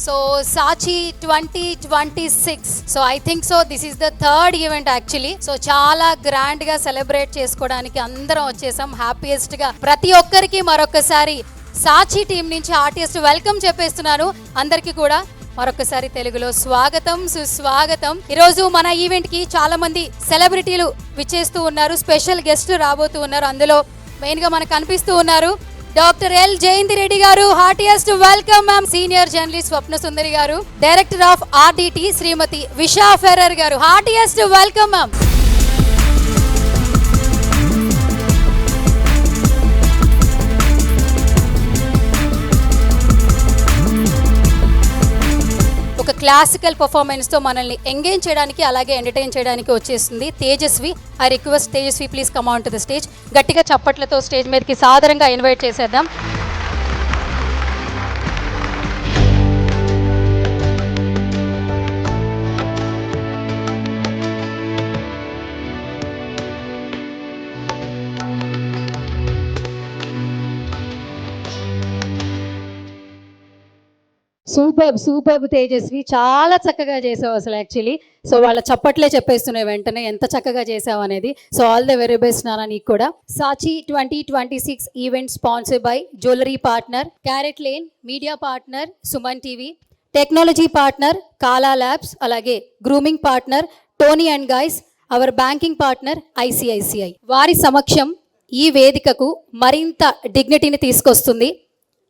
So Sachi 2026. So I think so this is the third event actually. So చాలా grand గా celebrate చేసుకోవడానికి అందరం వచ్చేసాం. హ్యాపీయెస్ట్ గా ప్రతి ఒక్కరికి మరొకసారి సాచి టీం నుంచి ఆర్టిస్ట్ వెల్కమ్ చెప్పేస్తున్నాను. అందరికీ కూడా మరొకసారి తెలుగులో స్వాగతం సుస్వాగతం. ఈరోజు మన ఈవెంట్ కి చాలా మంది సెలబ్రిటీలు విచ్చేస్తూ ఉన్నారు. స్పెషల్ గెస్ట్ రాబోతూ ఉన్నారు. అందులో మెయిన్ గా మనకు కనిపిస్తూ ఉన్నారు డాక్టర్ ఎల్ జయంతి రెడ్డి గారు. Heartiest welcome ma'am. Senior journalist Swapna Sundari గారు. Director of RDT Shrimati Visha Ferrer గారు. Heartiest welcome ma'am. ఒక క్లాసికల్ పర్ఫార్మెన్స్ తో మనల్ని ఎంగేజ్ చేయడానికి అలాగే ఎంటర్టైన్ చేయడానికి వచ్చేస్తుంది Tejaswi. I request Tejaswi please come on to the stage. గట్టిగా చప్పట్లతో స్టేజ్ మీదకి సాదరంగా ఇన్వైట్ చేసేద్దాం. సూపర్ తేజస్వి, చాలా చక్కగా చేసావు అసలు యాక్చువల్లీ. సో వాళ్ళ చప్పట్లే చెప్పేస్తున్నాయి వెంటనే ఎంత చక్కగా చేసావు అనేది. So all the very best నాన్న నీకు కూడా. Saachi 2026 event sponsor by jewellery partner Carat Lane, media partner Suman TV, technology partner Kala Labs, అలాగే grooming partner Toni and Guy, our banking partner ICICI. వారి సమక్షం ఈ వేదికకు మరింత డిగ్నిటీని తీసుకొస్తుంది.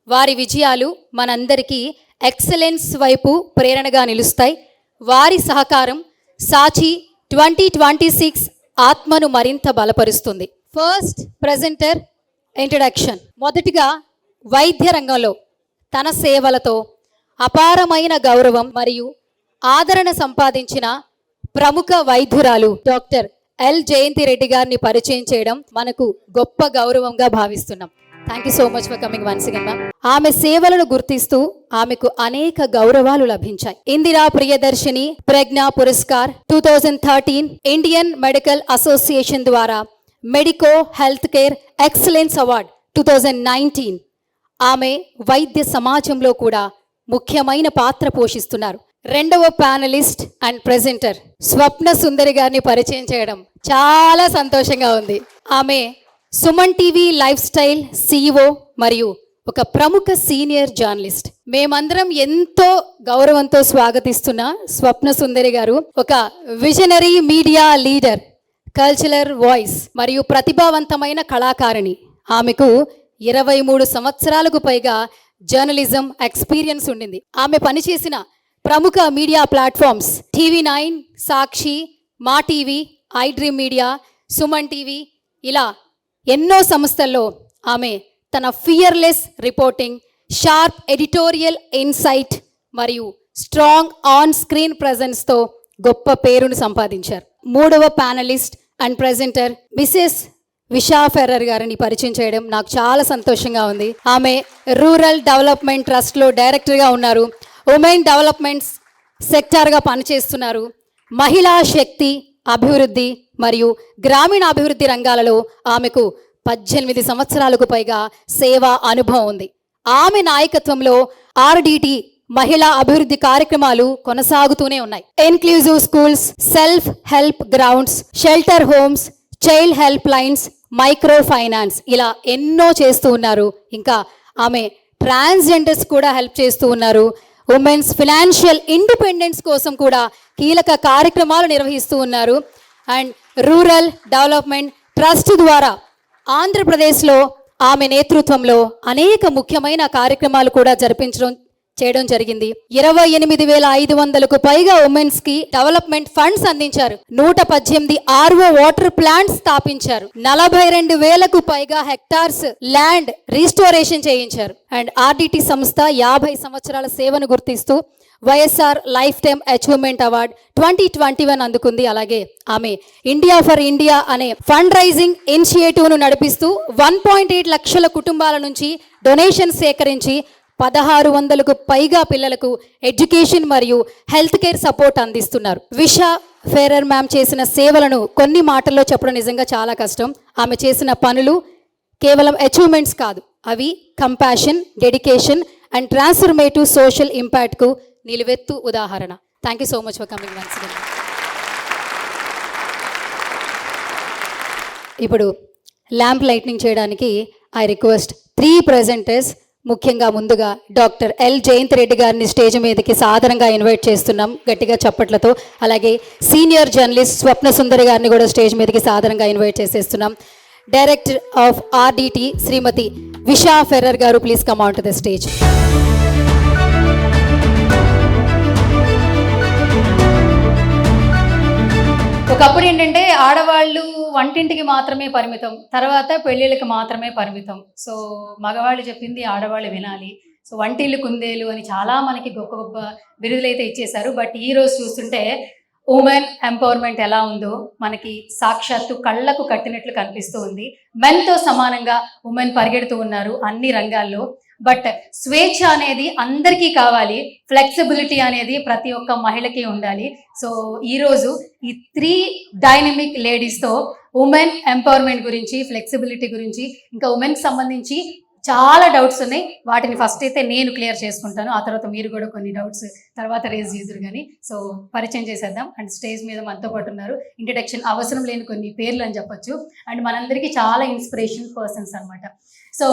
వారి విజయాలు మనందరికీ ఎక్సలెన్స్ వైపు ప్రేరణగా నిలుస్తాయి. వారి సహకారం సాచి 2026 ఆత్మను మరింత బలపరుస్తుంది. First presenter introduction. మొదటిగా వైద్య రంగంలో తన సేవలతో అపారమైన గౌరవం మరియు ఆదరణ సంపాదించిన ప్రముఖ వైద్యురాలు డాక్టర్ ఎల్ జయంతి రెడ్డి గారిని పరిచయం చేయడం మనకు గొప్ప గౌరవంగా భావిస్తున్నాం. Thank you so much for coming once again ma'am. ఆమె సేవలను గుర్తిస్తూ ఆమెకు అనేక గౌరవాలు లభించాయి. ఇందిరా ప్రియదర్శిని ప్రజ్ఞా పురస్కార్ 2013, ఇండియన్ మెడికల్ అసోసియేషన్ ద్వారా medico health care excellence award 2019. ఆమె వైద్య సమాజంలో కూడా ముఖ్యమైన పాత్ర పోషిస్తున్నారు. రెండవ ప్యానలిస్ట్ అండ్ ప్రెజెంటర్ స్వప్న సుందరి గారిని పరిచయం చేయడం చాలా సంతోషంగా ఉంది. ఆమె Suman TV life style CEO మరియు ఒక ప్రముఖ సీనియర్ జర్నలిస్ట్. మేమందరం ఎంతో గౌరవంతో స్వాగతిస్తున్న స్వప్న సుందరి గారు ఒక visionary media leader, cultural voice మరియు ప్రతిభావంతమైన కళాకారిణి. ఆమెకు 23 సంవత్సరాలకు పైగా జర్నలిజం ఎక్స్పీరియన్స్ ఉండింది. ఆమె పనిచేసిన ప్రముఖ media platforms TV9, Sakshi, Maa TV, I Dream Media, Suman TV, ఇలా ఎన్నో సంస్థల్లో ఆమె తన fearless reporting, sharp editorial insight మరియు స్ట్రాంగ్ ఆన్ స్క్రీన్ ప్రెజెన్స్తో గొప్ప పేరును సంపాదించారు. మూడవ panelist and presenter Mrs Visha Ferrer గారిని పరిచయం చేయడం నాకు చాలా సంతోషంగా ఉంది. ఆమె రూరల్ డెవలప్మెంట్ ట్రస్ట్లో డైరెక్టర్గా ఉన్నారు. ఉమెన్ డెవలప్మెంట్స్ సెక్టార్గా పనిచేస్తున్నారు. మహిళా శక్తి, అభివృద్ధి మరియు గ్రామీణ అభివృద్ధి రంగాలలో ఆమెకు 18 సంవత్సరాలకు పైగా సేవా అనుభవం ఉంది. ఆమె నాయకత్వంలో ఆర్డిటి మహిళా అభివృద్ధి కార్యక్రమాలు కొనసాగుతూనే ఉన్నాయి. Inclusive schools, self help grounds, shelter homes, child help lines, micro finance, ఇలా ఎన్నో చేస్తూ ఉన్నారు. ఇంకా ఆమె ట్రాన్స్జెండర్స్ కూడా హెల్ప్ చేస్తూ ఉన్నారు. ఉమెన్స్ ఫినాన్షియల్ ఇండిపెండెన్స్ కోసం కూడా కీలక కార్యక్రమాలు నిర్వహిస్తూ ఉన్నారు. అండ్ రూరల్ డెవలప్మెంట్ ట్రస్ట్ ద్వారా ఆంధ్రప్రదేశ్లో ఆమె నేతృత్వంలో అనేక ముఖ్యమైన కార్యక్రమాలు కూడా చేయడం జరిగింది. 28,500కు పైగా ఉమెన్స్ కి డెవలప్మెంట్ ఫండ్స్ అందించారు. 118 RO వాటర్ ప్లాంట్స్ స్థాపించారు. 42,000కు పైగా హెక్టార్స్ ల్యాండ్ రీస్టోరేషన్ చేయించారు. అండ్ ఆర్డిటి సంస్థ 50 సంవత్సరాల సేవను గుర్తిస్తూ YSR lifetime achievement award 2021 అందుకుంది. అలాగే ఆమె ఇండియా ఫర్ ఇండియా అనే ఫండ్ రైజింగ్ ఇనిషియేటివ్ను నడిపిస్తూ 1.8 లక్షల కుటుంబాల నుంచి డొనేషన్ సేకరించి 1600కు పైగా పిల్లలకు ఎడ్యుకేషన్ మరియు హెల్త్ కేర్ సపోర్ట్ అందిస్తున్నారు. విషా ఫెర్రర్ మ్యామ్ చేసిన సేవలను కొన్ని మాటల్లో చెప్పడం నిజంగా చాలా కష్టం. ఆమె చేసిన పనులు కేవలం అచీవ్మెంట్స్ కాదు, అవి compassion, dedication and transformative social ఇంపాక్ట్కు నిలువెత్తు ఉదాహరణ. Thank you so much for coming once again. ఇప్పుడు ల్యాంప్ లైట్నింగ్ చేయడానికి ఐ రిక్వెస్ట్ 3 ప్రెజెంటర్స్. ముఖ్యంగా ముందుగా డాక్టర్ ఎల్ జయంత్ రెడ్డి గారిని స్టేజ్ మీదకి సాధారణంగా ఇన్వైట్ చేస్తున్నాం గట్టిగా చప్పట్లతో. అలాగే సీనియర్ జర్నలిస్ట్ స్వప్న సుందరి గారిని కూడా స్టేజ్ మీదకి సాధారణంగా ఇన్వైట్ చేసేస్తున్నాం. Director of RDT Shrimati Visha Ferrer గారు, please come on to the stage. ఒకప్పుడు ఏంటంటే ఆడవాళ్ళు వంటింటికి మాత్రమే పరిమితం, తర్వాత పెళ్ళిళ్ళకి మాత్రమే పరిమితం. సో మగవాళ్ళు చెప్పింది ఆడవాళ్ళు వినాలి. సో వంటిల్లు కుందేలు అని చాలా మనకి గొప్ప గొప్ప బిరుదులు అయితే ఇచ్చేశారు. బట్ ఈ రోజు చూస్తుంటే ఉమెన్ ఎంపవర్మెంట్ ఎలా ఉందో మనకి సాక్షాత్తు కళ్ళకు కట్టినట్లు కనిపిస్తూ ఉంది. మెన్తో సమానంగా ఉమెన్ పరిగెడుతూ ఉన్నారు అన్ని రంగాల్లో. బట్ స్వేచ్ఛ అనేది అందరికీ కావాలి, ఫ్లెక్సిబిలిటీ అనేది ప్రతి ఒక్క మహిళకి ఉండాలి. సో ఈరోజు ఈ 3 డైనమిక్ లేడీస్తో ఉమెన్ ఎంపవర్మెంట్ గురించి, ఫ్లెక్సిబిలిటీ గురించి, ఇంకా ఉమెన్కి సంబంధించి చాలా డౌట్స్ ఉన్నాయి. వాటిని ఫస్ట్ అయితే నేను క్లియర్ చేసుకుంటాను, ఆ తర్వాత మీరు కూడా కొన్ని డౌట్స్ తర్వాత రేజ్ చేద్దరు. కానీ సో పరిచయం చేసేద్దాం. అండ్ స్టేజ్ మీద మనతో పాటు ఉన్నారు, ఇంట్రడక్షన్ అవసరం లేని కొన్ని పేర్లు అని చెప్పొచ్చు, అండ్ మనందరికీ చాలా ఇన్స్పిరేషన్ పర్సన్స్ అనమాట. So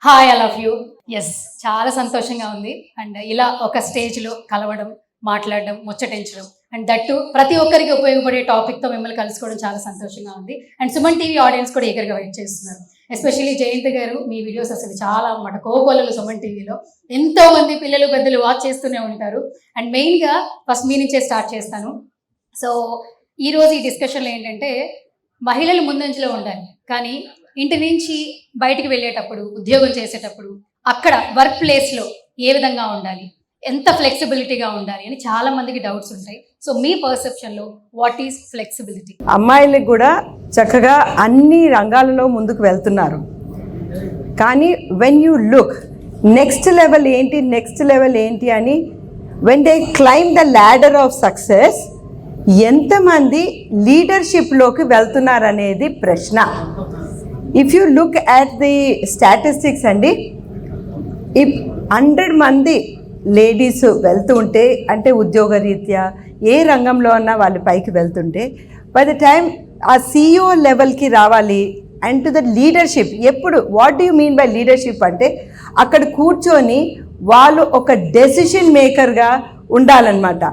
hi, I love you. Yes, చాలా సంతోషంగా ఉంది. అండ్ ఇలా ఒక స్టేజ్లో కలవడం, మాట్లాడడం, ముచ్చటించడం, అండ్ దట్టు ప్రతి ఒక్కరికి ఉపయోగపడే టాపిక్తో మిమ్మల్ని కలుసుకోవడం చాలా సంతోషంగా ఉంది. అండ్ సుమన్ టీవీ ఆడియన్స్ కూడా ఈగర్గా వెయిట్ చేస్తున్నారు. ఎస్పెషల్లీ జయంత్ గారు, మీ వీడియోస్ అసలు చాలా అన్నమాట కోకొల్లలు. సుమన్ టీవీలో ఎంతో మంది పిల్లలు పెద్దలు వాచ్ చేస్తూనే ఉంటారు. అండ్ మెయిన్గా ఫస్ట్ మీ నుంచే స్టార్ట్ చేస్తాను. సో ఈరోజు ఈ డిస్కషన్లో ఏంటంటే మహిళలు ముందంజలో ఉండాలి, కానీ ఇంటి నుంచి బయటికి వెళ్ళేటప్పుడు, ఉద్యోగం చేసేటప్పుడు, అక్కడ వర్క్ ప్లేస్లో ఏ విధంగా ఉండాలి, ఎంత ఫ్లెక్సిబిలిటీగా ఉండాలి అని చాలా మందికి డౌట్స్ ఉంటాయి. సో మీ పర్సెప్షన్లో వాట్ ఈస్ ఫ్లెక్సిబిలిటీ? అమ్మాయిలకు కూడా చక్కగా అన్ని రంగాలలో ముందుకు వెళ్తున్నారు, కానీ when you look next level ఏంటి అని when they climb the ladder of success, ఎంతమంది లీడర్షిప్లోకి వెళ్తున్నారు అనేది ప్రశ్న. If you look at the statistics అండి, 100 మంది లేడీస్ వెళ్తుంటే, అంటే ఉద్యోగరీత్యా ఏ రంగంలో అన్నా వాళ్ళు పైకి వెళ్తుంటే, బై ద టైమ్ ఆ CEO లెవెల్కి రావాలి అండ్ టు ద లీడర్షిప్. ఎప్పుడు what do you mean by leadership అంటే అక్కడ కూర్చొని వాళ్ళు ఒక డెసిషన్ మేకర్గా ఉండాలన్నమాట.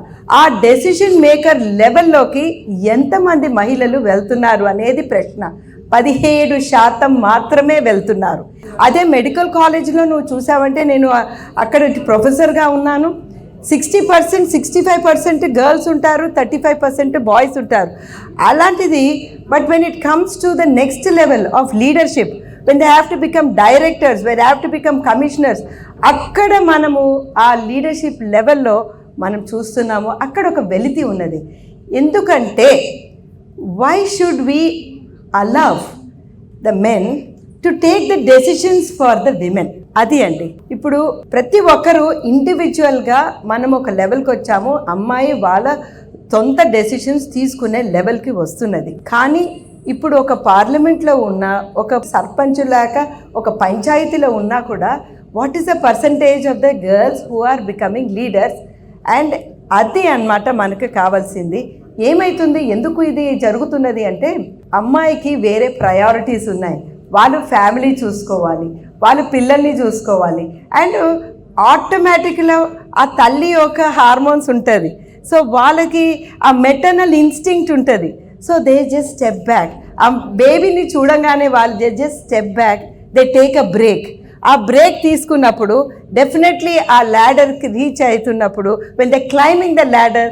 ఆ డెసిషన్ మేకర్ లెవెల్లోకి ఎంతమంది మహిళలు వెళ్తున్నారు అనేది ప్రశ్న. 17% మాత్రమే వెళ్తున్నారు. అదే మెడికల్ కాలేజ్లో నువ్వు చూసావంటే, నేను అక్కడ ప్రొఫెసర్గా ఉన్నాను, 60%, 65% గర్ల్స్ ఉంటారు, 35% బాయ్స్ ఉంటారు. అలాంటిది but when it comes to the next level of leadership, when they have to become directors, when they have to become commissioners, అక్కడ మనము ఆ లీడర్షిప్ లెవెల్లో మనం చూస్తున్నాము. అక్కడ ఒక వెలితి ఉన్నది. ఎందుకంటే why should we allow the men to take the decisions for the women? అది అండి. ఇప్పుడు ప్రతి ఒక్కరూ ఇండివిజువల్గా మనం ఒక లెవెల్కి వచ్చాము, అమ్మాయి వాళ్ళ సొంత డెసిషన్స్ తీసుకునే లెవెల్కి వస్తున్నది. కానీ ఇప్పుడు ఒక పార్లమెంట్లో ఉన్న, ఒక సర్పంచ్ లేక ఒక పంచాయతీలో ఉన్నా కూడా what is the percentage of the girls who are becoming leaders? And అది అన్నమాట మనకు కావాల్సింది. ఏమవుతుంది, ఎందుకు ఇది జరుగుతున్నది అంటే అమ్మాయికి వేరే ప్రయారిటీస్ ఉన్నాయి. వాళ్ళు ఫ్యామిలీ చూసుకోవాలి, వాళ్ళు పిల్లల్ని చూసుకోవాలి, అండ్ ఆటోమేటిక్గా ఆ తల్లి యొక్క హార్మోన్స్ ఉంటుంది. సో వాళ్ళకి ఆ మెటర్నల్ ఇన్స్టింక్ట్ ఉంటుంది. So they just step back. ఆ బేబీని చూడంగానే వాళ్ళు just step back, they take a break. ఆ బ్రేక్ తీసుకున్నప్పుడు డెఫినెట్లీ ఆ ల్యాడర్కి రీచ్ అవుతున్నప్పుడు, when they climbing the ladder,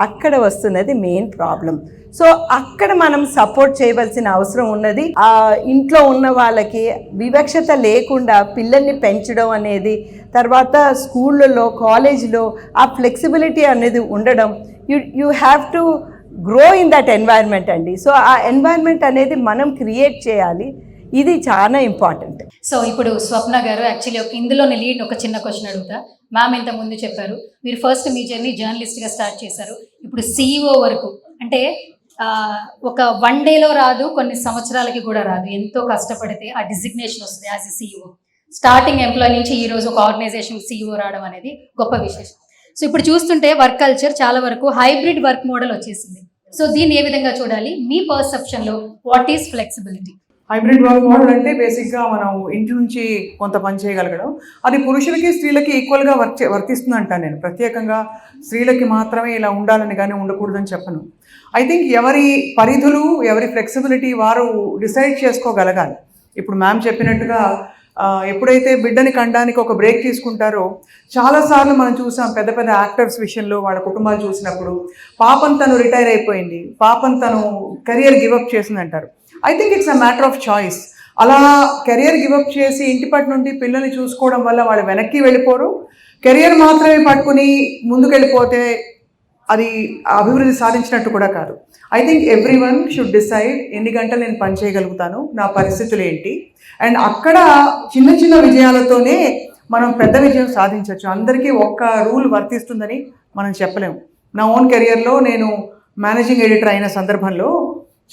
అక్కడ వస్తున్నది మెయిన్ ప్రాబ్లం. సో అక్కడ మనం సపోర్ట్ చేయవలసిన అవసరం ఉన్నది. ఆ ఇంట్లో ఉన్న వాళ్ళకి వివక్షత లేకుండా పిల్లల్ని పెంచడం అనేది, తర్వాత స్కూళ్ళలో, కాలేజ్లో ఆ ఫ్లెక్సిబిలిటీ అనేది ఉండడం, you have to grow in that environment అండి. సో ఆ ఎన్వైర్న్మెంట్ అనేది మనం క్రియేట్ చేయాలి. ఇది చాలా ఇంపార్టెంట్. సో ఇప్పుడు స్వప్న గారు, యాక్చువల్లీ ఇందులోనే లీడ్ ఒక చిన్న క్వశ్చన్ అడుగుతా. మ్యామ్ ఇంత ముందు చెప్పారు, మీరు ఫస్ట్ మీ జర్నీ జర్నలిస్ట్గా స్టార్ట్ చేశారు, ఇప్పుడు CEO వరకు. అంటే ఒక 1 డేలో రాదు, కొన్ని సంవత్సరాలకి కూడా రాదు. ఎంతో కష్టపడితే ఆ డిజిగ్నేషన్ వస్తుంది as a CEO. Starting employee నుంచి ఈ రోజు ఒక ఆర్గనైజేషన్ CEO రావడం అనేది గొప్ప విశేషం. సో ఇప్పుడు చూస్తుంటే వర్క్ కల్చర్ చాలా వరకు హైబ్రిడ్ వర్క్ మోడల్ వచ్చేసింది. సో దీన్ని ఏ విధంగా చూడాలి మీ పర్సెప్షన్ లో? What is flexibility? Hybrid work model అంటే బేసిక్గా మనం ఇంటి నుంచి కొంత పని చేయగలగడం, అది పురుషులకి స్త్రీలకి ఈక్వల్గా వర్తిస్తుంది అంటాను నేను. ప్రత్యేకంగా స్త్రీలకి మాత్రమే ఇలా ఉండాలని కానీ ఉండకూడదని చెప్పను. ఐ థింక్ ఎవరి పరిధులు, ఎవరి ఫ్లెక్సిబిలిటీ వారు డిసైడ్ చేసుకోగలగాలి. ఇప్పుడు మ్యామ్ చెప్పినట్టుగా ఎప్పుడైతే బిడ్డని కండానికి ఒక బ్రేక్ తీసుకుంటారో, చాలాసార్లు మనం చూసాం పెద్ద పెద్ద యాక్టర్స్ విషయంలో వాళ్ళ కుటుంబాలు చూసినప్పుడు, పాపం తను రిటైర్ అయిపోయింది, పాపం తను కెరియర్ గివప్ చేసింది అంటారు. I think it's a matter of choice. అలా కెరియర్ గివప్ చేసి ఇంటిపటి నుండి పిల్లల్ని చూసుకోవడం వల్ల వాళ్ళు వెనక్కి వెళ్ళిపోరు. కెరియర్ మాత్రమే పట్టుకుని ముందుకెళ్ళిపోతే అది అభివృద్ధి సాధించినట్టు కూడా కాదు. I think every one should decide ఎన్ని గంటలు నేను పని చేయగలుగుతాను, నా పరిస్థితులు ఏంటి, అండ్ అక్కడ చిన్న చిన్న విజయాలతోనే మనం పెద్ద విజయం సాధించవచ్చు. అందరికీ ఒక్క రూల్ వర్తిస్తుందని మనం చెప్పలేము. నా ఓన్ కెరియర్లో నేను మేనేజింగ్ ఎడిటర్ అయిన సందర్భంలో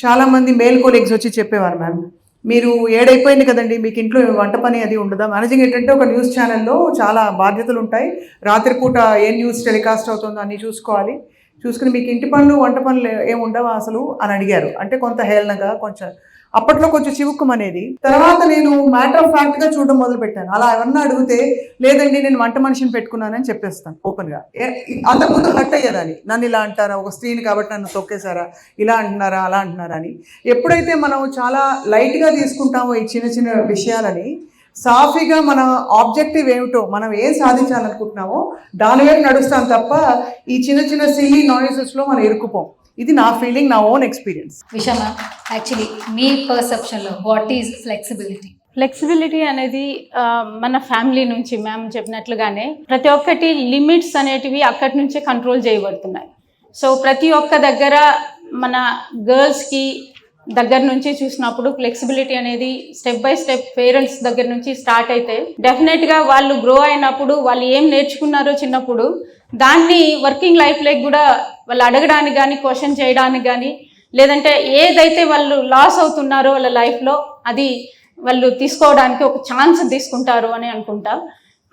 చాలామంది మేల్ కొలీగ్స్ వచ్చి చెప్పేవారు, మ్యామ్ మీరు 7 అయిపోయింది కదండి, మీకు ఇంట్లో వంట పని అది ఉండదా? మేనేజింగ్ ఏంటంటే ఒక న్యూస్ ఛానల్లో చాలా బాధ్యతలు ఉంటాయి, రాత్రిపూట ఏ న్యూస్ టెలికాస్ట్ అవుతుందో అన్నీ చూసుకుని మీకు ఇంటి పనులు వంట పనులు ఏమి ఉండవా అసలు అని అడిగారు. అంటే కొంత హేళనగా, కొంచెం అప్పట్లో కొంచెం చివుక్కుమనేది. తర్వాత నేను మ్యాటర్ ఆఫ్ ఫ్యాక్ట్గా చూడడం మొదలుపెట్టాను. అలా ఎవరన్నా అడిగితే లేదండి నేను వంట మనిషిని పెట్టుకున్నానని చెప్పేస్తాను ఓపెన్గా. అంతకుముందు హట్ అయ్యేదాన్ని, నన్ను ఇలా అంటారా, ఒక స్త్రీని కాబట్టి నన్ను తొక్కేశారా, ఇలా అంటున్నారా, అలా అంటున్నారా అని. ఎప్పుడైతే మనం చాలా లైట్గా తీసుకుంటామో ఈ చిన్న చిన్న విషయాలని, సాఫీగా మన ఆబ్జెక్టివ్ ఏమిటో, మనం ఏం సాధించాలనుకుంటున్నామో దాని వైపు నడుస్తాం తప్ప ఈ చిన్న చిన్న సిల్లీ నాయిసెస్లో మనం ఇరుక్కుపోం. ఇది నా ఫీలింగ్, నా ఓన్ ఎక్స్పీరియన్స్. విషమ, యాక్చువల్లీ మీ పర్సెప్షన్లో వాట్ ఈజ్ ఫ్లెక్సిబిలిటీ? ఫ్లెక్సిబిలిటీ అనేది మన ఫ్యామిలీ నుంచి మ్యామ్ చెప్పినట్లుగానే ప్రతి ఒక్కటి లిమిట్స్ అనేటివి అక్కడి నుంచే కంట్రోల్ చేయబడుతున్నాయి. సో ప్రతి ఒక్క దగ్గర మన గర్ల్స్కి దగ్గర నుంచి చూసినప్పుడు ఫ్లెక్సిబిలిటీ అనేది స్టెప్ బై స్టెప్ పేరెంట్స్ దగ్గర నుంచి స్టార్ట్ అయితే డెఫినెట్గా వాళ్ళు గ్రో అయినప్పుడు వాళ్ళు ఏం నేర్చుకున్నారో చిన్నప్పుడు దాన్ని వర్కింగ్ లైఫ్లోకి కూడా వాళ్ళు అడగడానికి కానీ, క్వశ్చన్ చేయడానికి కానీ, లేదంటే ఏదైతే వాళ్ళు లాస్ అవుతున్నారో వాళ్ళ లైఫ్లో అది వాళ్ళు తీసుకోవడానికి ఒక ఛాన్స్ తీసుకుంటారు అని అనుకుంటా.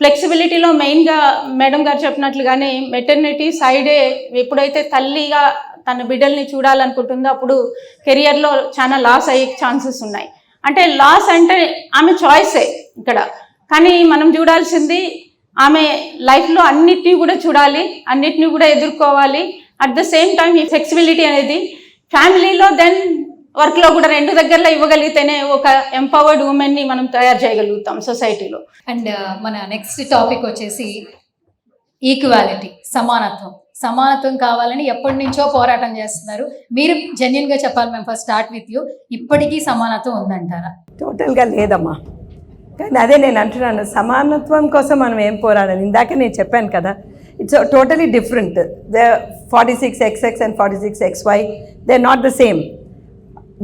ఫ్లెక్సిబిలిటీలో మెయిన్గా మేడం గారు చెప్పినట్లుగానే మెటర్నిటీ సైడే ఎప్పుడైతే తల్లిగా తన బిడ్డల్ని చూడాలనుకుంటుందో అప్పుడు కెరియర్లో చాలా లాస్ అయ్యే ఛాన్సెస్ ఉన్నాయి. అంటే లాస్ అంటే ఆమె చాయిసే ఇక్కడ, కానీ మనం చూడాల్సింది ఆమె లైఫ్లో అన్నిటినీ కూడా చూడాలి, అన్నిటినీ కూడా ఎదుర్కోవాలి. అట్ ద సేమ్ టైం ఈ ఫ్లెక్సిబిలిటీ అనేది ఫ్యామిలీలో దెన్ వర్క్లో కూడా రెండు దగ్గరలో ఇవ్వగలిగితేనే ఒక ఎంపవర్డ్ ఉమెన్ని మనం తయారు చేయగలుగుతాం సొసైటీలో. అండ్ మన నెక్స్ట్ టాపిక్ వచ్చేసి ఈక్వాలిటీ, సమానత్వం కావాలని ఎప్పటి నుంచో పోరాటం చేస్తున్నారు. మీరు జెన్యున్గా చెప్పాలి, మేము ఫస్ట్ స్టార్ట్ విత్ యూ. ఇప్పటికీ సమానత్వం ఉందంటారా? టోటల్గా లేదమ్మా. కానీ అదే నేను అంటున్నాను, సమానత్వం కోసం మనం ఏం పోరాడాలి. ఇందాక నేను చెప్పాను కదా, it's totally different. The 46XX and 46XY they are not the same.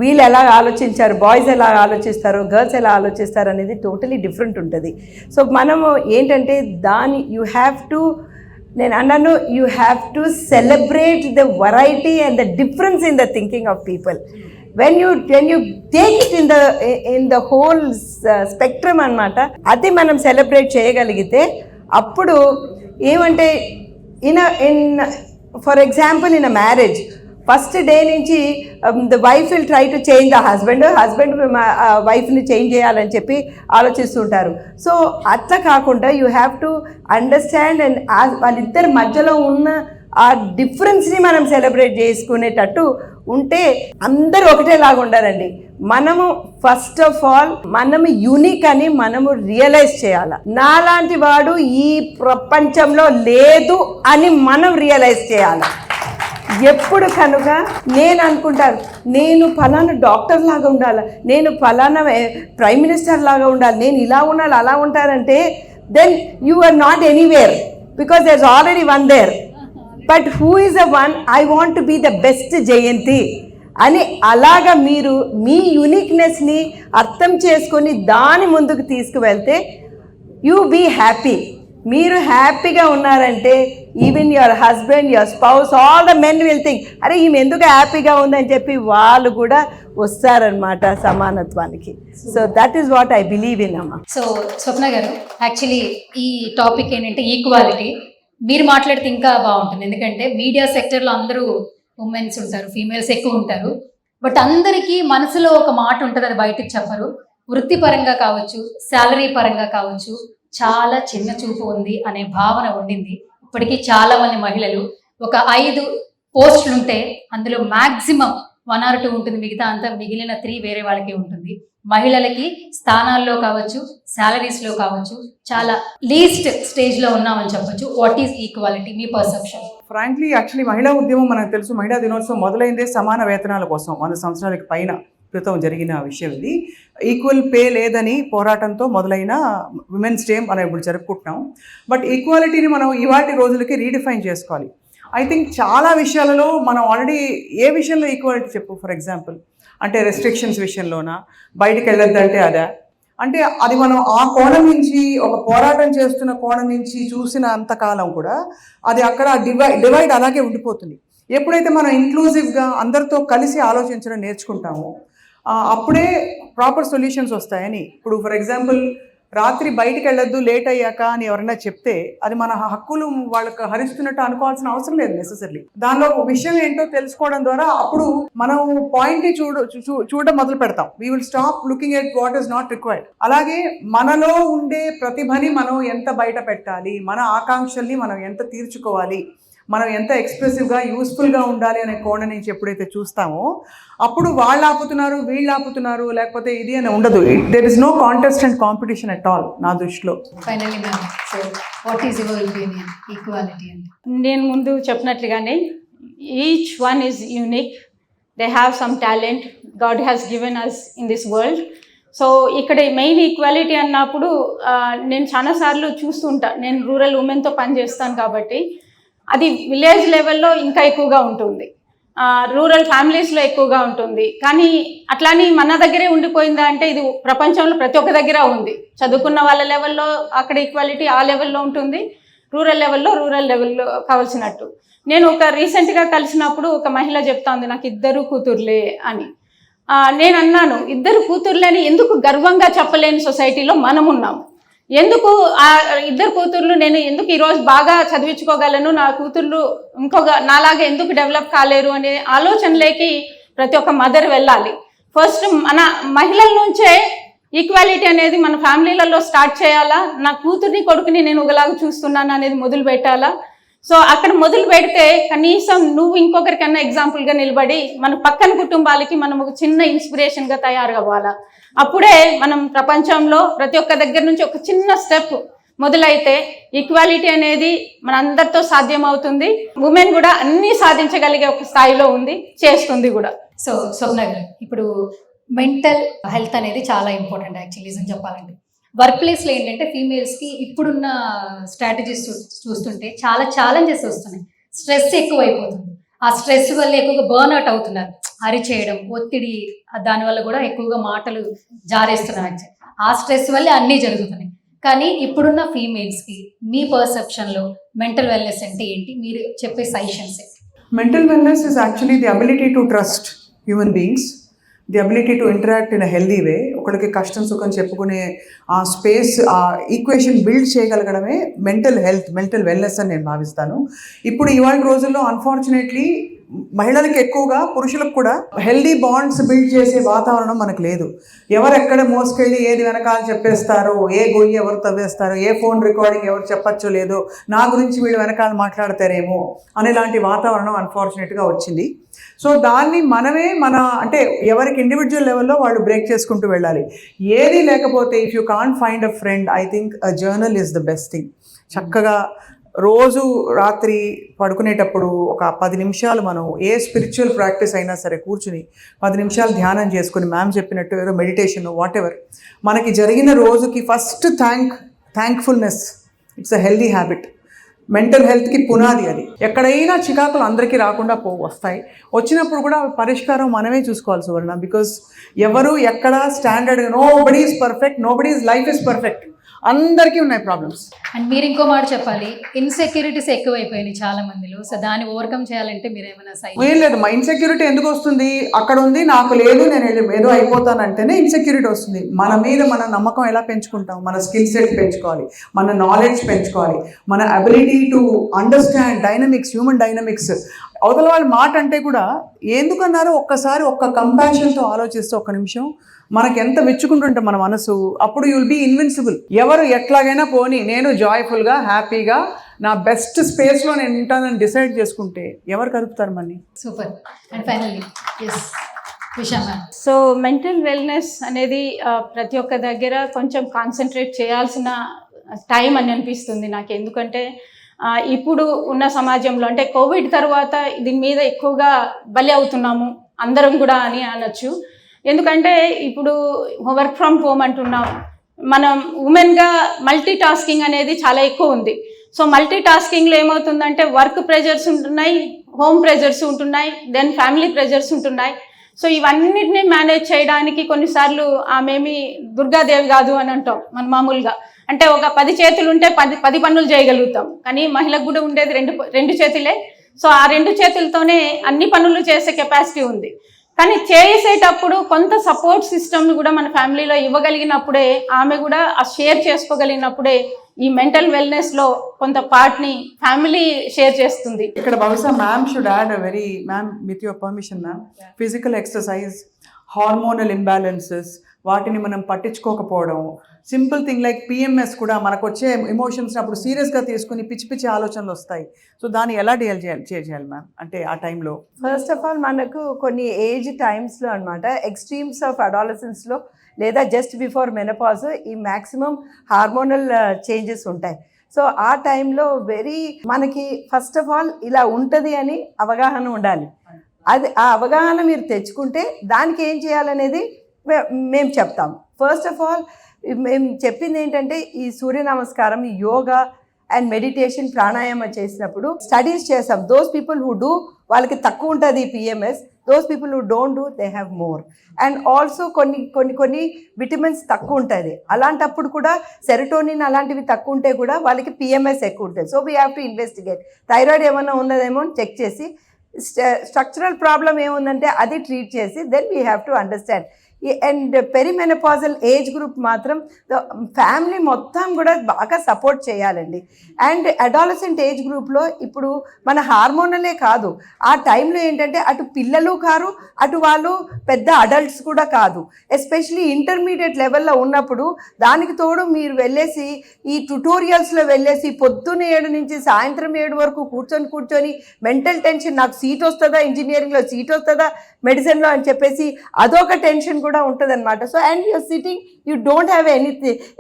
వీళ్ళు ఎలా ఆలోచించారు, బాయ్స్ ఎలా ఆలోచిస్తారు, గర్ల్స్ ఎలా ఆలోచిస్తారు అనేది టోటలీ డిఫరెంట్ ఉంటుంది. సో మనము ఏంటంటే దాని యూ హ్యావ్ టు, నేను అన్నాను, you have to celebrate the variety and the difference in the thinking of people. when you take it in the whole spectrum అన్నమాట, అది మనం సెలబ్రేట్ చేయగలిగితే అప్పుడు ఏమంటే in for example in a marriage first day నుంచి the wife will try to change the husband వైఫ్ని change చేయాలని చెప్పి ఆలోచిస్తుంటారు. సో అట్లా కాకుండా you have to understand and వాళ్ళిద్దరి మధ్యలో ఉన్న ఆ డిఫరెన్స్ని మనం సెలబ్రేట్ చేసుకునేటట్టు ఉంటే అందరూ ఒకటేలాగా ఉండాలండి. మనము ఫస్ట్ ఆఫ్ ఆల్ మనము యూనిక్ అని మనము రియలైజ్ చేయాలి. నాలాంటి వాడు ఈ ప్రపంచంలో లేదు అని మనం రియలైజ్ చేయాలి. ఎప్పుడు కనుక నేను అనుకుంటాను నేను ఫలానా డాక్టర్ లాగా ఉండాలి, నేను ఫలానా ప్రైమ్ మినిస్టర్ లాగా ఉండాలి, నేను ఇలా ఉండాలి అలా ఉంటారంటే then you are not anywhere because there is already one there. But who is the one, I want to be the best Jayanthi అని అలాగా మీరు మీ యూనిక్నెస్ని అర్థం చేసుకొని దాని ముందుకు తీసుకువెళ్తే యూ బీ హ్యాపీ. మీరు హ్యాపీగా ఉన్నారంటే even your husband, your spouse, all the men will think అరే ఈమె ఎందుకు హ్యాపీగా ఉందని చెప్పి వాళ్ళు కూడా వస్తారనమాట సమానత్వానికి. So that is what I believe in అమ్మ. సో స్వప్న గారు, యాక్చువల్లీ ఈ టాపిక్ ఏంటంటే ఈక్వాలిటీ. మీరు మాట్లాడితే ఇంకా బాగుంటుంది, ఎందుకంటే మీడియా సెక్టర్లో అందరూ ఉమెన్స్ ఉంటారు, ఫీమేల్స్ ఎక్కువ ఉంటారు. బట్ అందరికీ మనసులో ఒక మాట ఉంటుంది, అది బయటకు చెప్పరు. వృత్తిపరంగా కావచ్చు, శాలరీ పరంగా కావచ్చు, చాలా చిన్న చూపు ఉంది అనే భావన ఉండింది. ఇప్పటికీ చాలా మంది మహిళలు ఒక 5 పోస్టులు ఉంటే అందులో మ్యాక్సిమం 1 or 2 ఉంటుంది, మిగతా అంతా మిగిలిన 3 వేరే వాళ్ళకి ఉంటుంది. మహిళలకి స్థానాల్లో కావచ్చు, శాలరీస్లో కావచ్చు, చాలా లీస్ట్ స్టేజ్లో ఉన్నామని చెప్పొచ్చు. What is equality, me perception? Frankly actually మహిళా ఉద్యమం మనకు తెలుసు, మహిళా దినోత్సవం మొదలైందే సమాన వేతనాల కోసం 100 సంవత్సరాలకు పైన క్రితం జరిగిన విషయం ఇది. ఈక్వల్ పే లేదని పోరాటంతో మొదలైన విమెన్స్ డే మనం ఇప్పుడు జరుపుకుంటున్నాం. బట్ ఈక్వాలిటీని మనం ఇవాటి రోజులకి రీడిఫైన్ చేసుకోవాలి. ఐ థింక్ చాలా విషయాలలో మనం ఆల్రెడీ ఏ విషయంలో ఈక్వాలిటీ చెప్పు, ఫర్ ఎగ్జాంపుల్ అంటే రెస్ట్రిక్షన్స్ విషయంలోనా, బయటికి వెళ్ళొద్దంటే అదా, అంటే అది మనం ఆ కోణం నుంచి, ఒక పోరాటం చేస్తున్న కోణం నుంచి చూసిన అంతకాలం కూడా అది అక్కడ డివైడ్ అలాగే ఉండిపోతుంది. ఎప్పుడైతే మనం ఇంక్లూజివ్గా అందరితో కలిసి ఆలోచించడం నేర్చుకుంటామో అప్పుడే ప్రాపర్ సొల్యూషన్స్ వస్తాయని. ఇప్పుడు ఫర్ ఎగ్జాంపుల్ రాత్రి బయటికి వెళ్ళొద్దు లేట్ అయ్యాక అని ఎవరైనా చెప్తే అది మన హక్కులు వాళ్ళకి హరిస్తున్నట్టు అనుకోవాల్సిన అవసరం లేదు నెసెసరీ. దానిలో విషయం ఏంటో తెలుసుకోవడం ద్వారా అప్పుడు మనం పాయింట్ని చూడడం మొదలు పెడతాం. We will stop looking at what is not required. అలాగే మనలో ఉండే ప్రతిభని మనం ఎంత బయట పెట్టాలి, మన ఆకాంక్షల్ని మనం ఎంత తీర్చుకోవాలి, మనం ఎంత ఎక్స్ప్రెసివ్గా యూస్ఫుల్గా ఉండాలి అనే కోణ నుంచి ఎప్పుడైతే చూస్తామో అప్పుడు వాళ్ళు ఆపుతున్నారు, వీళ్ళు ఆపుతున్నారు, లేకపోతే ఇది అని ఉండదు. There is no contest and competition at all నా దృష్టిలో. Finally ma'am, so what is your opinion equality అంటే? నేను ముందు చెప్పినట్లుగానే each one is unique, they have some talent God has given us in this world. So ఇక్కడ main equality అన్నప్పుడు నేను చాలాసార్లు చూస్తుంటా, నేను రూరల్ ఉమెన్తో పనిచేస్తాను కాబట్టి అది విలేజ్ లెవెల్లో ఇంకా ఎక్కువగా ఉంటుంది, రూరల్ ఫ్యామిలీస్లో ఎక్కువగా ఉంటుంది. కానీ అట్లాని మన దగ్గరే ఉండిపోయిందా అంటే ఇది ప్రపంచంలో ప్రతి ఒక్క దగ్గర ఉంది. చదువుకున్న వాళ్ళ లెవెల్లో అక్కడ ఈక్వాలిటీ ఆ లెవెల్లో ఉంటుంది, రూరల్ లెవెల్లో కావాల్సినట్టు. నేను రీసెంట్గా కలిసినప్పుడు ఒక మహిళ చెప్తా ఉంది, నాకు 2 కూతుర్లే అని. నేను అన్నాను, 2 కూతుర్లే అని ఎందుకు గర్వంగా చెప్పలేని సొసైటీలో మనం ఉన్నాము. ఎందుకు ఆ 2 కూతుర్లు నేను ఎందుకు ఈరోజు బాగా చదివించుకోగలను, నా కూతుర్లు నాలాగా ఎందుకు డెవలప్ కాలేరు అనే ఆలోచనలోకి ప్రతి ఒక్క మదర్ వెళ్ళాలి. ఫస్ట్ మన మహిళల నుంచే ఈక్వాలిటీ అనేది మన ఫ్యామిలీలలో స్టార్ట్ చేయాలా, నా కూతుర్ని కొడుకుని నేను ఒకలాగా చూస్తున్నాను అనేది మొదలు పెట్టాలా. సో అక్కడ మొదలు పెడితే కనీసం నువ్వు ఇంకొకరికన్నా ఎగ్జాంపుల్గా నిలబడి మన పక్కన కుటుంబాలకి మనం ఒక చిన్న ఇన్స్పిరేషన్గా తయారు అవ్వాలా. అప్పుడే మనం ప్రపంచంలో ప్రతి ఒక్క దగ్గర నుంచి ఒక చిన్న స్టెప్ మొదలైతే ఈక్వాలిటీ అనేది మన అందరితో సాధ్యం అవుతుంది. ఉమెన్ కూడా అన్నీ సాధించగలిగే ఒక స్థాయిలో ఉంది, చేస్తుంది కూడా. సో స్వప్న గారు, ఇప్పుడు మెంటల్ హెల్త్ అనేది చాలా ఇంపార్టెంట్ యాక్చువల్లీ నిజం చెప్పాలంటే. వర్క్ ప్లేస్లో ఏంటంటే ఫీమేల్స్కి ఇప్పుడున్న స్ట్రాటజీస్ చూస్తుంటే చాలా ఛాలెంజెస్ వస్తున్నాయి. స్ట్రెస్ ఎక్కువైపోతుంది, ఆ స్ట్రెస్ వల్ల ఎక్కువగా బర్న్ అవుట్ అవుతున్నారు, అరిచేయడం, ఒత్తిడి, దానివల్ల కూడా ఎక్కువగా మాటలు జారేస్తున్నారు. ఆ స్ట్రెస్ వల్ల అన్నీ జరుగుతున్నాయి. కానీ ఇప్పుడున్న ఫీమేల్స్కి మీ పర్సెప్షన్లో మెంటల్ వెల్నెస్ అంటే ఏంటి, మీరు చెప్పే సజెషన్స్? Mental wellness is actually the ability to trust human beings, the ability to interact in a healthy way. ఒకరికి కష్టం సుఖం చెప్పుకునే ఆ స్పేస్, ఆ ఈక్వేషన్ బిల్డ్ చేయగలగడమే మెంటల్ హెల్త్, మెంటల్ వెల్నెస్ అని నేను భావిస్తాను. ఇప్పుడు ఇవాళ రోజుల్లో అన్ఫార్చునేట్లీ మహిళలకు ఎక్కువగా, పురుషులకు కూడా హెల్దీ బాండ్స్ బిల్డ్ చేసే వాతావరణం మనకు లేదు. ఎవరెక్కడ మోసుకెళ్ళి ఏది వెనకాల చెప్పేస్తారో, ఏ గొయ్యి ఎవరు తవ్వేస్తారో, ఏ ఫోన్ రికార్డింగ్ ఎవరు చెప్పచ్చో లేదో, నా గురించి వీళ్ళు వెనకాల మాట్లాడతారేమో అనేలాంటి వాతావరణం అన్ఫార్చునేట్గా వచ్చింది. సో దాన్ని మనమే అంటే ఎవరికి ఇండివిజువల్ లెవెల్లో వాళ్ళు బ్రేక్ చేసుకుంటూ వెళ్ళాలి. ఏది లేకపోతే if you can't find a friend, I think a journal is the best thing. చక్కగా రోజు రాత్రి పడుకునేటప్పుడు ఒక 10 నిమిషాలు మనం ఏ స్పిరిచువల్ ప్రాక్టీస్ అయినా సరే కూర్చుని 10 నిమిషాలు ధ్యానం చేసుకుని, మ్యామ్ చెప్పినట్టు ఏదో మెడిటేషన్ వాట్ ఎవర్, మనకి జరిగిన రోజుకి first thankfulness, it's a healthy habit. Mental హెల్త్కి పునాది అది. ఎక్కడైనా చికాకులు అందరికీ రాకుండా వస్తాయి, వచ్చినప్పుడు కూడా పరిష్కారం మనమే చూసుకోవాలి సువర్ణ. బికాస్ ఎవరు ఎక్కడ standard nobody is perfect, nobody is life is perfect అందరికీ ఉన్నాయి ప్రాబ్లమ్స్. అండ్ మీరు ఇంకో మాట చెప్పాలి, ఇన్సెక్యూరిటీస్ ఎక్కువైపోయినాయి చాలా మందిలో. సో దాన్ని ఓవర్కమ్ చేయాలంటే మీరు ఏమైనా ఏం లేదు, మా ఇన్సెక్యూరిటీ ఎందుకు వస్తుంది? అక్కడ ఉంది, నాకు లేదు, నేను ఏదో అయిపోతానంటేనే ఇన్సెక్యూరిటీ వస్తుంది. మన మీద మన నమ్మకం ఎలా పెంచుకుంటాం? మన స్కిల్ సెట్ పెంచుకోవాలి, మన నాలెడ్జ్ పెంచుకోవాలి, మన ability to understand dynamics, human dynamics. అవతల వాళ్ళ మాట అంటే కూడా ఎందుకన్నారో ఒక్కసారి ఒక్క కంపాషన్తో ఆలోచిస్తే ఒక్క నిమిషం మనకి ఎంత మెచ్చుకుంటుంటాం మన మనసు, అప్పుడు యూ విల్ బీ ఇన్విన్సిబుల్. ఎవరు ఎట్లాగైనా పోని, నేను జాయ్ఫుల్గా హ్యాపీగా నా బెస్ట్ స్పేస్లో నేను ఉంటానని డిసైడ్ చేసుకుంటే ఎవరు కలుపుతారు మన్ని? Super. And finally yes Visha ma'am. So mental wellness అనేది ప్రతి ఒక్క దగ్గర కొంచెం కాన్సన్ట్రేట్ చేయాల్సిన టైం అని అనిపిస్తుంది నాకు. ఎందుకంటే ఇప్పుడు ఉన్న సమాజంలో అంటే కోవిడ్ తర్వాత దీని మీద ఎక్కువగా బలి అవుతున్నాము అందరం కూడా అని అనొచ్చు. ఎందుకంటే ఇప్పుడు వర్క్ ఫ్రమ్ హోమ్ అంటున్నాం, మనం ఉమెన్గా మల్టీ టాస్కింగ్ అనేది చాలా ఎక్కువ ఉంది. సో మల్టీ టాస్కింగ్లో ఏమవుతుందంటే వర్క్ ప్రెజర్స్ ఉంటున్నాయి, హోమ్ ప్రెజర్స్ ఉంటున్నాయి, దెన్ ఫ్యామిలీ ప్రెజర్స్ ఉంటున్నాయి. సో ఇవన్నిటిని మేనేజ్ చేయడానికి కొన్నిసార్లు ఆమెమి దుర్గాదేవి కాదు అని అంటాం మన మామూలుగా. అంటే ఒక 10 చేతులు ఉంటే 10 పనులు చేయగలుగుతాం, కానీ మహిళకు కూడా ఉండేది రెండు చేతులే. సో ఆ 2 చేతులతోనే అన్ని పనులు చేసే కెపాసిటీ ఉంది. కానీ చేసేటప్పుడు కొంత సపోర్ట్ సిస్టమ్ని కూడా మన ఫ్యామిలీలో ఇవ్వగలిగినప్పుడే, ఆమె కూడా ఆ షేర్ చేసుకోగలిగినప్పుడే ఈ మెంటల్ వెల్నెస్లో కొంత పార్ట్ని ఫ్యామిలీ షేర్ చేస్తుంది. ఇక్కడ బహుశా ma'am should add ma'am with your permission ma'am, physical exercise, hormonal imbalances, వాటిని మనం పట్టించుకోకపోవడం, సింపుల్ థింగ్ లైక్ పిఎంఎస్ కూడా మనకు వచ్చే ఎమోషన్స్ని అప్పుడు సీరియస్గా తీసుకుని పిచ్చి పిచ్చి ఆలోచనలు వస్తాయి. సో దాన్ని ఎలా డీల్ చేయాలి మ్యామ్ అంటే ఆ టైంలో? ఫస్ట్ ఆఫ్ ఆల్ మనకు కొన్ని ఏజ్ టైమ్స్లో అనమాట, ఎక్స్ట్రీమ్స్ ఆఫ్ అడాలసెన్స్లో లేదా జస్ట్ బిఫోర్ మెనపాజ్ ఈ మ్యాక్సిమం హార్మోనల్ చేంజెస్ ఉంటాయి. సో ఆ టైంలో మనకి ఫస్ట్ ఆఫ్ ఆల్ ఇలా ఉంటుంది అని అవగాహన ఉండాలి. అది ఆ అవగాహన మీరు తెచ్చుకుంటే దానికి ఏం చేయాలనేది మేము చెప్తాం. ఫస్ట్ ఆఫ్ ఆల్ మేము చెప్పింది ఏంటంటే ఈ సూర్య నమస్కారం, యోగా అండ్ మెడిటేషన్, ప్రాణాయామం చేసినప్పుడు స్టడీస్ చేస్తాం. దోస్ పీపుల్ హూ డూ వాళ్ళకి తక్కువ ఉంటుంది PMS, those people who don't do they have more. And also కొన్ని విటమిన్స్ తక్కువ ఉంటుంది, అలాంటప్పుడు కూడా సెరటోనిన్ అలాంటివి తక్కువ ఉంటే కూడా వాళ్ళకి పిఎంఎస్ ఎక్కువ ఉంటుంది. So we have to investigate. Thyroid ఏమన్నా ఉన్నదేమో చెక్ చేసి, స్ట్రక్చరల్ ప్రాబ్లం ఏముందంటే అది ట్రీట్ చేసి, then we have to understand. And perimenopausal age group మాత్రం ఫ్యామిలీ మొత్తం కూడా బాగా సపోర్ట్ చేయాలండి. అండ్ అడాలసెంట్ ఏజ్ గ్రూప్లో ఇప్పుడు మన హార్మోనలే కాదు, ఆ టైంలో ఏంటంటే అటు పిల్లలు కారు, అటు వాళ్ళు పెద్ద అడల్ట్స్ కూడా కాదు. ఎస్పెషలీ ఇంటర్మీడియట్ లెవెల్లో ఉన్నప్పుడు దానికి తోడు మీరు వెళ్ళేసి ఈ ట్యుటోరియల్స్లో వెళ్ళేసి పొద్దున్న 7 నుంచి సాయంత్రం 7 వరకు కూర్చొని మెంటల్ టెన్షన్, నాకు సీట్ వస్తుందా, ఇంజనీరింగ్లో సీట్ వస్తుందా, మెడిసిన్లో అని చెప్పేసి అదొక టెన్షన్ కూడా ఉంటుంది అనమాట. So and your sitting, you don't have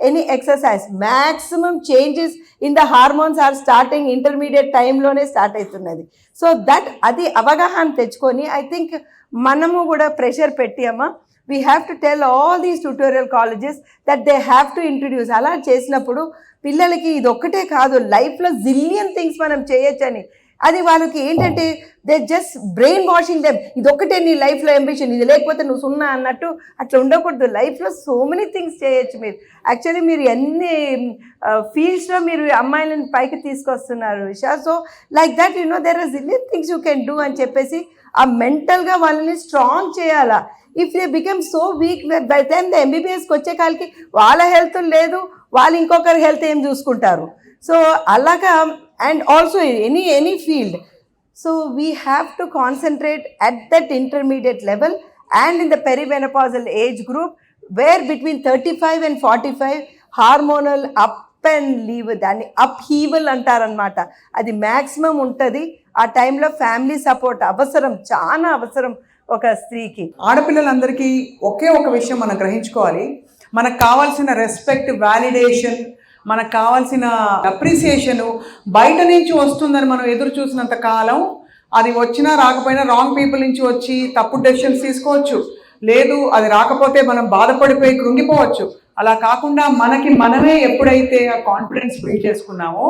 any exercise. Maximum changes in the hormones are starting intermediate టైంలోనే స్టార్ట్ అవుతున్నది. సో అది అవగాహన తెచ్చుకొని ఐ థింక్ మనము కూడా ప్రెషర్ పెట్టి అమ్మా, we have to tell all these tutorial colleges that they have to introduce. అలా చేసినప్పుడు పిల్లలకి ఇది ఒక్కటే కాదు, లైఫ్లో జిలియన్ థింగ్స్ మనం చేయొచ్చని. అది వాళ్ళకి ఏంటంటే they just brain washing them, ఇదొక్కటే నీ లైఫ్లో అంబిషన్, ఇది లేకపోతే నువ్వు సున్నా అన్నట్టు అట్లా ఉండకూడదు. లైఫ్లో సో మెనీ థింగ్స్ చేయొచ్చు మీరు. యాక్చువల్లీ మీరు ఎన్ని ఫీల్డ్స్లో మీరు అమ్మాయిలను పైకి తీసుకొస్తున్నారు Visha. So like that there are zillion things you can do అని చెప్పేసి ఆ మెంటల్గా వాళ్ళని స్ట్రాంగ్ చేయాలా. If they become so weak, by time the ఎంబీబీఎస్కి వచ్చే కాలకి వాళ్ళ హెల్త్ లేదు, వాళ్ళు ఇంకొకరి హెల్త్ ఏం చూసుకుంటారు. సో అలాగా, and also any field. So we have to concentrate at that intermediate level and in the perimenopausal age group, where between 35 and 45 hormonal up and leave, దాన్ని upheaval అంటారనమాట. అది మ్యాక్సిమం ఉంటుంది. ఆ టైంలో ఫ్యామిలీ సపోర్ట్ అవసరం, చాలా అవసరం ఒక స్త్రీకి. ఆడపిల్లలందరికీ ఒకే ఒక విషయం మనం గ్రహించుకోవాలి, మనకు కావాల్సిన రెస్పెక్ట్, వ్యాలిడేషన్, మనకు కావాల్సిన అప్రిసియేషను బయట నుంచి వస్తుందని మనం ఎదురు చూసినంత కాలం అది వచ్చినా రాకపోయినా రాంగ్ పీపుల్ నుంచి వచ్చి తప్పుడు డెసిషన్స్ తీసుకోవచ్చు, లేదు అది రాకపోతే మనం బాధపడిపోయి కృంగిపోవచ్చు. అలా కాకుండా మనకి మనమే ఎప్పుడైతే ఆ కాన్ఫిడెన్స్ బిల్డ్ చేసుకున్నామో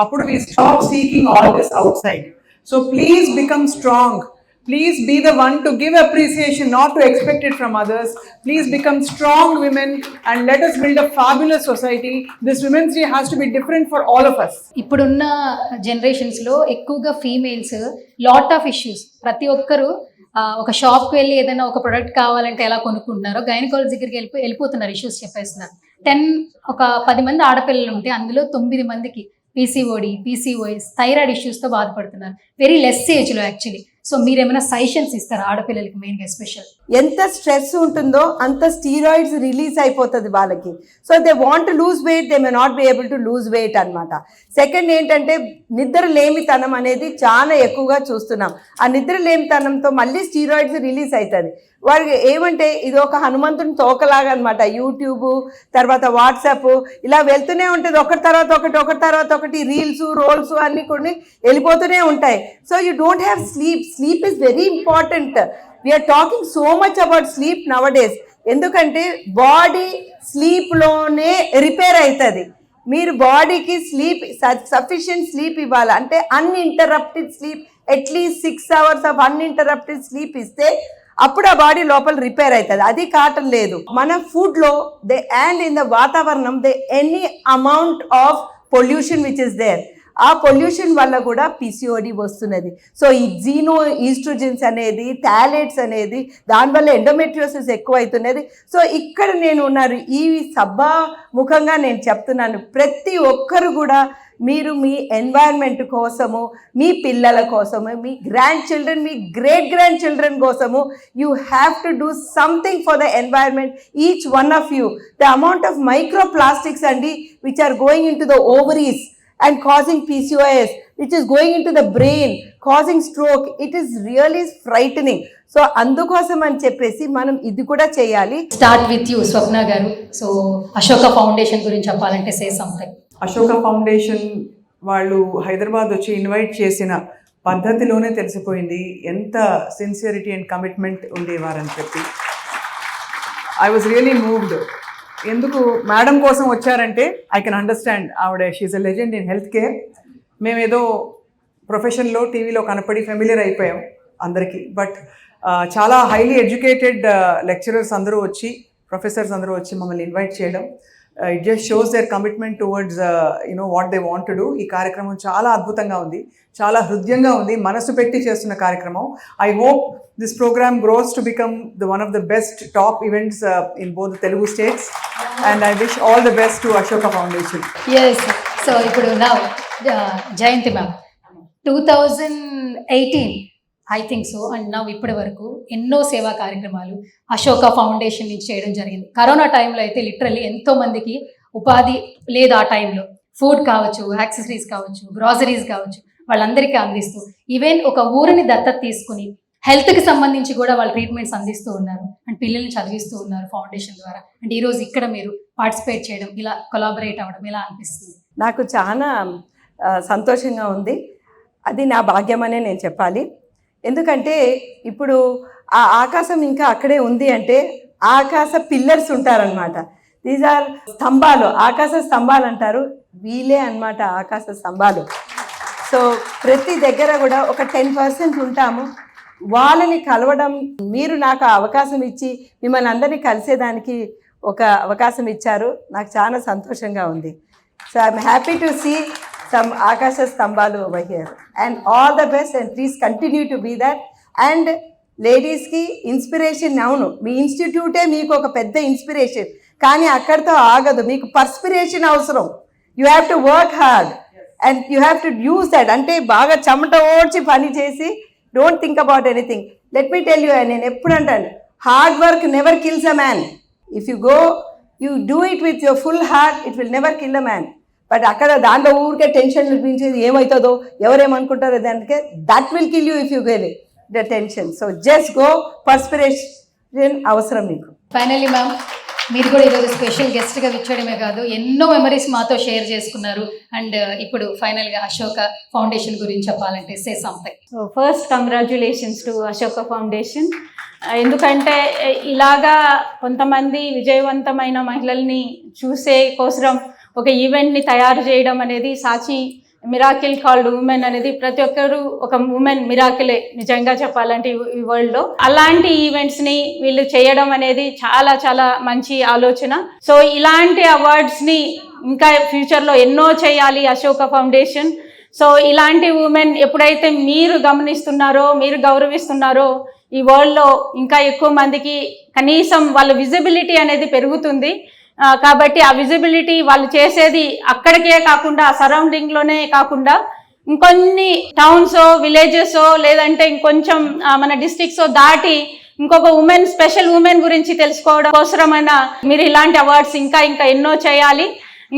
అప్పుడు we stop seeking all this outside. So please become strong. Please be the one to give appreciation, not to expect it from others. Please become strong women and let us build a fabulous society. This Women's Day has to be different for all of us. ఇప్పుడున్న జనరేషన్స్లో ఎక్కువగా females lot of issues, ప్రతి ఒక్కరు ఒక షాప్కి వెళ్ళి ఏదైనా ఒక product కావాలంటే ఎలా కొనుక్కుంటున్నారో గైనకాలజీ దగ్గరికి వెళ్ళిపోతున్నారు, ఇష్యూస్ చెప్పేస్తున్నారు. 10 మంది ఆడపిల్లలు ఉంటే అందులో 9 మందికి పీసీఓడి, పీసీఓఎస్, థైరాయిడ్ ఇష్యూస్తో బాధపడుతున్నారు. వెరీ లెస్ ఏజ్లో యాక్చువల్లీ. సో మీరు ఏమైనా సజెషన్స్ ఇస్తారా ఆడపిల్లలకి మెయిన్గా ఎస్పెషల్? ఎంత స్ట్రెస్ ఉంటుందో అంత స్టీరాయిడ్స్ రిలీజ్ అయిపోతుంది వాళ్ళకి. So they want lose weight, they may not be able to lose weight అనమాట. సెకండ్ ఏంటంటే నిద్ర లేమితనం అనేది చాలా ఎక్కువగా చూస్తున్నాం. ఆ నిద్ర లేమితనంతో మళ్ళీ స్టీరాయిడ్స్ రిలీజ్ అవుతుంది. వారికి ఏమంటే ఇది ఒక హనుమంతుని తోకలాగా అనమాట. యూట్యూబ్ తర్వాత వాట్సాప్ ఇలా వెళ్తూనే ఉంటుంది, ఒకటి తర్వాత ఒకటి రీల్స్ రోల్స్ అన్నీ కొన్ని వెళ్ళిపోతూనే ఉంటాయి. So you don't have sleep. Sleep is very important. We are talking so much about sleep nowadays. ఎందుకంటే బాడీ స్లీప్లోనే రిపేర్ అవుతుంది. మీరు బాడీకి స్లీప్ సఫిషియెంట్ స్లీప్ ఇవ్వాలి. అంటే uninterrupted sleep, at least 6 hours of uninterrupted sleep ఇస్తే అప్పుడు ఆ బాడీ లోపల రిపేర్ అవుతుంది. అది కావటం లేదు. మన ఫుడ్లో అండ్ ఇన్ ద వాతావరణం any amount of pollution which is there, ఆ పొల్యూషన్ వల్ల కూడా పిసిఓడి వస్తున్నది. సో ఈ జీనో ఈస్ట్రోజన్స్ అనేది, థాలేట్స్ అనేది, దానివల్ల ఎండోమెట్రియోసిస్ ఎక్కువ అవుతున్నది. సో ఇక్కడ నేను ఉన్నారు ఈ సభా ముఖంగా నేను చెప్తున్నాను, ప్రతి ఒక్కరు కూడా మీరు మీ ఎన్వైరన్మెంట్ కోసము, మీ పిల్లల కోసము, మీ గ్రాండ్ చిల్డ్రన్, మీ గ్రేట్ గ్రాండ్ చిల్డ్రన్ కోసము you have to do something for the environment, each one of you. The amount of microplastics అండి which are going into the ovaries and causing PCOS, which is going into the brain, causing stroke. It is really frightening. So అందుకోసం అని చెప్పేసి మనం ఇది కూడా చేయాలి. Start with you స్వప్న గారు. So Ashoka foundation గురించి చెప్పాలంటే సే సంథింగ్. అశోక ఫౌండేషన్ వాళ్ళు హైదరాబాద్ వచ్చి ఇన్వైట్ చేసిన పద్ధతిలోనే తెలిసిపోయింది ఎంత సిన్సియరిటీ అండ్ కమిట్మెంట్ ఉండేవారని చెప్పి. I was really moved. ఎందుకు మేడం కోసం వచ్చారంటే ఐ కెన్ అండర్స్టాండ్. ఆవిడ she is a legend in health care. మేమేదో ప్రొఫెషన్లో టీవీలో కనపడి ఫెమిలియర్ అయిపోయాం అందరికీ. బట్ చాలా హైలీ ఎడ్యుకేటెడ్ లెక్చరర్స్ అందరూ వచ్చి, ప్రొఫెసర్స్ అందరూ వచ్చి మమ్మల్ని ఇన్వైట్ చేయడం, it just shows their commitment towards what they want to do. ఈ కార్యక్రమం చాలా అద్భుతంగా ఉంది, చాలా హృదయంగా ఉంది, మనసు పెట్టి చేస్తున్న కార్యక్రమం. I hope this program grows to become one of the best top events in both the Telugu states, and I wish all the best to Ashoka Foundation. Yes. So ఇప్పుడు now Jayanthi ma'am 2018 I think so, and now ఇప్పటి వరకు ఎన్నో సేవా కార్యక్రమాలు Ashoka foundation నుంచి చేయడం జరిగింది. Corona టైంలో అయితే లిటరల్లీ ఎంతో మందికి ఉపాధి లేదు. ఆ టైంలో ఫుడ్ కావచ్చు, యాక్సెసరీస్ కావచ్చు, గ్రాసరీస్ కావచ్చు, వాళ్ళందరికీ అందిస్తూ ఈవెన్ ఒక ఊరిని దత్తత తీసుకుని హెల్త్కి సంబంధించి కూడా వాళ్ళు ట్రీట్మెంట్స్ అందిస్తూ ఉన్నారు అండ్ పిల్లల్ని చదివిస్తూ ఉన్నారు ఫౌండేషన్ ద్వారా. అండ్ ఈరోజు ఇక్కడ మీరు పార్టిసిపేట్ చేయడం, ఇలా కొలాబరేట్ అవ్వడం ఎలా అనిపిస్తుంది? నాకు చాలా సంతోషంగా ఉంది. అది నా భాగ్యమనే నేను చెప్పాలి. ఎందుకంటే ఇప్పుడు ఆ ఆకాశం ఇంకా అక్కడే ఉంది అంటే ఆకాశ పిల్లర్స్ ఉంటారనమాట. దీస్ ఆర్ స్తంభాలు, ఆకాశ స్తంభాలు అంటారు. వీలే అనమాట ఆకాశ స్తంభాలు. సో ప్రతి దగ్గర కూడా ఒక 10% ఉంటాము. వాళ్ళని కలవడం, మీరు నాకు అవకాశం ఇచ్చి మిమ్మల్ని అందరినీ కలిసేదానికి ఒక అవకాశం ఇచ్చారు. నాకు చాలా సంతోషంగా ఉంది. So I'm happy to see some ఆకాశ స్తంభాలు over here. And all the best and please continue to be that. And లేడీస్కి ఇన్స్పిరేషన్. అవును, మీ ఇన్స్టిట్యూటే మీకు ఒక పెద్ద ఇన్స్పిరేషన్, కానీ అక్కడితో ఆగదు. మీకు పర్స్పిరేషన్ అవసరం. You have to work hard and you have to use that. అంటే బాగా చెమట ఓడ్చి పని చేసి don't think about anything. Let me tell you, నేను ఎప్పుడు అంటాను, hard work never kills a man. If you go you do it with your full heart, it will never kill a man. But అక్కడ దాంట్లో ఊరికే tension అనిపించేది, ఏమవుతుందో ఎవరేమనుకుంటారో, దానికే that will kill you if you get the tension. So just go, perspiration అవసరం మీకు. Finally ma'am, మీరు కూడా ఈరోజు స్పెషల్ గెస్ట్గా విచ్చడమే కాదు, ఎన్నో మెమరీస్ మాతో షేర్ చేసుకున్నారు. అండ్ ఇప్పుడు ఫైనల్గా అశోక ఫౌండేషన్ గురించి చెప్పాలంటే say something. So first congratulations to Ashoka foundation. ఎందుకంటే ఇలాగా కొంతమంది విజయవంతమైన మహిళల్ని చూసే కోసం ఒక ఈవెంట్ని తయారు చేయడం అనేది సాచి మిరాకిల్ కాల్డ్ ఉమెన్ అనేది ప్రతి ఒక్కరు ఒక ఉమెన్ మిరాకిలే నిజంగా చెప్పాలంటే ఈ వరల్డ్లో. అలాంటి ఈవెంట్స్ని వీళ్ళు చేయడం అనేది చాలా చాలా మంచి ఆలోచన. సో ఇలాంటి అవార్డ్స్ని ఇంకా ఫ్యూచర్లో ఎన్నో చేయాలి అశోక ఫౌండేషన్. సో ఇలాంటి ఉమెన్ ఎప్పుడైతే మీరు గమనిస్తున్నారో, మీరు గౌరవిస్తున్నారో, ఈ వరల్డ్లో ఇంకా ఎక్కువ మందికి కనీసం వాళ్ళ విజిబిలిటీ అనేది పెరుగుతుంది. కాబట్టి ఆ విజిబిలిటీ వాళ్ళు చేసేది అక్కడికే కాకుండా సరౌండింగ్లోనే కాకుండా ఇంకొన్ని టౌన్స్ విలేజెస్ లేదంటే ఇంకొంచెం మన డిస్ట్రిక్ట్స్ దాటి ఇంకొక ఉమెన్, స్పెషల్ ఉమెన్ గురించి తెలుసుకోవడం కోసమైన మీరు ఇలాంటి అవార్డ్స్ ఇంకా ఇంకా ఎన్నో చేయాలి.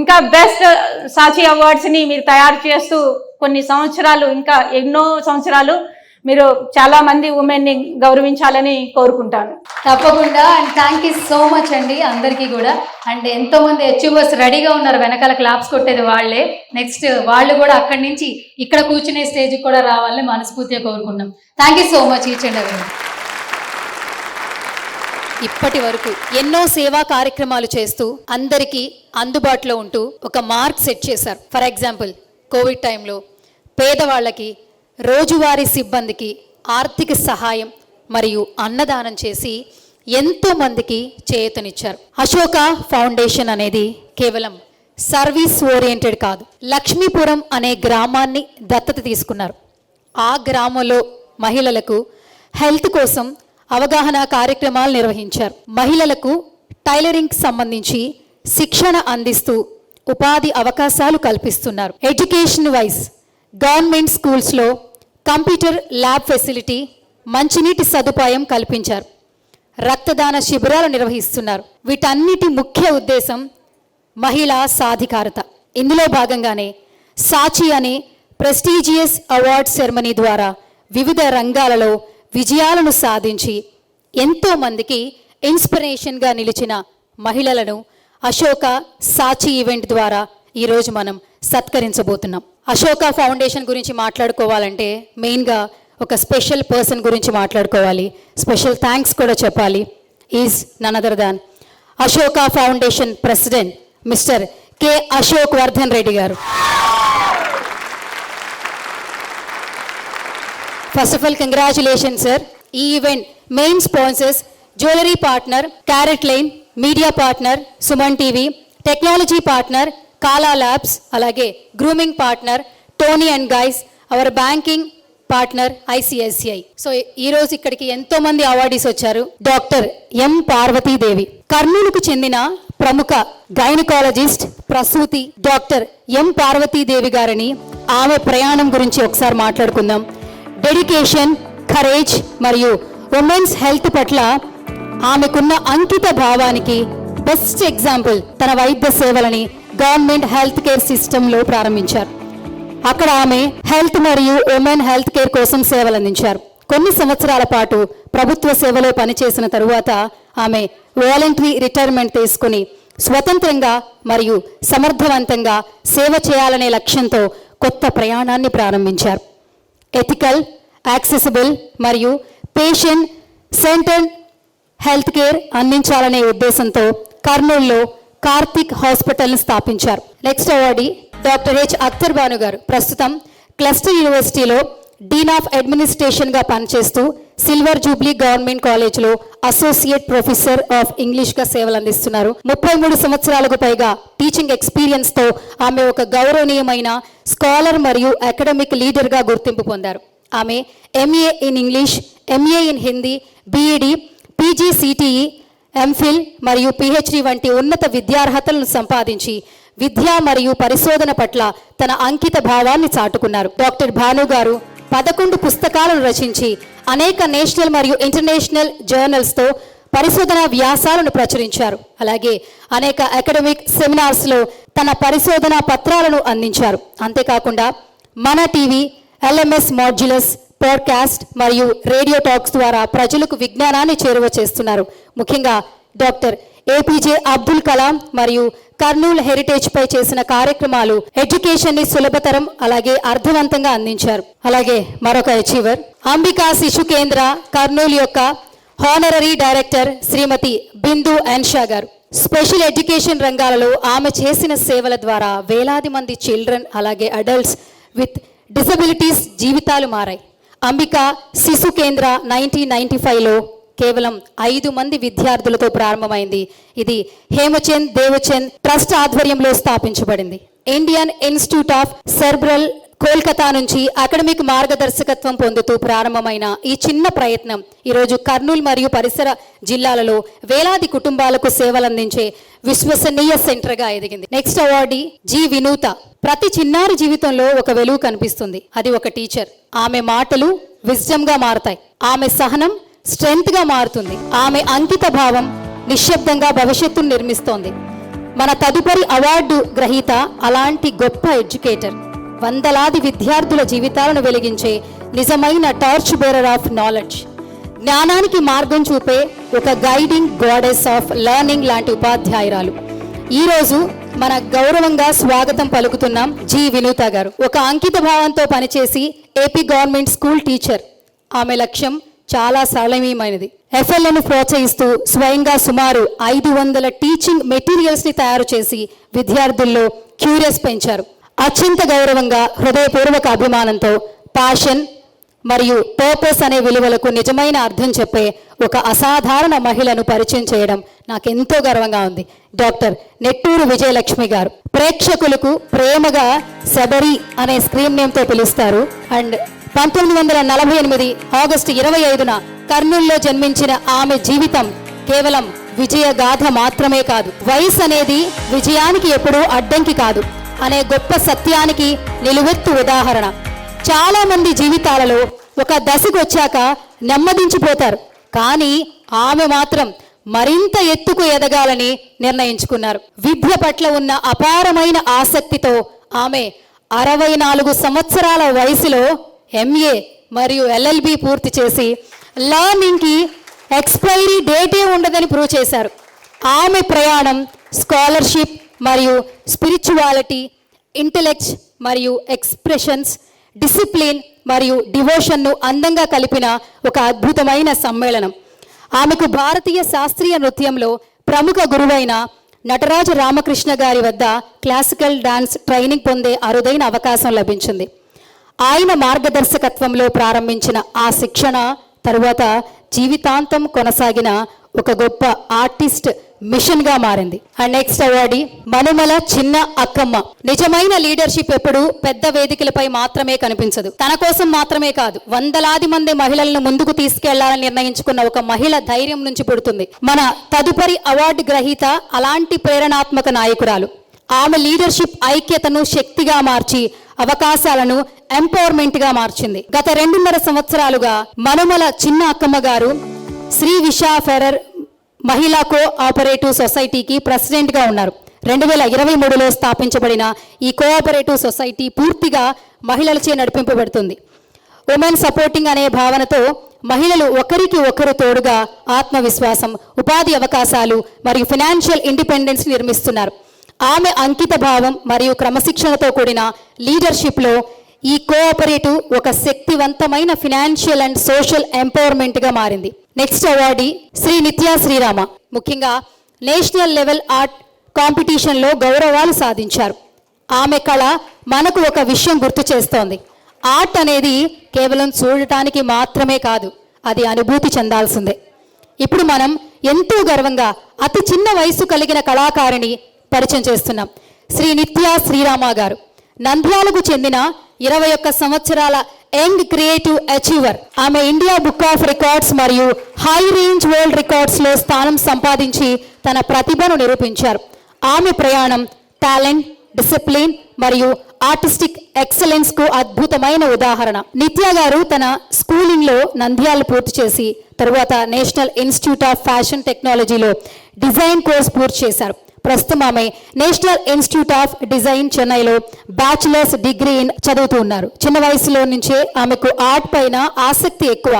ఇంకా బెస్ట్ సాచి అవార్డ్స్ని మీరు తయారు చేస్తూ కొన్ని సంవత్సరాలు, ఇంకా ఎన్నో సంవత్సరాలు మీరు చాలా మంది ఉమెన్ని గౌరవించాలని కోరుకుంటాను. తప్పకుండా. And thank you so much అండి అందరికీ కూడా. అండ్ ఎంతో మంది అచీవర్స్ రెడీగా ఉన్నారు, వెనకాల క్లాప్స్ కొట్టేది వాళ్ళే. నెక్స్ట్ వాళ్ళు కూడా అక్కడి నుంచి ఇక్కడ కూర్చునే స్టేజ్కి కూడా రావాలని మనస్ఫూర్తిగా కోరుకున్నాం. Thank you so much each and every. ఇప్పటి వరకు ఎన్నో సేవా కార్యక్రమాలు చేస్తూ అందరికీ అందుబాటులో ఉంటూ ఒక మార్క్ సెట్ చేశారు. ఫర్ ఎగ్జాంపుల్, కోవిడ్ టైంలో పేదవాళ్ళకి, రోజువారీ సిబ్బందికి ఆర్థిక సహాయం మరియు అన్నదానం చేసి ఎంతో మందికి చేయూతనిచ్చారు. అశోక ఫౌండేషన్ అనేది కేవలం సర్వీస్ ఓరియంటెడ్ కాదు. లక్ష్మీపురం అనే గ్రామాన్ని దత్తత తీసుకున్నారు. ఆ గ్రామంలో మహిళలకు హెల్త్ కోసం అవగాహన కార్యక్రమాలు నిర్వహించారు. మహిళలకు టైలరింగ్ సంబంధించి శిక్షణ అందిస్తూ ఉపాధి అవకాశాలు కల్పిస్తున్నారు. ఎడ్యుకేషన్ వైజ్ గవర్నమెంట్ స్కూల్స్లో కంప్యూటర్ ల్యాబ్ ఫెసిలిటీ, మంచినీటి సదుపాయం కల్పించారు. రక్తదాన శిబిరాలు నిర్వహిస్తున్నారు. వీటన్నిటి ముఖ్య ఉద్దేశం మహిళా సాధికారత. ఇందులో భాగంగానే సాచి అనే ప్రెస్టీజియస్ అవార్డ్ సెరమనీ ద్వారా వివిధ రంగాలలో విజయాలను సాధించి ఎంతో మందికి ఇన్స్పిరేషన్గా నిలిచిన మహిళలను అశోక సాచి ఈవెంట్ ద్వారా ఈరోజు మనం సత్కరించబోతున్నాం. అశోక ఫౌండేషన్ గురించి మాట్లాడుకోవాలంటే మెయిన్గా ఒక స్పెషల్ పర్సన్ గురించి మాట్లాడుకోవాలి. స్పెషల్ థ్యాంక్స్ కూడా చెప్పాలి. Is none other than Ashoka foundation president mister K Ashok Vardhan Reddy గారు. First of all congratulation sir. ఈ event main sponsors jewellery partner Carat Lane, media partner Suman TV, technology partner Kala Labs, అలాగే grooming partner Toni and Guy, our banking partner ICICI. So ఈరోజు ఇక్కడికి ఎంతో మంది awardees వచ్చారు. Doctor M Parvatidevi, కర్నూలుకు చెందిన ప్రముఖ gynaecologist ప్రసూతి డాక్టర్ ఎం పార్వతీదేవి గారిని, ఆమె ప్రయాణం గురించి ఒకసారి మాట్లాడుకుందాం. డెడికేషన్, కరేజ్ మరియు ఉమెన్స్ హెల్త్ పట్ల ఆమెకున్న అంకిత భావానికి బెస్ట్ ఎగ్జాంపుల్ తన వైద్య సేవలని గవర్నమెంట్ హెల్త్ కేర్ సిస్టంలో ప్రారంభించారు. అక్కడ ఆమె హెల్త్ మరియు ఉమెన్ హెల్త్ కేర్ కోసం సేవలు అందించారు. కొన్ని సంవత్సరాల పాటు ప్రభుత్వ సేవలో పనిచేసిన తరువాత ఆమె వాలంటరీ రిటైర్మెంట్ తీసుకుని స్వతంత్రంగా మరియు సమర్థవంతంగా సేవ చేయాలనే లక్ష్యంతో కొత్త ప్రయాణాన్ని ప్రారంభించారు. ఎథికల్, యాక్సెసిబుల్ మరియు పేషెంట్ సెంటర్డ్ హెల్త్ కేర్ అందించాలనే ఉద్దేశంతో కర్నూలులో కార్తిక్ హాస్పిటల్ని స్థాపించారు. Next awardee doctor H Akhtar Banu గారు. ప్రస్తుతం క్లస్టర్ యూనివర్సిటీలో డీన్ ఆఫ్ అడ్మినిస్ట్రేషన్గా పనిచేస్తూ సిల్వర్ జూబ్లీ గవర్నమెంట్ కాలేజ్లో అసోసియేట్ ప్రొఫెసర్ ఆఫ్ ఇంగ్లీష్గా సేవలు అందిస్తున్నారు. 33 సంవత్సరాలకు పైగా టీచింగ్ ఎక్స్పీరియన్స్తో ఆమె ఒక గౌరవనీయమైన స్కాలర్ మరియు అకాడమిక్ లీడర్గా గుర్తింపు పొందారు. ఆమె MA in English, MA in Hindi, BEd, PGCTE, MPhil మరియు పిహెచ్డి వంటి ఉన్నత విద్యార్హతలను సంపాదించి విద్య మరియు పరిశోధన పట్ల తన అంకిత భావాన్ని చాటుకున్నారు. డాక్టర్ భాను గారు 11 పుస్తకాలను రచించి అనేక నేషనల్ మరియు ఇంటర్నేషనల్ జర్నల్స్తో పరిశోధన వ్యాసాలను ప్రచురించారు. అలాగే అనేక అకాడమిక్ సెమినార్స్లో తన పరిశోధన పత్రాలను అందించారు. అంతేకాకుండా మన టీవీ, ఎల్ఎంఎస్ మాడ్యులస్, పాడ్కాస్ట్ మరియు రేడియో టాక్స్ ద్వారా ప్రజలకు విజ్ఞానాన్ని చేరువ చేస్తున్నారు. ముఖ్యంగా డాక్టర్ ఏపీజే అబ్దుల్ కలాం మరియు కర్నూలు హెరిటేజ్ పై చేసిన కార్యక్రమాలు ఎడ్యుకేషన్ ని సులభతరం అలాగే అర్థవంతంగా అందించారు. అలాగే మరొక అచీవర్ అంబికా శిశు కేంద్ర కర్నూలు యొక్క హానరరీ డైరెక్టర్ శ్రీమతి బిందు అన్షా గారు. స్పెషల్ ఎడ్యుకేషన్ రంగాలలో ఆమె చేసిన సేవల ద్వారా వేలాది మంది చిల్డ్రన్ అలాగే అడల్ట్స్ విత్ డిసబిలిటీస్ జీవితాలు మారాయి. అంబిక శిశు కేంద్ర 1995లో కేవలం 5 మంది విద్యార్థులతో ప్రారంభమైంది. ఇది హేమచంద్ దేవచంద్ ట్రస్ట్ ఆధ్వర్యంలో స్థాపించబడింది. Indian institute of cerebral Kolkata నుంచి అకాడమిక్ మార్గదర్శకత్వం పొందుతూ ప్రారంభమైన ఈ చిన్న ప్రయత్నం ఈరోజు కర్నూలు మరియు పరిసర జిల్లాలలో వేలాది కుటుంబాలకు సేవలందించే విశ్వసనీయ సెంటర్గా ఎదిగింది. నెక్స్ట్ అవార్డీ జి వినూత. ప్రతి చిన్నారి జీవితంలో ఒక వెలుగు కనిపిస్తుంది, అది ఒక టీచర్. ఆమె మాటలు విజ్డమ్గా మారతాయి, ఆమె సహనం స్ట్రెంగ్త్గా మారుతుంది, ఆమె అంకిత భావం నిశ్శబ్దంగా భవిష్యత్తును నిర్మిస్తోంది. మన తదుపరి అవార్డు గ్రహీత అలాంటి గొప్ప ఎడ్యుకేటర్, వందలాది విద్యార్థుల జీవితాలను వెలిగించే నిజమైన టార్చ్ బేరర్ ఆఫ్ నాలెడ్జ్, జ్ఞానానికి మార్గం చూపే ఒక గైడింగ్ గాడెస్ ఆఫ్ లెర్నింగ్ లాంటి ఉపాధ్యాయురాలు. ఈరోజు మన గౌరవంగా స్వాగతం పలుకుతున్నాం జి వినూత గారు. ఒక అంకిత భావంతో పనిచేసి ఏపీ గవర్నమెంట్ స్కూల్ టీచర్. ఆమె లక్ష్యం చాలా సరళమైనది. ఎఫ్ఎల్ను ప్రోత్సహిస్తూ స్వయంగా సుమారు 500 టీచింగ్ మెటీరియల్స్ని తయారు చేసి విద్యార్థుల్లో క్యూరియస్ పెంచారు. అత్యంత గౌరవంగా, హృదయపూర్వక అభిమానంతో ప్యాషన్ మరియు పర్పస్ అనే విలువలకు నిజమైన అర్థం చెప్పే ఒక అసాధారణ మహిళను పరిచయం చేయడం నాకెంతో గర్వంగా ఉంది. డాక్టర్ నెట్టూరు విజయలక్ష్మి గారు. ప్రేక్షకులకు ప్రేమగా శబరి అనే స్క్రీన్ నేమ్తో పిలుస్తారు. అండ్ 1948 ఆగస్టు 25న కర్నూలులో జన్మించిన ఆమె జీవితం కేవలం విజయ గాథ మాత్రమే కాదు, వయసు అనేది విజయానికి ఎప్పుడూ అడ్డంకి కాదు అనే గొప్ప సత్యానికి నిలువెత్తు ఉదాహరణ. చాలా మంది జీవితాలలో ఒక దశకు వచ్చాక నెమ్మదించిపోతారు, కానీ ఆమె మాత్రం మరింత ఎత్తుకు ఎదగాలని నిర్ణయించుకున్నారు. విద్య పట్ల ఉన్న అపారమైన ఆసక్తితో ఆమె 64 సంవత్సరాల వయసులో ఎంఏ మరియు ఎల్ఎల్బి పూర్తి చేసి లర్నింగ్కి ఎక్స్పైరీ డేటే ఉండదని ప్రూవ్ చేశారు. ఆమె ప్రయాణం స్కాలర్షిప్ మరియు స్పిరిచువాలిటీ, ఇంటెలెక్ట్ మరియు ఎక్స్ప్రెషన్స్, డిసిప్లిన్ మరియు డివోషన్ను అందంగా కలిపిన ఒక అద్భుతమైన సమ్మేళనం. ఆమెకు భారతీయ శాస్త్రీయ నృత్యంలో ప్రముఖ గురువైన నటరాజ రామకృష్ణ గారి వద్ద క్లాసికల్ డాన్స్ ట్రైనింగ్ పొందే అరుదైన అవకాశం లభించింది. ఆయన మార్గదర్శకత్వంలో ప్రారంభించిన ఆ శిక్షణ తరువాత జీవితాంతం కొనసాగిన ఒక గొప్ప ఆర్టిస్ట్ మిషన్గా మారింది. అండ్ నెక్స్ట్ అవార్డీ మనుమల చిన్న అక్కమ్మ. నిజమైన లీడర్షిప్ ఎప్పుడు పెద్ద వేదికలపై మాత్రమే కనిపించదు. తన కోసం మాత్రమే కాదు, వందలాది మంది మహిళలను ముందుకు తీసుకెళ్లాలని నిర్ణయించుకున్న ఒక మహిళ ధైర్యం నుంచి పుడుతుంది. మన తదుపరి అవార్డు గ్రహీత అలాంటి ప్రేరణాత్మక నాయకురాలు. ఆమె లీడర్షిప్ ఐక్యతను శక్తిగా మార్చి అవకాశాలను ఎంపవర్మెంట్గా మార్చింది. గత 2.5 సంవత్సరాలుగా మనుమల చిన్న అక్కమ్మ గారు శ్రీ విశా ఫెరర్ మహిళా కోఆపరేటివ్ సొసైటీకి ప్రెసిడెంట్గా ఉన్నారు. 2023లో స్థాపించబడిన ఈ కోఆపరేటివ్ సొసైటీ పూర్తిగా మహిళలచే నడిపింపబడుతుంది. ఉమెన్ సపోర్టింగ్ అనే భావనతో మహిళలు ఒకరికి ఒకరు తోడుగా ఆత్మవిశ్వాసం, ఉపాధి అవకాశాలు మరియు ఫైనాన్షియల్ ఇండిపెండెన్స్ నిర్మిస్తున్నారు. ఆమె అంకిత భావం మరియు క్రమశిక్షణతో కూడిన లీడర్షిప్లో ఈ కోఆపరేటివ్ ఒక శక్తివంతమైన ఫినాన్షియల్ అండ్ సోషల్ ఎంపవర్మెంట్గా మారింది. నెక్స్ట్ అవార్డీ శ్రీ నిత్యా శ్రీరామ. ముఖ్యంగా నేషనల్ లెవెల్ ఆర్ట్ కాంపిటీషన్లో గౌరవాలు సాధించారు. ఆమె కళ మనకు ఒక విషయం గుర్తు చేస్తోంది. ఆర్ట్ అనేది కేవలం చూడటానికి మాత్రమే కాదు, అది అనుభూతి చెందాల్సిందే. ఇప్పుడు మనం ఎంతో గర్వంగా అతి చిన్న వయసు కలిగిన కళాకారిణి పరిచయం చేస్తున్నాం. శ్రీ నిత్యా శ్రీరామ గారు నంద్యాలకు చెందిన 21 సంవత్సరాల యంగ్ క్రియేటివ్ అచీవర్. ఆమె ఇండియా బుక్ ఆఫ్ రికార్డ్స్ మరియు హై రేంజ్ వరల్డ్ రికార్డ్స్లో స్థానం సంపాదించి తన ప్రతిభను నిరూపించారు. ఆమె ప్రయాణం టాలెంట్, డిసిప్లిన్ మరియు ఆర్టిస్టిక్ ఎక్సలెన్స్కు అద్భుతమైన ఉదాహరణ. నిత్యా గారు తన స్కూలింగ్లో నంద్యాలు పూర్తి చేసి తరువాత నేషనల్ ఇన్స్టిట్యూట్ ఆఫ్ ఫ్యాషన్ టెక్నాలజీలో డిజైన్ కోర్స్ పూర్తి చేశారు. ప్రస్తుతం ఆమె నేషనల్ ఇన్స్టిట్యూట్ ఆఫ్ డిజైన్ చెన్నైలో బ్యాచిలర్స్ డిగ్రీ చదువుతూ ఉన్నారు. చిన్న వయసులో నుంచే ఆమెకు ఆర్ట్ పైన ఆసక్తి ఎక్కువ.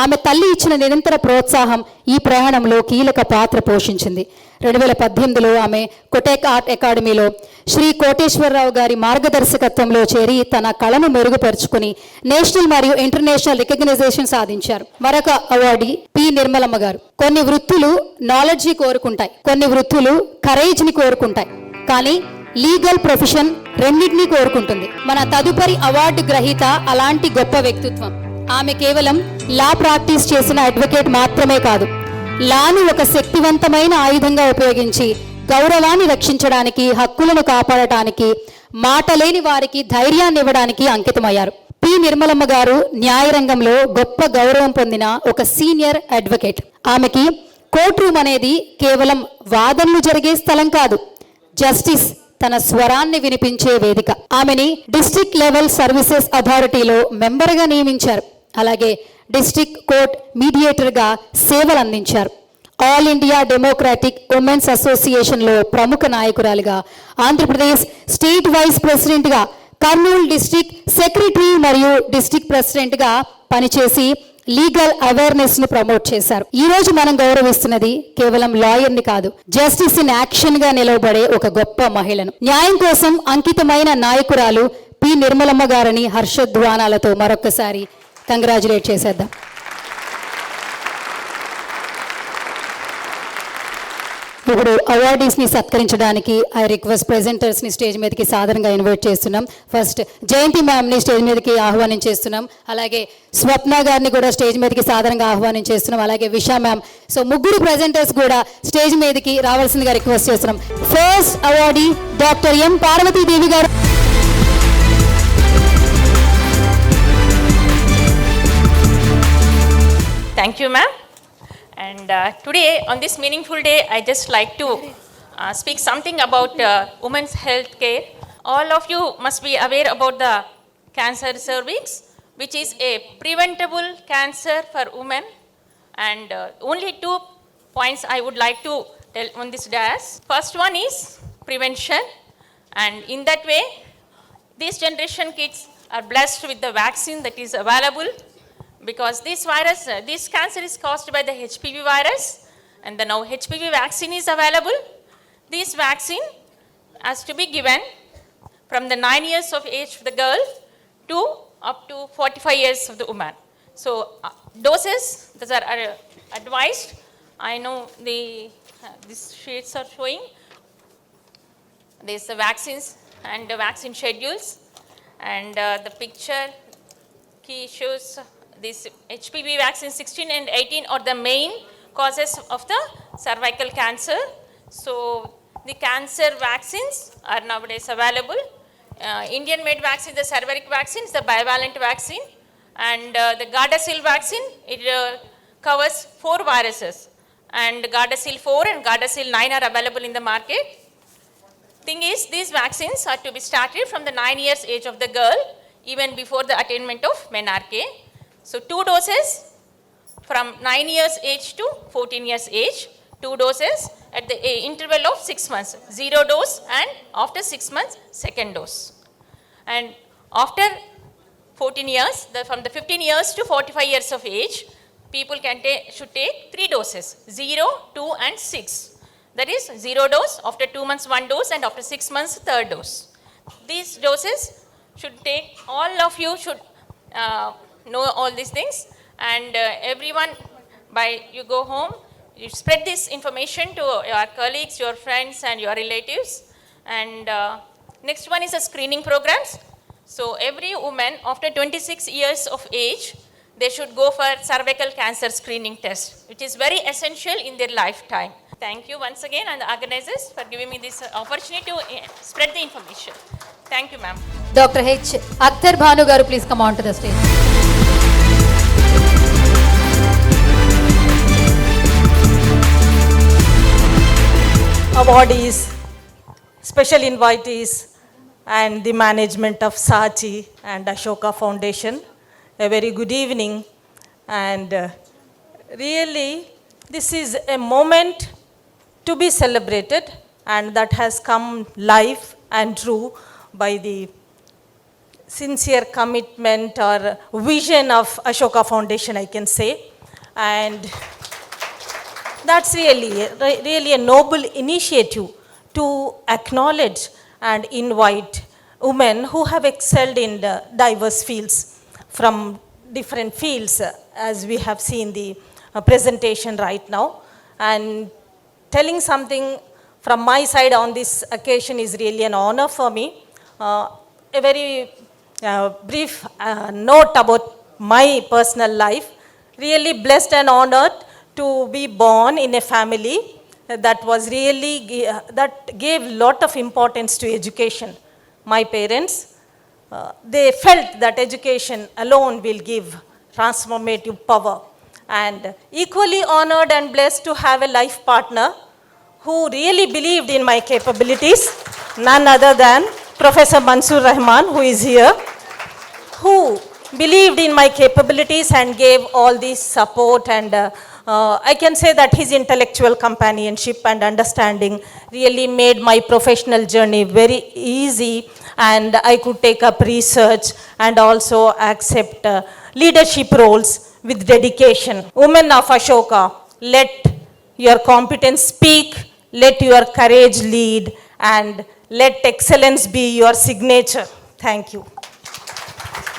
ఆమె తల్లి ఇచ్చిన నిరంతర ప్రోత్సాహం ఈ ప్రయాణంలో కీలక పాత్ర పోషించింది. 2018లో ఆమె కొటేక్ ఆర్ట్ అకాడమీలో శ్రీ కోటేశ్వరరావు గారి మార్గదర్శకత్వంలో చేరి తన కళను మెరుగుపరుచుకుని నేషనల్ మరియు ఇంటర్నేషనల్ రికగ్నైజేషన్ సాధించారు. మరొక అవార్డీ పి నిర్మలమ్మ గారు. కొన్ని వృత్తులు నాలెడ్జ్ని కోరుకుంటాయి, కొన్ని వృత్తులు కరేజ్ని కోరుకుంటాయి, కానీ లీగల్ ప్రొఫెషన్ రెండింటినీ కోరుకుంటుంది. మన తదుపరి అవార్డు గ్రహీత అలాంటి గొప్ప వ్యక్తిత్వం. ఆమె కేవలం లా ప్రాక్టీస్ చేసిన అడ్వకేట్ మాత్రమే కాదు, లాను ఒక శక్తివంతమైన ఆయుధంగా ఉపయోగించి గౌరవాన్ని రక్షించడానికి, హక్కులను కాపాడటానికి, మాట లేని వారికి ధైర్యాన్ని ఇవ్వడానికి అంకితమయ్యారు. పి నిర్మలమ్మ గారు న్యాయరంగంలో గొప్ప గౌరవం పొందిన ఒక సీనియర్ అడ్వకేట్. ఆమెకి కోర్ట్ రూమ్ అనేది కేవలం వాదనలు జరిగే స్థలం కాదు, జస్టిస్ తన స్వరాన్ని వినిపించే వేదిక. ఆమెని డిస్ట్రిక్ట్ లెవెల్ సర్వీసెస్ అథారిటీలో మెంబర్గా నియమించారు. అలాగే డిస్ట్రిక్ట్ కోర్ట్ మీడియేటర్గా సేవలు అందించారు. ఆల్ ఇండియా డెమోక్రాటిక్ ఉమెన్స్ అసోసియేషన్లో ప్రముఖ నాయకురాలుగా, ఆంధ్రప్రదేశ్ స్టేట్ వైస్ ప్రెసిడెంట్గా, కర్నూలు డిస్ట్రిక్ట్ సెక్రటరీ మరియు డిస్ట్రిక్ట్ ప్రెసిడెంట్గా పనిచేసి లీగల్ అవేర్నెస్ ను ప్రమోట్ చేశారు. ఈ రోజు మనం గౌరవిస్తున్నది కేవలం లాయర్ని కాదు, జస్టిస్ ఇన్ యాక్షన్ గా నిలవబడే ఒక గొప్ప మహిళను. న్యాయం కోసం అంకితమైన నాయకురాలు పి నిర్మలమ్మ గారిని హర్షధ్వానాలతో మరొక్కసారి కంగ్రాచులేట్ చేసేద్దాం. ఇప్పుడు అవార్డీస్ ని సత్కరించడానికి ఐ రిక్వెస్ట్ ప్రెజెంటర్స్ ని స్టేజ్ మీదకి సాధారణంగా ఇన్వైట్ చేస్తున్నాం. ఫస్ట్ జయంతి మ్యామ్ ని స్టేజ్ మీదకి ఆహ్వానించేస్తున్నాం. అలాగే స్వప్న గారిని కూడా స్టేజ్ మీదకి సాధారణంగా ఆహ్వానించేస్తున్నాం. అలాగే విషా మ్యామ్. సో ముగ్గురు ప్రెజెంటర్స్ కూడా స్టేజ్ మీదకి రావాల్సిందిగా రిక్వెస్ట్ చేస్తున్నాం. First awardee doctor M Parvathidevi గారు. Thank you, ma'am. And today, on this meaningful day, I just like to speak something about women's health care. All of you must be aware about the cancer cervix, which is a preventable cancer for women. And only 2 points I would like to tell on this dash. First one is prevention. And in that way, this generation kids are blessed with the vaccine that is available. Because this virus, this cancer is caused by the HPV virus, and the now HPV vaccine is available. This vaccine has to be given from the 9 years of age of the girl to up to 45 years of the woman. So doses that are advised. I know these sheets are showing. There's the vaccines and the vaccine schedules, and the picture key shows. This HPV vaccine 16 and 18 are the main causes of the cervical cancer. So the cancer vaccines are nowadays available. Indian made vaccine, the Cervarix vaccine is the bivalent vaccine, and the Gardasil vaccine, it covers 4 viruses, and Gardasil 4 and Gardasil 9 are available in the market. Thing is, these vaccines are to be started from the 9 years age of the girl, even before the attainment of menarche. So 2 doses from 9 years age to 14 years age, 2 doses at the interval of 6 months, 0 dose, and after 6 months, second dose. And after 14 years, from the 15 years to 45 years of age, people should take 3 doses, 0, 2 and 6. That is 0 dose, after 2 months 1 dose, and after 6 months 3rd dose. These doses should take, all of you should know all these things, and everyone, by you go home, you spread this information to your colleagues, your friends and your relatives. And next one is the screening programs. So every woman after 26 years of age, they should go for cervical cancer screening test, which is very essential in their lifetime. Thank you once again, and the organizers for giving me this opportunity to spread the information. Thank you, ma'am. Dr. H. Akhtar Bhanu garu, please come on to the stage. Awardees, special invitees, and the management of Saatchi and Ashoka Foundation, a very good evening. And really, this is a moment to be celebrated, and that has come live and true by the sincere commitment or vision of Ashoka Foundation, I can say. And that's really a noble initiative to acknowledge and invite women who have excelled in the diverse fields, from different fields, as we have seen the presentation right now, and telling something from my side on this occasion is really an honor for me. A very brief note about my personal life. Really blessed and honored to be born in a family that was really, that gave lot of importance to education. My parents, they felt that education alone will give transformative power. And equally honored and blessed to have a life partner who really believed in my capabilities, none other than Professor Mansoor Rahman, who is here, who believed in my capabilities and gave all this support. And I can say that his intellectual companionship and understanding really made my professional journey very easy, and I could take up research and also accept leadership roles with dedication. Women of Ashoka, let your competence speak, let your courage lead, and let excellence be your signature. Thank you.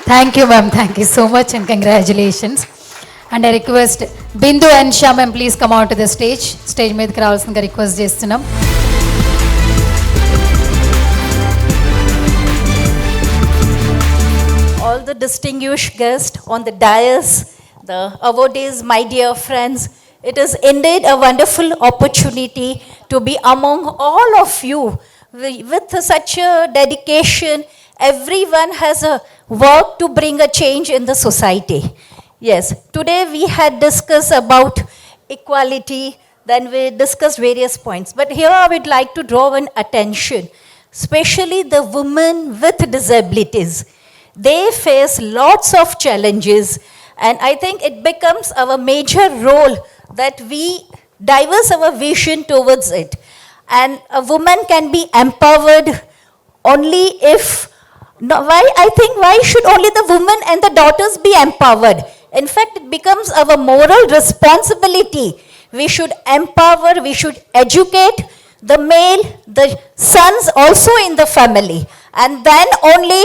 Thank you ma'am, thank you so much and congratulations. And I request Bindu and Shah ma'am please come out to the stage మీదకి రావాల్సిందిగా request చేస్తున్నాం. All the distinguished guests on the dais, the awardees, my dear friends, it is indeed a wonderful opportunity to be among all of you with such a dedication. Everyone has a work to bring a change in the society. Yes, today we had discussed about equality, then we discussed various points. But here I would like to draw an attention, especially the women with disabilities. They face lots of challenges, and I think it becomes our major role that we diverse our vision towards it. And a woman can be empowered only if, no, why should only the women and the daughters be empowered? In fact, it becomes our moral responsibility. We should empower, we should educate the male, the sons also in the family. And then only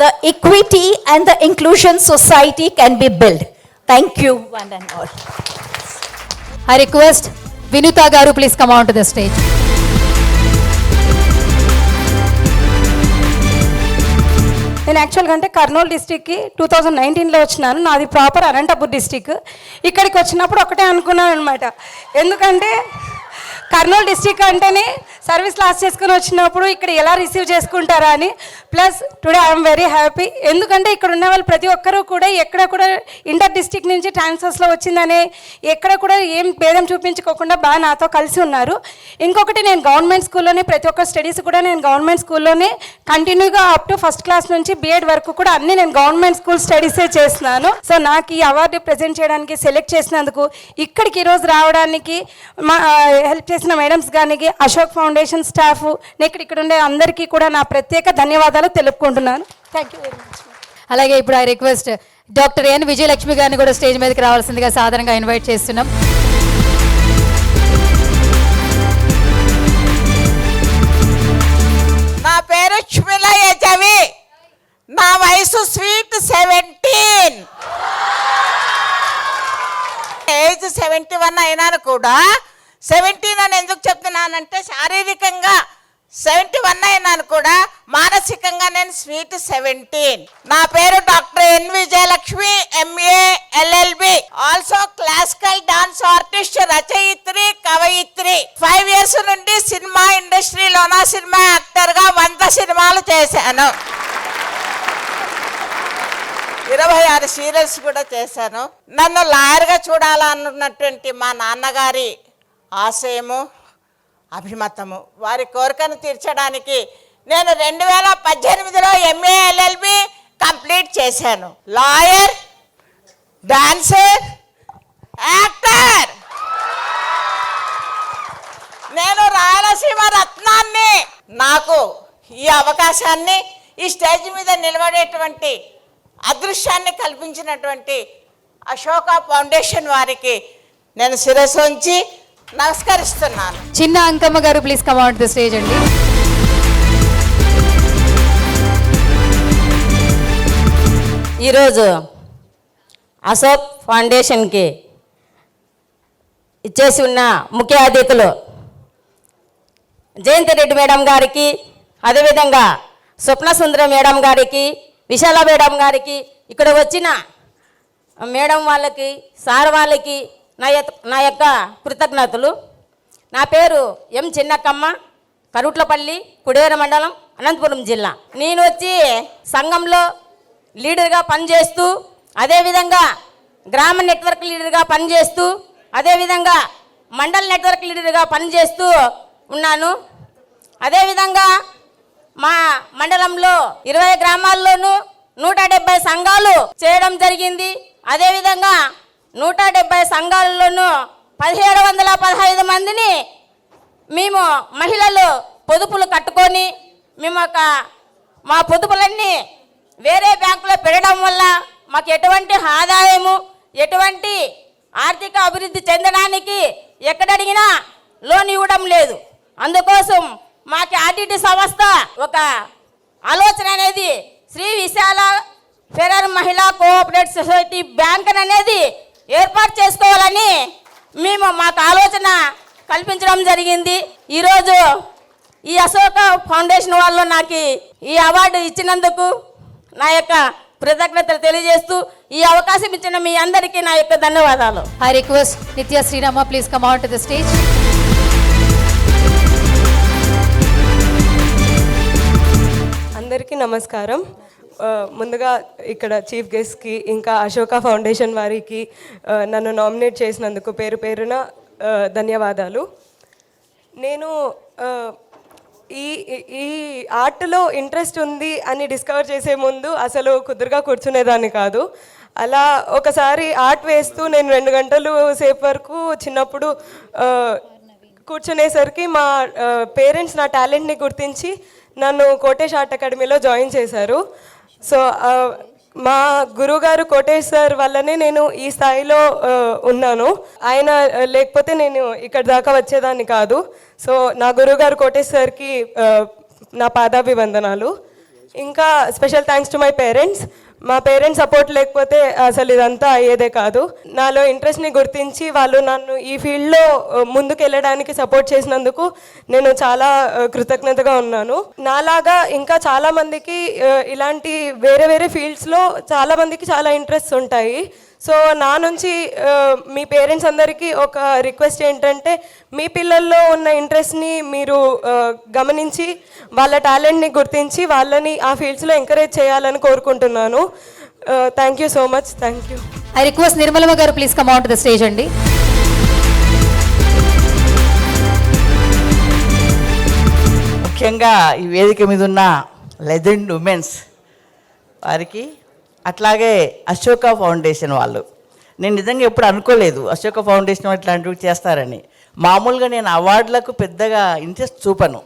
the equity and the inclusion society can be built. Thank you, one and all. I request Vinutha గారు please come out to the stage. నేను యాక్చువల్గా అంటే కర్నూలు డిస్టిక్కి 2019లో వచ్చినాను. నాది proper Anantapur district. ఇక్కడికి వచ్చినప్పుడు ఒకటే అనుకున్నాను అనమాట, ఎందుకంటే కర్నూలు డిస్టిక్ అంటేనే సర్వీస్ లాస్ట్ చేసుకుని వచ్చినప్పుడు ఇక్కడ ఎలా రిసీవ్ చేసుకుంటారా అని. Plus today I'm very happy, ఎందుకంటే ఇక్కడ ఉన్న వాళ్ళు ప్రతి ఒక్కరూ కూడా ఎక్కడ కూడా ఇంటర్ డిస్టిక్ నుంచి ట్రాన్స్ఫర్స్లో వచ్చిందనే ఎక్కడ కూడా ఏం భేదం చూపించుకోకుండా బాగా నాతో కలిసి ఉన్నారు. ఇంకొకటి, నేను గవర్నమెంట్ స్కూల్లోనే ప్రతి ఒక్క స్టడీస్ కూడా నేను గవర్నమెంట్ స్కూల్లోనే కంటిన్యూగా అప్ టు ఫస్ట్ క్లాస్ నుంచి బీఎడ్ వరకు కూడా అన్నీ నేను గవర్నమెంట్ స్కూల్ స్టడీసే చేస్తున్నాను. సో నాకు ఈ అవార్డు ప్రజెంట్ చేయడానికి సెలెక్ట్ చేసినందుకు, ఇక్కడికి ఈరోజు రావడానికి మా హెల్ప్ చేసిన మేడమ్స్ గారికి, అశోక్ ఫౌండేషన్ స్టాఫ్, ఇక్కడ ఉండే అందరికీ కూడా నా ప్రత్యేక ధన్యవాదాలు తెలుపుకుంటున్నాను. Thank you very much. అలాగే ఇప్పుడు I request doctor N Vijayalakshmi గారిని కూడా స్టేజ్ మీదకి రావాల్సిందిగా సాధారణంగా ఇన్వైట్ చేస్తున్నాం. నా పేరు చుమిల యజవి, నా వయసు స్వీట్ 17. ఏజ్ 71 అయినాను కూడా 17 అని ఎందుకు చెప్తున్నానంటే, శారీరకంగా 71 అయినాను కూడా మానసికంగా నేను స్వీట్ 17. నా పేరు doctor N Vijayalakshmi, MA LLB, also classical dance artist, రచయిత్రి, కవయిత్రి. 5 years నుండి సినిమా ఇండస్ట్రీలోన సినిమా యాక్టర్గా 100 సినిమాలు చేశాను. 26 సీరియల్స్ కూడా చేశాను. నన్ను లాయర్గా చూడాలన్నటువంటి మా నాన్నగారి ఆశయము, అభిమతము, వారి కోరికను తీర్చడానికి నేను 2018లో MA LLB కంప్లీట్ చేశాను. Lawyer, dancer, actor. నేను రాయలసీమ రత్నాన్ని. నాకు ఈ అవకాశాన్ని, ఈ స్టేజ్ మీద నిలబడేటువంటి అదృశ్యాన్ని కల్పించినటువంటి అశోక ఫౌండేషన్ వారికి నేను శిరస్సు ఉంచి నమస్కరిస్తున్నాను. చిన్న అంకమ్మ గారు please come out the stage అండి. ఈరోజు అశోక్ ఫౌండేషన్కి ఇచ్చేసి ఉన్న ముఖ్య అతిథులు జయంతి రెడ్డి మేడం గారికి, అదేవిధంగా స్వప్న సుందర మేడం గారికి, విశాల మేడం గారికి, ఇక్కడ వచ్చిన మేడం వాళ్ళకి, సార్ వాళ్ళకి నా యొక్క కృతజ్ఞతలు. నా పేరు ఎం చిన్నక్కమ్మ, కరుట్లపల్లి, కుడేర మండలం, అనంతపురం జిల్లా. నేను వచ్చి సంఘంలో లీడర్గా పనిచేస్తూ, అదేవిధంగా గ్రామ నెట్వర్క్ లీడర్గా పనిచేస్తూ, అదేవిధంగా మండల నెట్వర్క్ లీడర్గా పనిచేస్తూ ఉన్నాను. అదేవిధంగా మా మండలంలో 20 గ్రామాల్లోనూ 170 సంఘాలు చేయడం జరిగింది. అదేవిధంగా 170 సంఘాలలోనూ 1715 మందిని మేము మహిళలు పొదుపులు కట్టుకొని మేము మా పొదుపులన్నీ వేరే బ్యాంకులో పెట్టడం వల్ల మాకు ఎటువంటి ఆదాయము, ఎటువంటి ఆర్థిక అభివృద్ధి చెందడానికి ఎక్కడడిగినా లోన్ ఇవ్వడం లేదు. అందుకోసం మాకు ఆర్టీటీ సంస్థ ఒక ఆలోచన అనేది శ్రీ విశాల ఫెడరల్ మహిళా కోఆపరేటివ్ సొసైటీ బ్యాంక్ అనేది ఏర్పాటు చేసుకోవాలని మాకు ఆలోచన కల్పించడం జరిగింది. ఈరోజు ఈ అశోక ఫౌండేషన్ వాళ్ళు నాకు ఈ అవార్డు ఇచ్చినందుకు నా యొక్క కృతజ్ఞతలు తెలియజేస్తూ ఈ అవకాశం ఇచ్చిన మీ అందరికీ నా యొక్క ధన్యవాదాలు. I request Nithya Srirama, please come out to the stage. అందరికీ నమస్కారం. ముందుగా ఇక్కడ చీఫ్ గెస్ట్కి, ఇంకా అశోక ఫౌండేషన్ వారికి నన్ను నామినేట్ చేసినందుకు పేరు పేరున ధన్యవాదాలు. నేను ఈ ఈ ఆర్ట్లో ఇంట్రెస్ట్ ఉంది అని డిస్కవర్ చేసే ముందు అసలు కుదురుగా కూర్చునేదాన్ని కాదు. అలా ఒకసారి ఆర్ట్ వేస్తూ నేను 2 గంటలు సేపు వరకు చిన్నప్పుడు కూర్చునేసరికి మా పేరెంట్స్ నా టాలెంట్ని గుర్తించి నన్ను కోటేష్ ఆర్ట్ అకాడమీలో జాయిన్ చేశారు. సో మా గురువుగారు కోటేష్ సార్ వల్లనే నేను ఈ స్థాయిలో ఉన్నాను. ఆయన లేకపోతే నేను ఇక్కడ దాకా వచ్చేదాన్ని కాదు. సో నా గురువుగారు కోటేష్ సార్కి నా పాదాభివందనాలు. ఇంకా special thanks to my parents. మా పేరెంట్స్ సపోర్ట్ లేకపోతే అసలు ఇదంతా అయ్యేదే కాదు. నాలో ఇంట్రెస్ట్ని గుర్తించి వాళ్ళు నన్ను ఈ ఫీల్డ్లో ముందుకు వెళ్ళడానికి సపోర్ట్ చేసినందుకు నేను చాలా కృతజ్ఞతగా ఉన్నాను. నాలాగా ఇంకా చాలామందికి ఇలాంటి వేరే వేరే ఫీల్డ్స్లో చాలామందికి చాలా ఇంట్రెస్ట్ ఉంటాయి. సో నా నుంచి మీ పేరెంట్స్ అందరికీ ఒక రిక్వెస్ట్ ఏంటంటే, మీ పిల్లల్లో ఉన్న ఇంట్రెస్ట్ని మీరు గమనించి వాళ్ళ టాలెంట్ని గుర్తించి వాళ్ళని ఆ ఫీల్డ్స్లో ఎంకరేజ్ చేయాలని కోరుకుంటున్నాను. Thank you so much. Thank you. I request Nirmalamma గారు, please come out to the stage అండి. ముఖ్యంగా ఈ వేదిక మీద ఉన్న లెజెండ్ ఉమెన్స్ వారికి, అట్లాగే అశోక ఫౌండేషన్ వాళ్ళు, నేను నిజంగా ఎప్పుడు అనుకోలేదు అశోక ఫౌండేషన్ ఇట్లాంటివి చేస్తారని. మామూలుగా నేను అవార్డులకు పెద్దగా ఇంట్రెస్ట్ చూపను.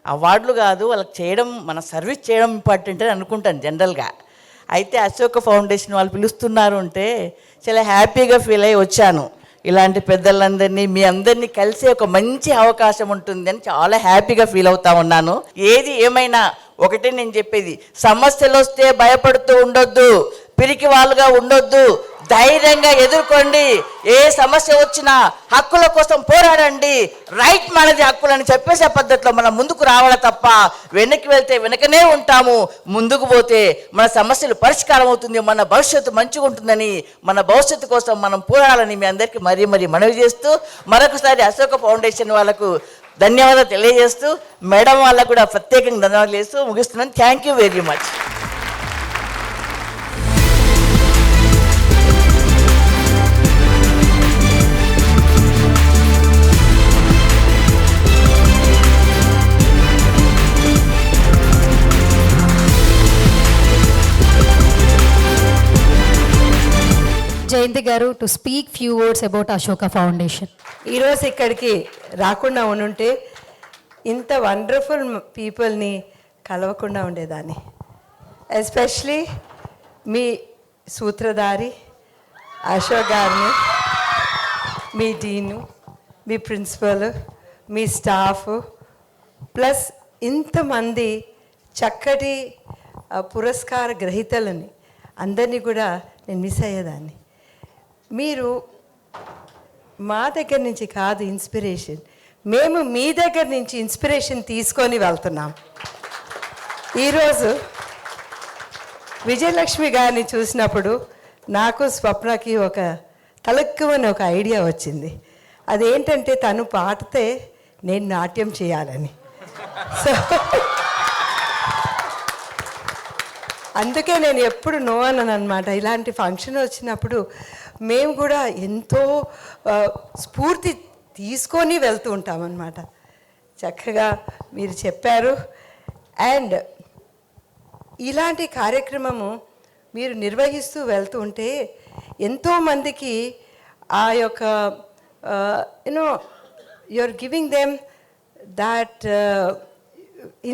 అవార్డులు కాదు, వాళ్ళకి చేయడం, మన సర్వీస్ చేయడం ఇంపార్టెంట్ అని అనుకుంటాను జనరల్గా. అయితే అశోక ఫౌండేషన్ వాళ్ళు పిలుస్తున్నారు అంటే చాలా హ్యాపీగా ఫీల్ అయ్యి వచ్చాను. ఇలాంటి పెద్దలందరినీ, మీ అందరినీ కలిసే ఒక మంచి అవకాశం ఉంటుంది అని చాలా హ్యాపీగా ఫీల్ అవుతా ఉన్నాను. ఏది ఏమైనా ఒకటే నేను చెప్పేది, సమస్యలు వస్తే భయపడుతూ ఉండొద్దు, పిరికి వాళ్ళుగా ఉండొద్దు, ధైర్యంగా ఎదుర్కోండి. ఏ సమస్య వచ్చినా హక్కుల కోసం పోరాడండి. రైట్ మనది హక్కులని చెప్పేసే పద్ధతిలో మనం ముందుకు రావాలి తప్ప వెనక్కి వెళ్తే వెనకనే ఉంటాము. ముందుకు పోతే మన సమస్యలు పరిష్కారం అవుతుంది, మన భవిష్యత్తు మంచిగా ఉంటుందని, మన భవిష్యత్తు కోసం మనం పోరాడాలని మీ అందరికీ మరీ మనవి చేస్తూ, మరొకసారి అశోక ఫౌండేషన్ వాళ్ళకు ధన్యవాదాలు తెలియజేస్తూ, మేడం వాళ్ళకు కూడా ప్రత్యేకంగా ధన్యవాదాలు చేస్తూ ముగిస్తున్నాను. Thank you very much. Jayanthi గారు, to speak few words about Ashoka Foundation. ఈరోజు ఇక్కడికి రాకుండా ఉండుంటే ఇంత వండర్ఫుల్ పీపుల్ని కలవకుండా ఉండేదాన్ని. ఎస్పెషలీ మీ సూత్రధారి అశోక్ గారిని, మీ డీను, మీ ప్రిన్సిపల్, మీ స్టాఫ్, ప్లస్ ఇంతమంది చక్కటి పురస్కార గ్రహీతలని అందరినీ కూడా నేను మిస్ అయ్యేదాన్ని. మీరు మా దగ్గర నుంచి కాదు ఇన్స్పిరేషన్, మేము మీ దగ్గర నుంచి ఇన్స్పిరేషన్ తీసుకొని వెళ్తున్నాం. ఈరోజు విజయలక్ష్మి గారిని చూసినప్పుడు నాకు స్వప్నకి ఒక తలక్కువని ఒక ఐడియా వచ్చింది. అదేంటంటే తను పాడితే నేను నాట్యం చేయాలని. సో అందుకే నేను ఎప్పుడు నో అనను అనమాట. ఇలాంటి ఫంక్షన్ వచ్చినప్పుడు మేము కూడా ఎంతో స్ఫూర్తి తీసుకొని వెళ్తూ ఉంటామన్నమాట. చక్కగా మీరు చెప్పారు. అండ్ ఇలాంటి కార్యక్రమము మీరు నిర్వహిస్తూ వెళ్తూ ఉంటే ఎంతోమందికి ఆ యొక్క you are giving them that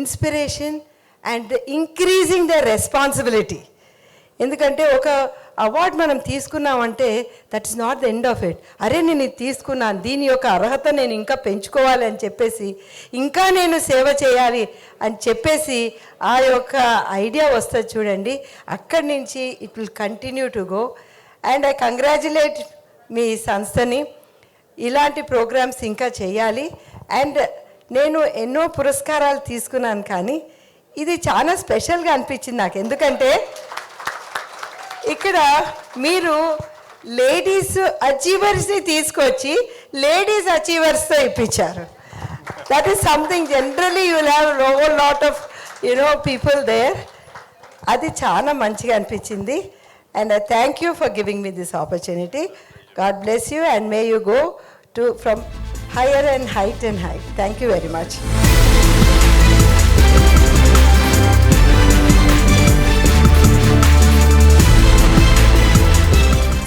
inspiration and increasing the responsibility. ఎందుకంటే ఒక అవార్డు మనం తీసుకున్నామంటే that is not the end of it. అరే నేను ఇది తీసుకున్నాను, దీని యొక్క అర్హత నేను ఇంకా పెంచుకోవాలి అని చెప్పేసి, ఇంకా నేను సేవ చేయాలి అని చెప్పేసి ఆ యొక్క ఐడియా వస్తుంది చూడండి. అక్కడి నుంచి it will continue to go. And I congratulate మీ సంస్థని. ఇలాంటి ప్రోగ్రామ్స్ ఇంకా చేయాలి. అండ్ నేను ఎన్నో పురస్కారాలు తీసుకున్నాను, కానీ ఇది చాలా స్పెషల్గా అనిపించింది నాకు. ఎందుకంటే ఇక్కడ మీరు లేడీస్ అచీవర్స్ని తీసుకొచ్చి లేడీస్ అచీవర్స్తో ఇప్పించారు. That is something. Generally you will have whole lot of people there. అది చాలా మంచిగా అనిపించింది. And I thank you for giving me this opportunity. God bless you and may you go to from higher and height and height. Thank you very much.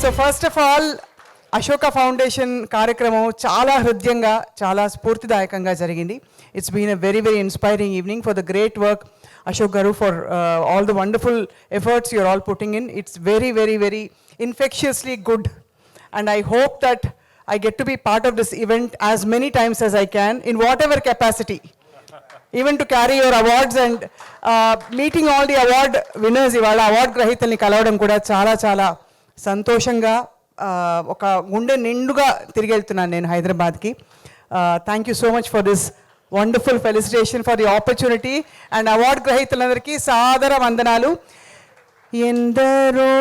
So first of all Ashoka foundation కార్యక్రమం చాలా హృదయంగా, చాలా స్ఫూర్తిదాయకంగా జరిగింది. It's been a very very inspiring evening for the great work Ashok Garu for all the wonderful efforts you're all putting in. It's very very very infectiously good, and I hope that I get to be part of this event as many times as I can in whatever capacity, even to carry your awards and meeting all the award winners. ఇవాళ award గ్రహీతల్ని కలవడం కూడా చాలా చాలా సంతోషంగా, ఒక గుండె నిండుగా తిరిగి వెళ్తున్నాను నేను హైదరాబాద్కి. Thank you so much for this wonderful felicitation, for the opportunity. And award గ్రహీతలందరికీ సాదర వందనాలు. ఎందరో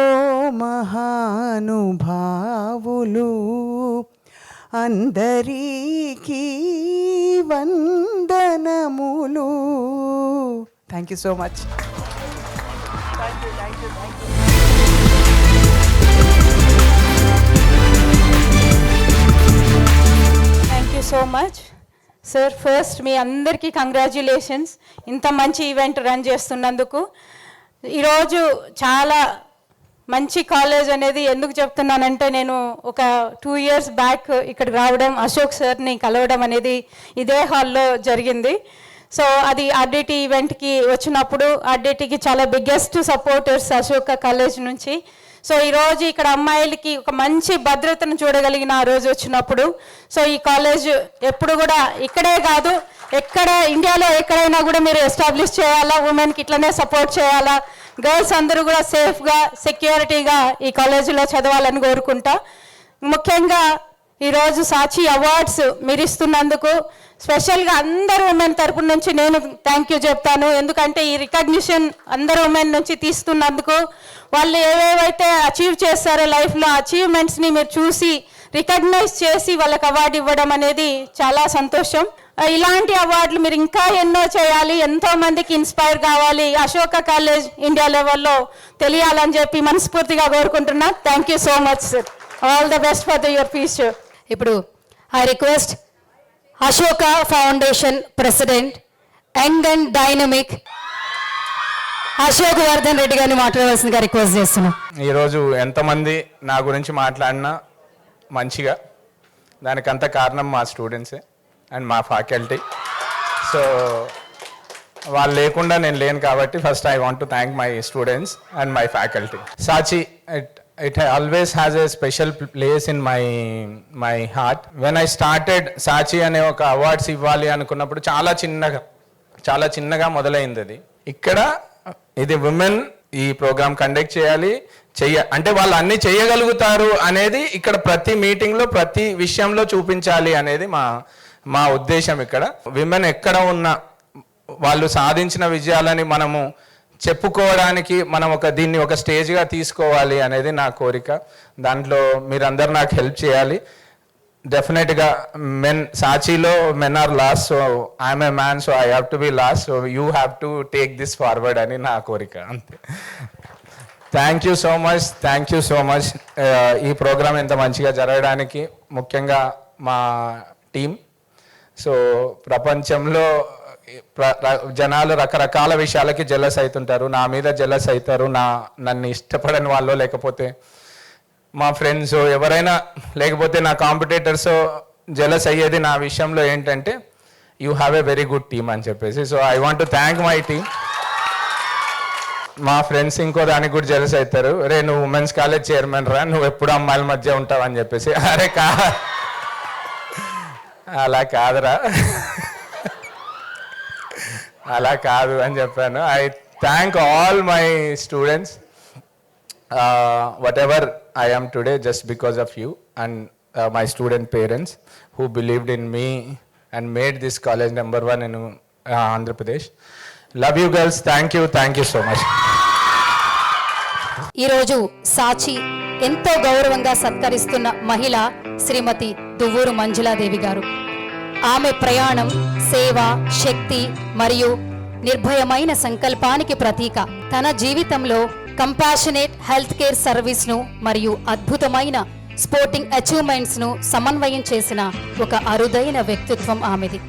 మహానుభావులు, అందరికీ వందనములు. Thank you so much. Thank you thank you thank you. Thank you so much sir. First మీ అందరికీ కంగ్రాచ్యులేషన్స్ ఇంత మంచి ఈవెంట్ రన్ చేస్తున్నందుకు. ఈరోజు చాలా మంచి కాలేజ్ అనేది ఎందుకు చెప్తున్నానంటే, నేను ఒక 2 years బ్యాక్ ఇక్కడ రావడం, అశోక్ సార్ని కలవడం అనేది ఇదే హాల్లో జరిగింది. సో అది ఆర్డిటి ఈవెంట్కి వచ్చినప్పుడు ఆర్డిటికి చాలా బిగ్గెస్ట్ సపోర్టర్స్ అశోక కాలేజ్ నుంచి. సో ఈరోజు ఇక్కడ అమ్మాయిలకి ఒక మంచి భద్రతను చూడగలిగిన ఆ రోజు వచ్చినప్పుడు. సో ఈ కాలేజ్ ఎప్పుడు కూడా ఇక్కడే కాదు, ఎక్కడ ఇండియాలో ఎక్కడైనా కూడా మీరు ఎస్టాబ్లిష్ చేయాలా, ఉమెన్కి ఇట్లనే సపోర్ట్ చేయాలా, గర్ల్స్ అందరూ కూడా సేఫ్గా సెక్యూరిటీగా ఈ కాలేజీలో చదవాలని కోరుకుంటా. ముఖ్యంగా ఈరోజు సాచి అవార్డ్స్ మీరు ఇస్తున్నందుకు స్పెషల్గా అందరు ఉమెన్ తరపు నుంచి నేను థ్యాంక్ యూ చెప్తాను. ఎందుకంటే ఈ రికగ్నిషన్ అందరు ఉమెన్ నుంచి తీస్తున్నందుకు, వాళ్ళు ఏవేవైతే అచీవ్ చేస్తారో లైఫ్లో అచీవ్మెంట్స్ని మీరు చూసి రికగ్నైజ్ చేసి వాళ్ళకి అవార్డు ఇవ్వడం అనేది చాలా సంతోషం. ఇలాంటి అవార్డులు మీరు ఇంకా ఎన్నో చేయాలి, ఎంతో మందికి ఇన్స్పైర్ కావాలి, అశోక కాలేజ్ ఇండియా లెవెల్లో తెలియాలని చెప్పి మనస్ఫూర్తిగా కోరుకుంటున్నా. Thank you so much sir. All the best for your future. ఇప్పుడు I request Ashoka foundation president young and dynamic Ashok Vardhan Reddy గారిని మాట్లాడవలసిందిగా రిక్వెస్ట్ చేస్తున్నాం. ఈరోజు ఎంతమంది నా గురించి మాట్లాడినా మంచిగా, దానికంత కారణం మా స్టూడెంట్సే అండ్ మా ఫ్యాకల్టీ. సో వాళ్ళు లేకుండా నేను లేను కాబట్టి first I want to thank my students and my faculty. Saachi, it always has a special place in my heart. When I started సాచి అనే ఒక అవార్డ్స్ ఇవ్వాలి అనుకున్నప్పుడు చాలా చిన్నగా మొదలైంది అది. ఇక్కడ ఇది ఉమెన్ ఈ ప్రోగ్రామ్ కండక్ట్ చేయాలి, అంటే వాళ్ళు అన్ని చేయగలుగుతారు అనేది ఇక్కడ ప్రతి మీటింగ్లో ప్రతి విషయంలో చూపించాలి అనేది మా ఉద్దేశం ఇక్కడ. విమెన్ ఎక్కడ ఉన్నా వాళ్ళు సాధించిన విజయాలని మనము చెప్పుకోవడానికి మనం దీన్ని ఒక స్టేజ్గా తీసుకోవాలి అనేది నా కోరిక. దాంట్లో మీరందరూ నాకు హెల్ప్ చేయాలి. డెఫినెట్గా సాచీలో men are lost, so I'm a man, so I have to be lost, so you have to take this forward అని నా కోరిక, అంతే. థ్యాంక్ యూ సో మచ్ ఈ ప్రోగ్రామ్ ఇంత మంచిగా జరగడానికి ముఖ్యంగా మా టీం. సో ప్రపంచంలో జనాలు రకరకాల విషయాలకి జెలస్ అవుతుంటారు. నా మీద జెలస్ అవుతారు, నన్ను ఇష్టపడని వాళ్ళు, లేకపోతే మా ఫ్రెండ్స్ ఎవరైనా, లేకపోతే నా కాంపిటేటర్స్ జెలస్ అయ్యేది నా విషయంలో ఏంటంటే you have a very good team అని చెప్పేసి. So I want to thank my team. మా ఫ్రెండ్స్ ఇంకో దానికి కూడా జెలస్ అవుతారు, అరే నువ్వు ఉమెన్స్ కాలేజ్ చైర్మన్ రా, నువ్వు ఎప్పుడు అమ్మాయిల మధ్య ఉంటావు అని చెప్పేసి. అరే అలా కాదురా, అలా కాదు అని చెప్పాను. I thank all my students, whatever I am today just because of you and my student parents who believed in me and made this college number 1 in Andhra Pradesh. Love you girls, thank you so much. ఈరోజు సాచి ఎంతో గౌరవంగా సత్కరిస్తున్న మహిళ శ్రీమతి దువ్వూరు మంజులాదేవి గారు. ఆమె ప్రయాణం సేవ, శక్తి మరియు నిర్భయమైన సంకల్పానికి ప్రతీక. తన జీవితంలో కంపాషనేట్ హెల్త్ కేర్ సర్వీస్ను మరియు అద్భుతమైన స్పోర్టింగ్ అచీవ్మెంట్స్ను సమన్వయం చేసిన ఒక అరుదైన వ్యక్తిత్వం ఆమెది.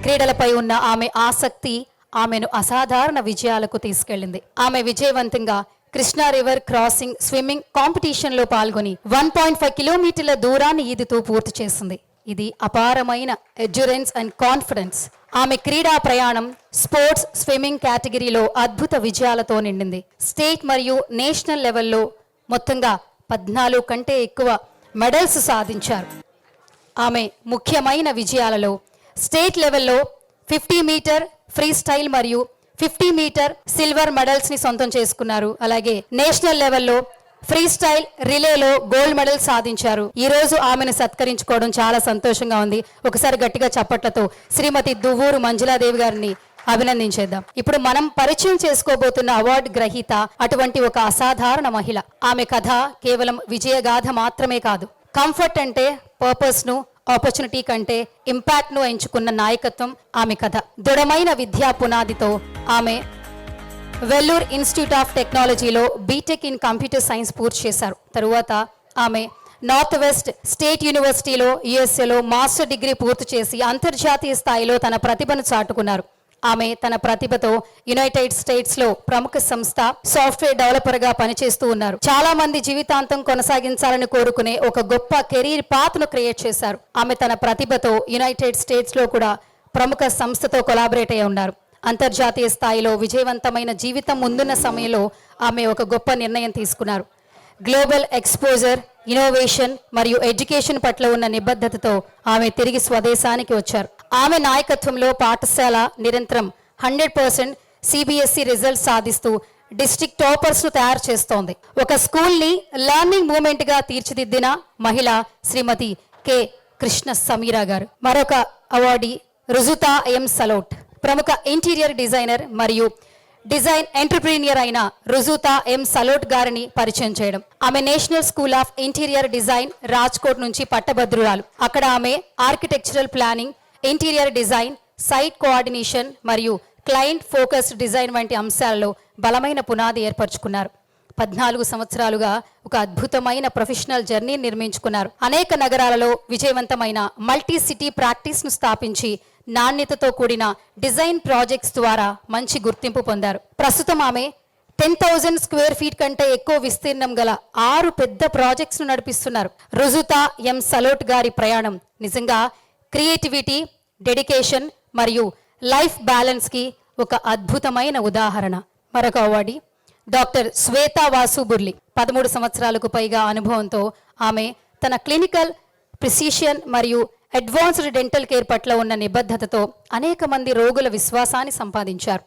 క్రీడలపై ఉన్న ఆమె ఆసక్తి ఆమెను అసాధారణ విజయాలకు తీసుకెళ్లింది. ఆమె విజయవంతంగా కృష్ణా రివర్ క్రాసింగ్ స్విమ్మింగ్ కాంపిటీషన్లో పాల్గొని 1.5 కిలోమీటర్ల దూరాన్ని ఈదుతూ పూర్తి చేసింది. ఇది అపారమైన ఎండ్యూరెన్స్ అండ్ కాన్ఫిడెన్స్. ఆమె క్రీడా ప్రయాణం స్పోర్ట్స్ స్విమ్మింగ్ కేటగిరీలో అద్భుత విజయాలతో నిండింది. స్టేట్ మరియు నేషనల్ లెవెల్లో మొత్తంగా 14 కంటే ఎక్కువ మెడల్స్ సాధించారు. ఆమె ముఖ్యమైన విజయాలలో స్టేట్ లెవెల్లో 50 మీటర్ ఫ్రీ స్టైల్ మరియు 50 మీటర్ సిల్వర్ మెడల్స్ ని సొంతం చేసుకున్నారు. అలాగే నేషనల్ లెవెల్లో ఫ్రీ స్టైల్ రిలేలో గోల్డ్ మెడల్ సాధించారు. ఈ రోజు ఆమెను సత్కరించుకోవడం చాలా సంతోషంగా ఉంది. ఒకసారి గట్టిగా చప్పట్లతో శ్రీమతి దువ్వూరు మంజులాదేవి గారిని అభినందించేద్దాం. ఇప్పుడు మనం పరిచయం చేసుకోబోతున్న అవార్డు గ్రహీత అటువంటి ఒక అసాధారణ మహిళ. ఆమె కథ కేవలం విజయగాథ మాత్రమే కాదు, కంఫర్ట్ అంటే పర్పస్ ను, ఆపర్చునిటీ కంటే ఇంపాక్ట్ ను ఎంచుకున్న నాయకత్వం ఆమె కథ. దృఢమైన విద్యా పునాదితో ఆమె వెల్లూర్ ఇన్స్టిట్యూట్ ఆఫ్ టెక్నాలజీలో బీటెక్ ఇన్ కంప్యూటర్ సైన్స్ పూర్తి చేశారు. తరువాత ఆమె నార్త్ వెస్ట్ స్టేట్ యూనివర్సిటీలో యుఎస్ఏలో మాస్టర్ డిగ్రీ పూర్తి చేసి అంతర్జాతీయ స్థాయిలో తన ప్రతిభను చాటుకున్నారు. ఆమె తన ప్రతిభతో యునైటెడ్ స్టేట్స్లో ప్రముఖ సంస్థ సాఫ్ట్వేర్ డెవలపర్గా పనిచేస్తూ ఉన్నారు. చాలా మంది జీవితాంతం కొనసాగించాలని కోరుకునే ఒక గొప్ప కెరీర్ పాత్ను క్రియేట్ చేశారు. ఆమె తన ప్రతిభతో యునైటెడ్ స్టేట్స్లో కూడా ప్రముఖ సంస్థతో కొలాబరేట్ అయి ఉన్నారు. అంతర్జాతీయ స్థాయిలో విజయవంతమైన జీవితం ముందున్న సమయంలో ఆమె ఒక గొప్ప నిర్ణయం తీసుకున్నారు. గ్లోబల్ ఎక్స్పోజర్, ఇన్నోవేషన్ మరియు ఎడ్యుకేషన్ పట్ల ఉన్న నిబద్ధతతో ఆమె తిరిగి స్వదేశానికి వచ్చారు. ఆమె నాయకత్వంలో పాఠశాల నిరంతరం 100% CBSE రిజల్ట్స్ సాధిస్తూ డిస్ట్రిక్ట్ టాపర్స్ను తయారు చేస్తోంది. ఒక స్కూల్ని లర్నింగ్ మూమెంట్గా తీర్చిదిద్దిన మహిళ శ్రీమతి కె కృష్ణ సమీరా గారు. మరొక అవార్డీ రుజుతా ఎం సలోట్. ప్రముఖ ఇంటీరియర్ డిజైనర్ మరియు డిజైన్ ఎంటర్ప్రీనియర్ అయిన రుజుతా ఎం సలోట్ గారిని పరిచయం చేయడం. ఆమె national school of interior design Rajkot నుంచి పట్టభద్రురాలు. అక్కడ ఆమె architectural planning, interior design, site coordination మరియు క్లయింట్ ఫోకస్డ్ డిజైన్ వంటి అంశాలలో బలమైన పునాది ఏర్పరచుకున్నారు. 14 సంవత్సరాలుగా ఒక అద్భుతమైన ప్రొఫెషనల్ జర్నీ నిర్మించుకున్నారు. అనేక నగరాలలో విజయవంతమైన మల్టీ సిటీ ప్రాక్టీస్ను స్థాపించి నాణ్యతతో కూడిన డిజైన్ ప్రాజెక్ట్స్ ద్వారా మంచి గుర్తింపు పొందారు. ప్రస్తుతం ఆమె 10,000 స్క్వేర్ ఫీట్ కంటే ఎక్కువ విస్తీర్ణం గల 6 పెద్ద ప్రాజెక్ట్స్ను నడిపిస్తున్నారు. రుజుతా ఎం సలోట్ గారి ప్రయాణం నిజంగా క్రియేటివిటీ, డెడికేషన్ మరియు లైఫ్ బ్యాలెన్స్కి ఒక అద్భుతమైన ఉదాహరణ. మరొక అవార్డీ డాక్టర్ శ్వేతా వాసు బుర్లి. 13 సంవత్సరాలకు పైగా అనుభవంతో ఆమె తన క్లినికల్ ప్రిసిషన్ మరియు అడ్వాన్స్డ్ డెంటల్ కేర్ పట్ల ఉన్న నిబద్ధతతో అనేక మంది రోగుల విశ్వాసాన్ని సంపాదించారు.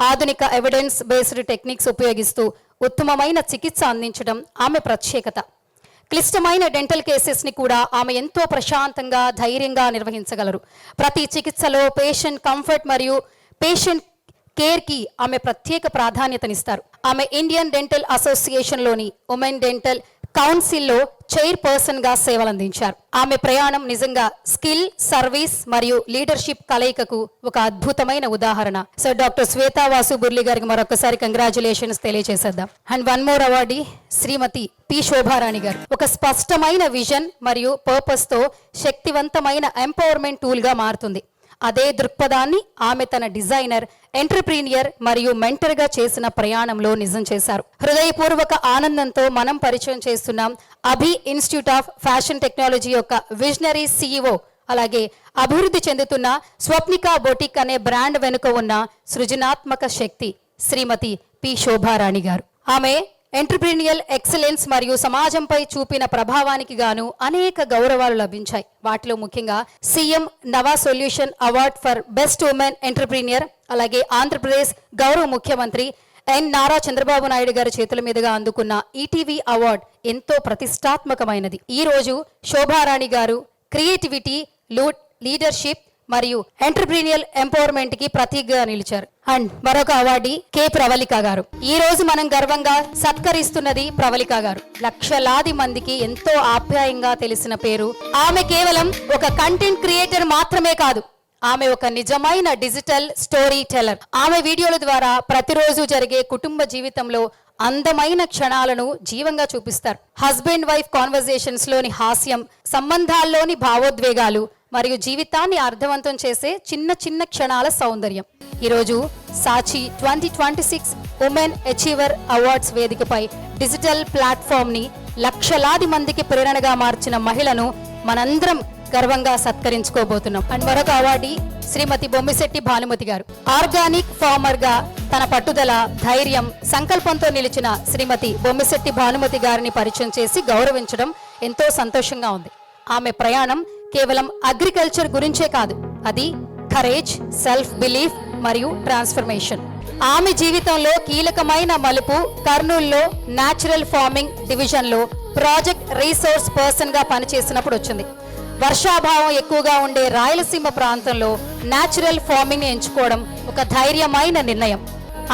ఆధునిక ఎవిడెన్స్ బేస్డ్ టెక్నిక్స్ ఉపయోగిస్తూ ఉత్తమమైన చికిత్స అందించడం ఆమె ప్రత్యేకత. క్లిష్టమైన డెంటల్ కేసెస్ని కూడా ఆమె ఎంతో ప్రశాంతంగా ధైర్యంగా నిర్వహించగలరు. ప్రతి చికిత్సలో పేషెంట్ కంఫర్ట్ మరియు పేషెంట్ కేర్కి ఆమె ప్రత్యేక ప్రాధాన్యతనిస్తారు. ఆమె ఇండియన్ డెంటల్ అసోసియేషన్లోని ఉమెన్ డెంటల్ కౌన్సిల్లో చైర్పర్సన్గా సేవలందించారు. ఆమె ప్రయాణం నిజంగా స్కిల్, సర్వీస్ మరియు లీడర్షిప్ కలయికకు ఒక అద్భుతమైన ఉదాహరణ. సో డాక్టర్ శ్వేతా వాసు బుర్లి గారికి మరొకసారి కంగ్రాచులేషన్స్ తెలియజేసేద్దాం. And one more awardee Shrimati P Shobharani garu ఒక స్పష్టమైన విజన్ మరియు పర్పస్తో శక్తివంతమైన ఎంపవర్మెంట్ టూల్గా మారుతుంది. అదే దృక్పథాన్ని ఆమె తన డిజైనర్, ఎంటర్ప్రీనియర్ మరియు మెంటర్గా చేసిన ప్రయాణంలో నిజం చేశారు. హృదయపూర్వక ఆనందంతో మనం పరిచయం చేస్తున్నాం అభి ఇన్స్టిట్యూట్ ఆఫ్ ఫ్యాషన్ టెక్నాలజీ యొక్క విజనరీ CEO, అలాగే అభివృద్ధి చెందుతున్న స్వప్నిక బొటిక్ అనే బ్రాండ్ వెనుక ఉన్న సృజనాత్మక శక్తి శ్రీమతి పి శోభారాణి గారు. ఆమె ఎంటర్ప్రీనియల్ ఎక్సలెన్స్ మరియు సమాజంపై చూపిన ప్రభావానికి గాను అనేక గౌరవాలు లభించాయి. వాటిలో ముఖ్యంగా సీఎం నవా solution award for best women entrepreneur, అలాగే ఆంధ్రప్రదేశ్ గౌరవ ముఖ్యమంత్రి నారా చంద్రబాబు నాయుడు గారి చేతుల మీదుగా అందుకున్న ఈటీవీ అవార్డ్ ఎంతో ప్రతిష్టాత్మకమైనది. ఈ రోజు శోభారాణి గారు క్రియేటివిటీ, లీడర్షిప్ మరియు ఎంటర్ప్రీనియల్ ఎంపవర్మెంట్ కి ప్రతీకగా నిలిచారు. అండ్ మరొక అవార్డీ కె ప్రవళిక గారు. ఈ రోజు మనం గర్వంగా సత్కరిస్తున్నది ప్రవళిక గారు. లక్షలాది మందికి ఎంతో ఆప్యాయంగా తెలిసిన పేరు. ఆమె కేవలం ఒక కంటెంట్ క్రియేటర్ మాత్రమే కాదు, ఆమె ఒక నిజమైన డిజిటల్ స్టోరీ టెల్లర్. ఆమె వీడియోల ద్వారా ప్రతిరోజు జరిగే కుటుంబ జీవితంలో అందమైన క్షణాలను జీవంగా చూపిస్తారు. హస్బెండ్ వైఫ్ కాన్వర్జేషన్స్ లోని హాస్యం, సంబంధాల్లోని భావోద్వేగాలు మరియు జీవితాన్ని అర్థవంతం చేసే చిన్న చిన్న క్షణాల సౌందర్యం. ఈరోజు సాచి 2026 ఉమెన్ అచీవర్ అవార్డ్స్ వేదికపై డిజిటల్ ప్లాట్ఫామ్ని లక్షలాది మందికి ప్రేరణగా మార్చిన మహిళను మనందరం గర్వంగా సత్కరించుకోబోతున్నాం. అండ్ మరొక అవార్డీ శ్రీమతి బొమ్మిశెట్టి భానుమతి గారు. ఆర్గానిక్ ఫార్మర్ గా తన పట్టుదల, ధైర్యం, సంకల్పంతో నిలిచిన శ్రీమతి బొమ్మిశెట్టి భానుమతి గారిని పరిచయం చేసి గౌరవించడం ఎంతో సంతోషంగా ఉంది. ఆమె ప్రయాణం కేవలం అగ్రికల్చర్ గురించే కాదు, అది కరేజ్, సెల్ఫ్ బిలీఫ్ మరియు ట్రాన్స్ఫర్మేషన్. ఆమె జీవితంలో కీలకమైన మలుపు కర్నూలులో న్యాచురల్ ఫార్మింగ్ డివిజన్లో ప్రాజెక్ట్ రీసోర్స్ పర్సన్గా పనిచేసినప్పుడు వచ్చింది. వర్షాభావం ఎక్కువగా ఉండే రాయలసీమ ప్రాంతంలో న్యాచురల్ ఫార్మింగ్ ఎంచుకోవడం ఒక ధైర్యమైన నిర్ణయం.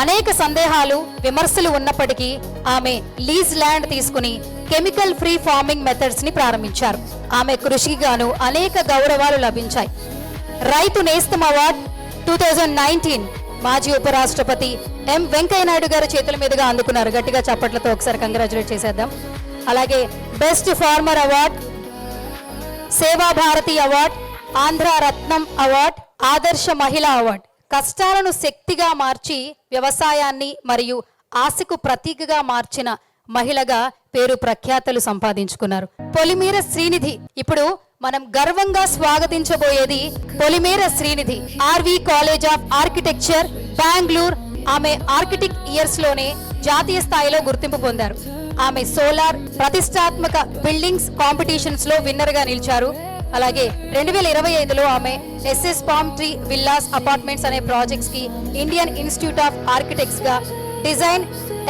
అనేక సందేహాలు, విమర్శలు ఉన్నప్పటికీ ఆమె లీజ్ ల్యాండ్ తీసుకుని కెమికల్ ఫ్రీ ఫార్మింగ్ మెథడ్స్ ని ప్రారంభించారు. ఆమె కృషికి గాను అనేక గౌరవాలు లభించాయి. రైతు నేస్తం అవార్డ్ 2019 మాజీ ఉపరాష్ట్రపతి ఎం వెంకయ్య నాయుడు గారి చేతుల మీదుగా అందుకున్నారు. గట్టిగా చప్పట్లతో ఒకసారి కంగ్రాచులేట్ చేసేద్దాం. అలాగే బెస్ట్ ఫార్మర్ అవార్డ్, సేవా భారతి అవార్డ్, ఆంధ్ర రత్నం అవార్డ్, ఆదర్శ మహిళా అవార్డ్. కష్టాలను శక్తిగా మార్చి వ్యవసాయాన్ని మరియు ఆశకు ప్రతీకగా మార్చిన మహిళగా పేరు ప్రఖ్యాతలు సంపాదించుకున్నారు. పొలిమేర శ్రీనిధి. ఇప్పుడు మనం గర్వంగా స్వాగతించబోయేది Polimera Srinidhi, RV college of architecture, Bengaluru. ఆమె ఆర్కిటెక్ట్ ఇయర్స్ లోనే జాతీయ స్థాయిలో గుర్తింపు పొందారు. ఆమె సోలార్ ప్రతిష్టాత్మక బిల్డింగ్స్ కాంపిటీషన్స్ లో విన్నర్ గా నిలిచారు. అలాగే 2025లో ఆమె SS palm tree villas apartments అనే ప్రాజెక్ట్స్ కి ఇండియన్ ఇన్స్టిట్యూట్ ఆఫ్ ఆర్కిటెక్ట్స్ గా డిజైన్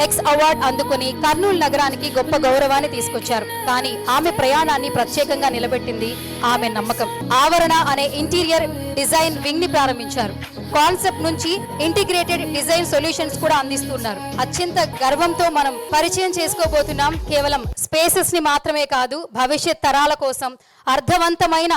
ఎక్స్ అవార్డ్ అందుకుని కర్నూలు నగరానికి గొప్ప గౌరవాన్ని తీసుకొచ్చారు. కానీ ఆమె ప్రయాణాన్ని ప్రత్యేకంగా నిలబెట్టింది ఆమె నమ్మకం. ఆవరణ అనే ఇంటీరియర్ డిజైన్ వింగ్ ని ప్రారంభించారు. కాన్సెప్ట్ నుంచి ఇంటిగ్రేటెడ్ డిజైన్ సొల్యూషన్స్ కూడా అందిస్తున్నారు. అత్యంత గర్వంతో మనం పరిచయం చేసుకోబోతున్నాం కేవలం స్పేసెస్ ని మాత్రమే కాదు, భవిష్యత్ తరాల కోసం అర్థవంతమైన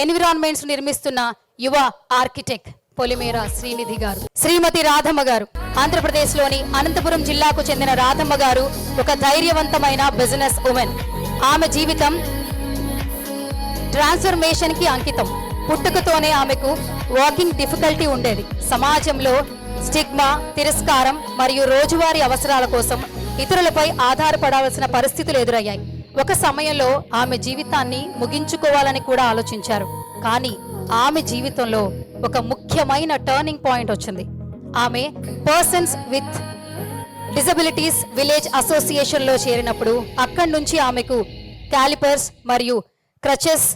ఎన్విరాన్మెంట్స్ నిర్మిస్తున్న యువ ఆర్కిటెక్ట్ పొలిమేర శ్రీనిధి గారు. శ్రీమతి రాధమ్మ గారు. ఆంధ్రప్రదేశ్ లోని అనంతపురం జిల్లాకు చెందిన రాధమ్మ గారు ఒక ధైర్యవంతమైన బిజినెస్ ఉమెన్. ఆమె జీవితం ట్రాన్స్ఫర్మేషన్ కి అంకితం. పుట్టుకతోనే ఆమెకు వాకింగ్ డిఫికల్టీ ఉండేది. సమాజంలో స్టిగ్మా, తిరస్కారం మరియు రోజువారీ అవసరాల కోసం ఇతరులపై ఆధారపడాల్సిన పరిస్థితులు ఎదురయ్యాయి. ఒక సమయంలో ఆమె జీవితాన్ని ముగించుకోవాలని కూడా ఆలోచించారు. కానీ ఆమె జీవితంలో ఒక ముఖ్యమైన టర్నింగ్ పాయింట్ వచ్చింది. ఆమె persons with disabilities village association లో చేరినప్పుడు అక్కడి నుంచి ఆమెకు క్యాలిపర్స్ మరియు క్రచెస్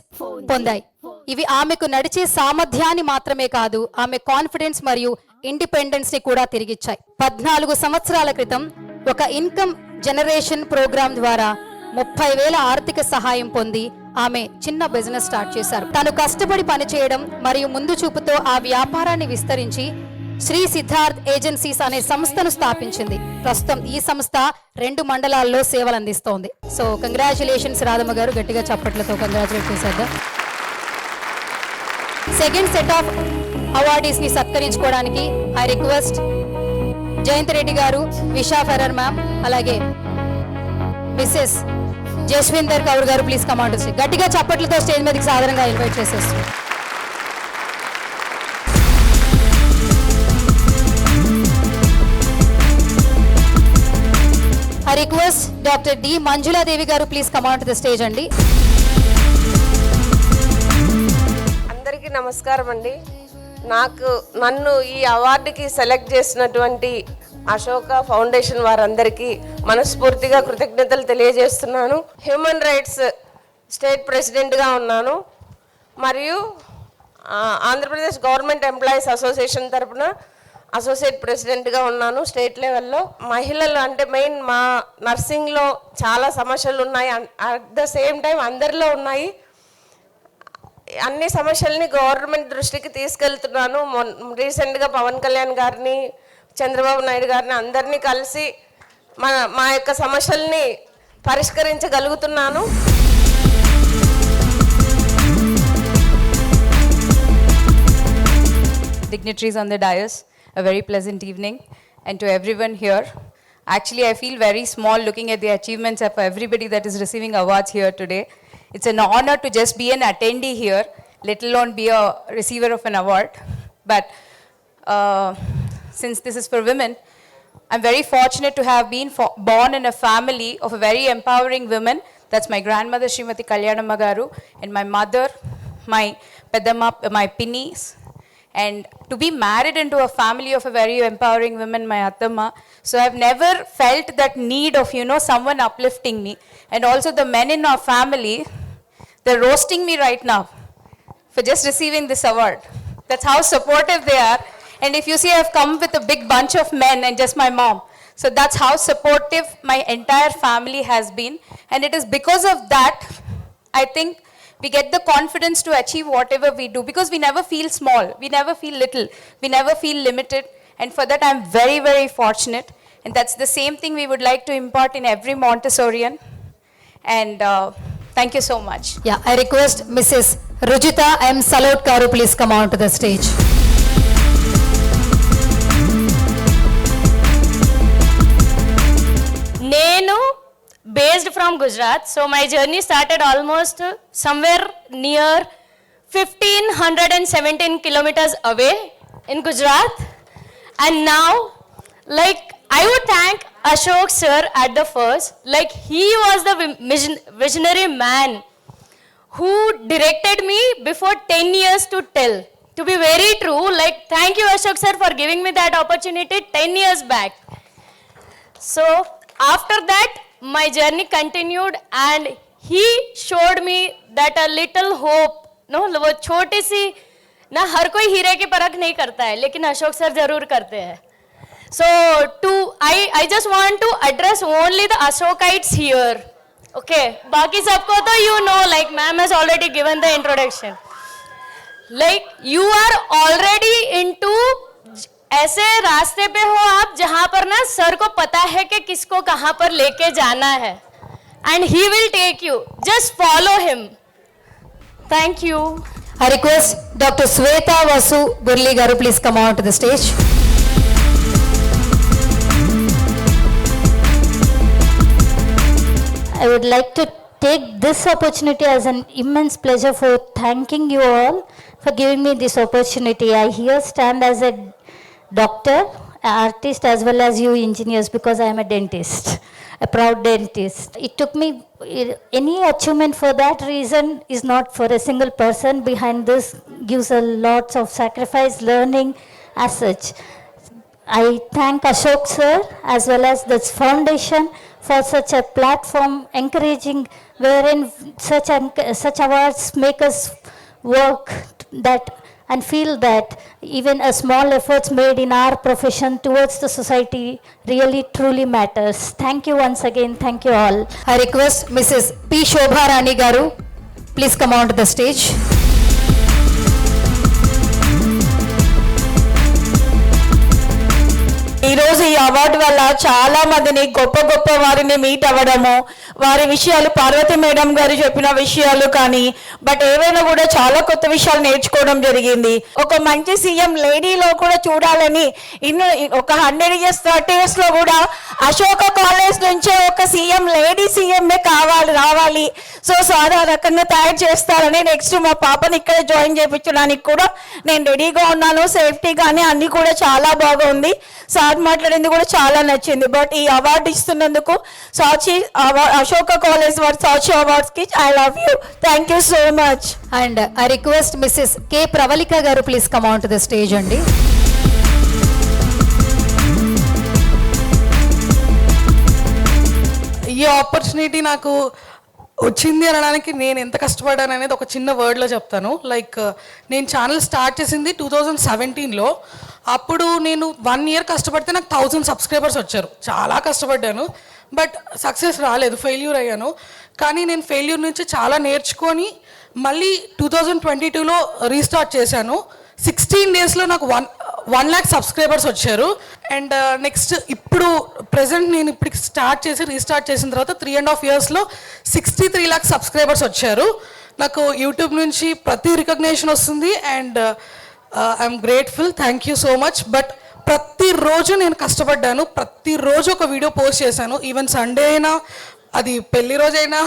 పొందాయి. ఇవి ఆమెకు నడిచే సామర్థ్యాన్ని మాత్రమే కాదు, ఆమె కాన్ఫిడెన్స్ మరియు ఇండిపెండెన్స్ ని కూడా తిరిగిచ్చాయి. 14 సంవత్సరాల క్రితం ఒక ఇన్కమ్ జనరేషన్ ప్రోగ్రాం ద్వారా 30,000 ఆర్థిక సహాయం పొంది ఆమె చిన్న బిజినెస్ స్టార్ట్ చేశారు. తను కష్టపడి పనిచేయడం మరియు ముందు చూపుతో ఆ వ్యాపారాన్ని విస్తరించి శ్రీ సిద్ధార్థ్ ఏజెన్సీస్ అనే సంస్థను స్థాపించింది. ప్రస్తుతం ఈ సంస్థ 2 మండలాల్లో సేవలు అందిస్తోంది. సో కంగ్రాచులేషన్స్ రాధమ్మ గారు, గట్టిగా చప్పట్లతో కంగ్రాచులేట్ చేసేద్దాం. సెకండ్ సెట్ ఆఫ్ అవార్డీస్ ని సత్కరించుకోవడానికి ఐ రిక్వెస్ట్ జయంత్ రెడ్డి గారు, విషా ఫెరర్ మ్యామ్, అలాగే మిస్సెస్ జస్విందర్ కౌర్ గారు ప్లీజ్ కమాండ్ వచ్చి గట్టిగా చప్పట్లతో స్టేజ్ మీదకి సాధారణంగా ఇన్వైట్ చేసేస్తుంది. I request doctor D Manjuladevi గారు ప్లీజ్ కమాండ్ ద స్టేజ్ అండి. అందరికీ నమస్కారం అండి. నన్ను ఈ అవార్డుకి సెలెక్ట్ చేసినటువంటి అశోక ఫౌండేషన్ వారందరికీ మనస్ఫూర్తిగా కృతజ్ఞతలు తెలియజేస్తున్నాను. హ్యూమన్ రైట్స్ స్టేట్ ప్రెసిడెంట్గా ఉన్నాను మరియు ఆంధ్రప్రదేశ్ గవర్నమెంట్ ఎంప్లాయీస్ అసోసియేషన్ తరఫున అసోసియేట్ ప్రెసిడెంట్గా ఉన్నాను స్టేట్ లెవెల్లో. మహిళలు అంటే మెయిన్ మా నర్సింగ్లో చాలా సమస్యలు ఉన్నాయి, అట్ ద సేమ్ టైం అందరిలో ఉన్నాయి. అన్ని సమస్యల్ని గవర్నమెంట్ దృష్టికి తీసుకెళ్తున్నాను. రీసెంట్గా పవన్ కళ్యాణ్ గారిని, చంద్రబాబు నాయుడు గారిని అందరినీ కలిసి మా యొక్క సమస్యల్ని పరిష్కరించగలుగుతున్నాను. Dignitaries on the dais, a very pleasant evening, and to everyone here. Actually, I feel very small looking at the achievements of everybody that is receiving awards here today. It's an honor to just be an attendee here, let alone be a receiver of an award. But since this is for women, I'm very fortunate to have been born in a family of a very empowering women. That's my grandmother, Srimati Kalyanamma Garu, and my mother, my Peddamma, my Pinnies. And to be married into a family of a very empowering woman, my Attamma. So I've never felt that need of, someone uplifting me. And also the men in our family, they're roasting me right now for just receiving this award. That's how supportive they are. And if you see, I've come with a big bunch of men and just my mom. So that's how supportive my entire family has been. And it is because of that, I think, we get the confidence to achieve whatever we do, because we never feel small, we never feel little, we never feel limited. And for that, I'm very, very fortunate. And that's the same thing we would like to impart in every Montessorian. And thank you so much. Yeah, I request Mrs. Rujita M. Salot Karu please come on to the stage. Nenu based from Gujarat, so my journey started almost somewhere near 1517 kilometers away in Gujarat. And now, I would thank Ashok sir at the first. He was the visionary man who directed me before 10 years to tell. To be very true, thank you Ashok sir for giving me that opportunity 10 years back. So after that, my journey continued and he showed me that a little hope, वो छोटी सी ना, हर कोई हीरे की परख नहीं करता है, लेकिन अशोक सर जरूर करते हैं. So I just want to address only the Ashokites here. Okay, बाकी सबको तो ma'am has already given the introduction. You are already into ऐसे रास्ते पे हो आप जहां पर ना सर को पता है कि किसको कहां पर लेके जाना है, and he will take you, just follow him. Thank you. I request Dr. Sweta Vasu Burli Garu please come on to the stage. I would like to take this opportunity as an immense pleasure for thanking you all for giving me this opportunity. I here stand as a doctor, an artist, as well as you engineers, because I am a dentist, a proud dentist. It took me, any achievement for that reason is not for a single person. Behind this gives a lots of sacrifice, learning as such. I thank Ashok sir as well as this foundation for such a platform encouraging, wherein such awards make us work, that and feel that even a small efforts made in our profession towards the society really truly matters. Thank you once again. Thank you all. I request Mrs. P. Shobha Rani garu, please come on to the stage. ఈరోజు ఈ award వల్ల చాలా మందిని గొప్ప గొప్ప వారిని meet అవ్వడము, వారి విషయాలు పార్వతి మేడం గారు చెప్పిన విషయాలు కానీ బట్ ఏవైనా కూడా చాలా కొత్త విషయాలు నేర్చుకోవడం జరిగింది. ఒక మంచి సీఎం లేడీలో కూడా చూడాలని ఒక 100 years 30 years లో కూడా అశోక కాలేజ్ నుంచే ఒక సీఎం లేడీ సీఎంఏ రావాలి. సో సార్ ఆ రకంగా తయారు చేస్తారని నెక్స్ట్ మా పాపని ఇక్కడ జాయిన్ చేయించడానికి కూడా నేను రెడీగా ఉన్నాను. సేఫ్టీ కానీ అన్ని కూడా చాలా బాగుంది. సార్ మాట్లాడింది కూడా చాలా నచ్చింది. బట్ ఈ అవార్డు ఇస్తున్నందుకు సాచి అశోక కాలేజ్ వారి సాచి అవార్డ్స్ కి I love you. Thank you so much. And I request Mrs K Pravalika garu please come on to the stage అండి. ఈ ఆపర్చునిటీ నాకు వచ్చింది అనడానికి నేను ఎంత కష్టపడ్డాను అనేది ఒక చిన్న వర్డ్లో చెప్తాను. లైక్ నేను ఛానల్ స్టార్ట్ చేసింది 2017లో. అప్పుడు నేను 1 year కష్టపడితే నాకు 1000 subscribers వచ్చారు. చాలా కష్టపడ్డాను బట్ సక్సెస్ రాలేదు, ఫెయిల్యూర్ అయ్యాను. కానీ నేను ఫెయిల్యూర్ నుంచి చాలా నేర్చుకొని మళ్ళీ 2022లో రీస్టార్ట్ చేశాను. 16 daysలో నాకు 1 lakh subscribers వచ్చారు. అండ్ నెక్స్ట్ ఇప్పుడు ప్రజెంట్ నేను ఇప్పుడు రీస్టార్ట్ చేసిన తర్వాత 3.5 yearsలో 63 lakh subscribers వచ్చారు. నాకు యూట్యూబ్ నుంచి ప్రతి రికగ్నేషన్ వస్తుంది and I'm grateful. Thank you so much. But ప్రతిరోజు నేను కష్టపడ్డాను, ప్రతిరోజు ఒక వీడియో పోస్ట్ చేశాను. ఈవెన్ సండే అయినా, అది పెళ్లి రోజైనా,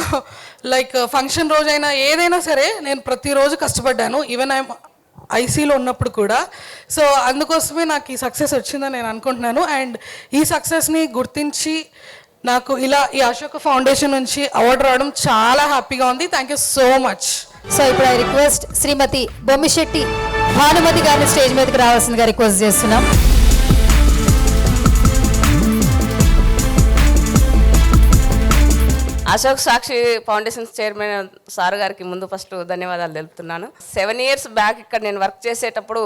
లైక్ ఫంక్షన్ రోజైనా, ఏదైనా సరే నేను ప్రతిరోజు కష్టపడ్డాను. ఈవెన్ ఐఎమ్ ఐసీలో ఉన్నప్పుడు కూడా. సో అందుకోసమే నాకు ఈ సక్సెస్ వచ్చిందని నేను అనుకుంటున్నాను. అండ్ ఈ సక్సెస్ని గుర్తించి నాకు ఇలా ఈ అశోక ఫౌండేషన్ నుంచి అవార్డు రావడం చాలా హ్యాపీగా ఉంది. Thank you so much. So ఇప్పుడు ఐ రిక్వెస్ట్ శ్రీమతి బొమ్మిశెట్టి భానుమతి గారిని స్టేజ్ మీదకి రావాల్సిందిగా రిక్వెస్ట్ చేస్తున్నాం. అశోక్ సాక్షి ఫౌండేషన్ చైర్మన్ సార్ గారికి ముందు ఫస్ట్ ధన్యవాదాలు తెలుపుతున్నాను. 7 years బ్యాక్ ఇక్కడ నేను వర్క్ చేసేటప్పుడు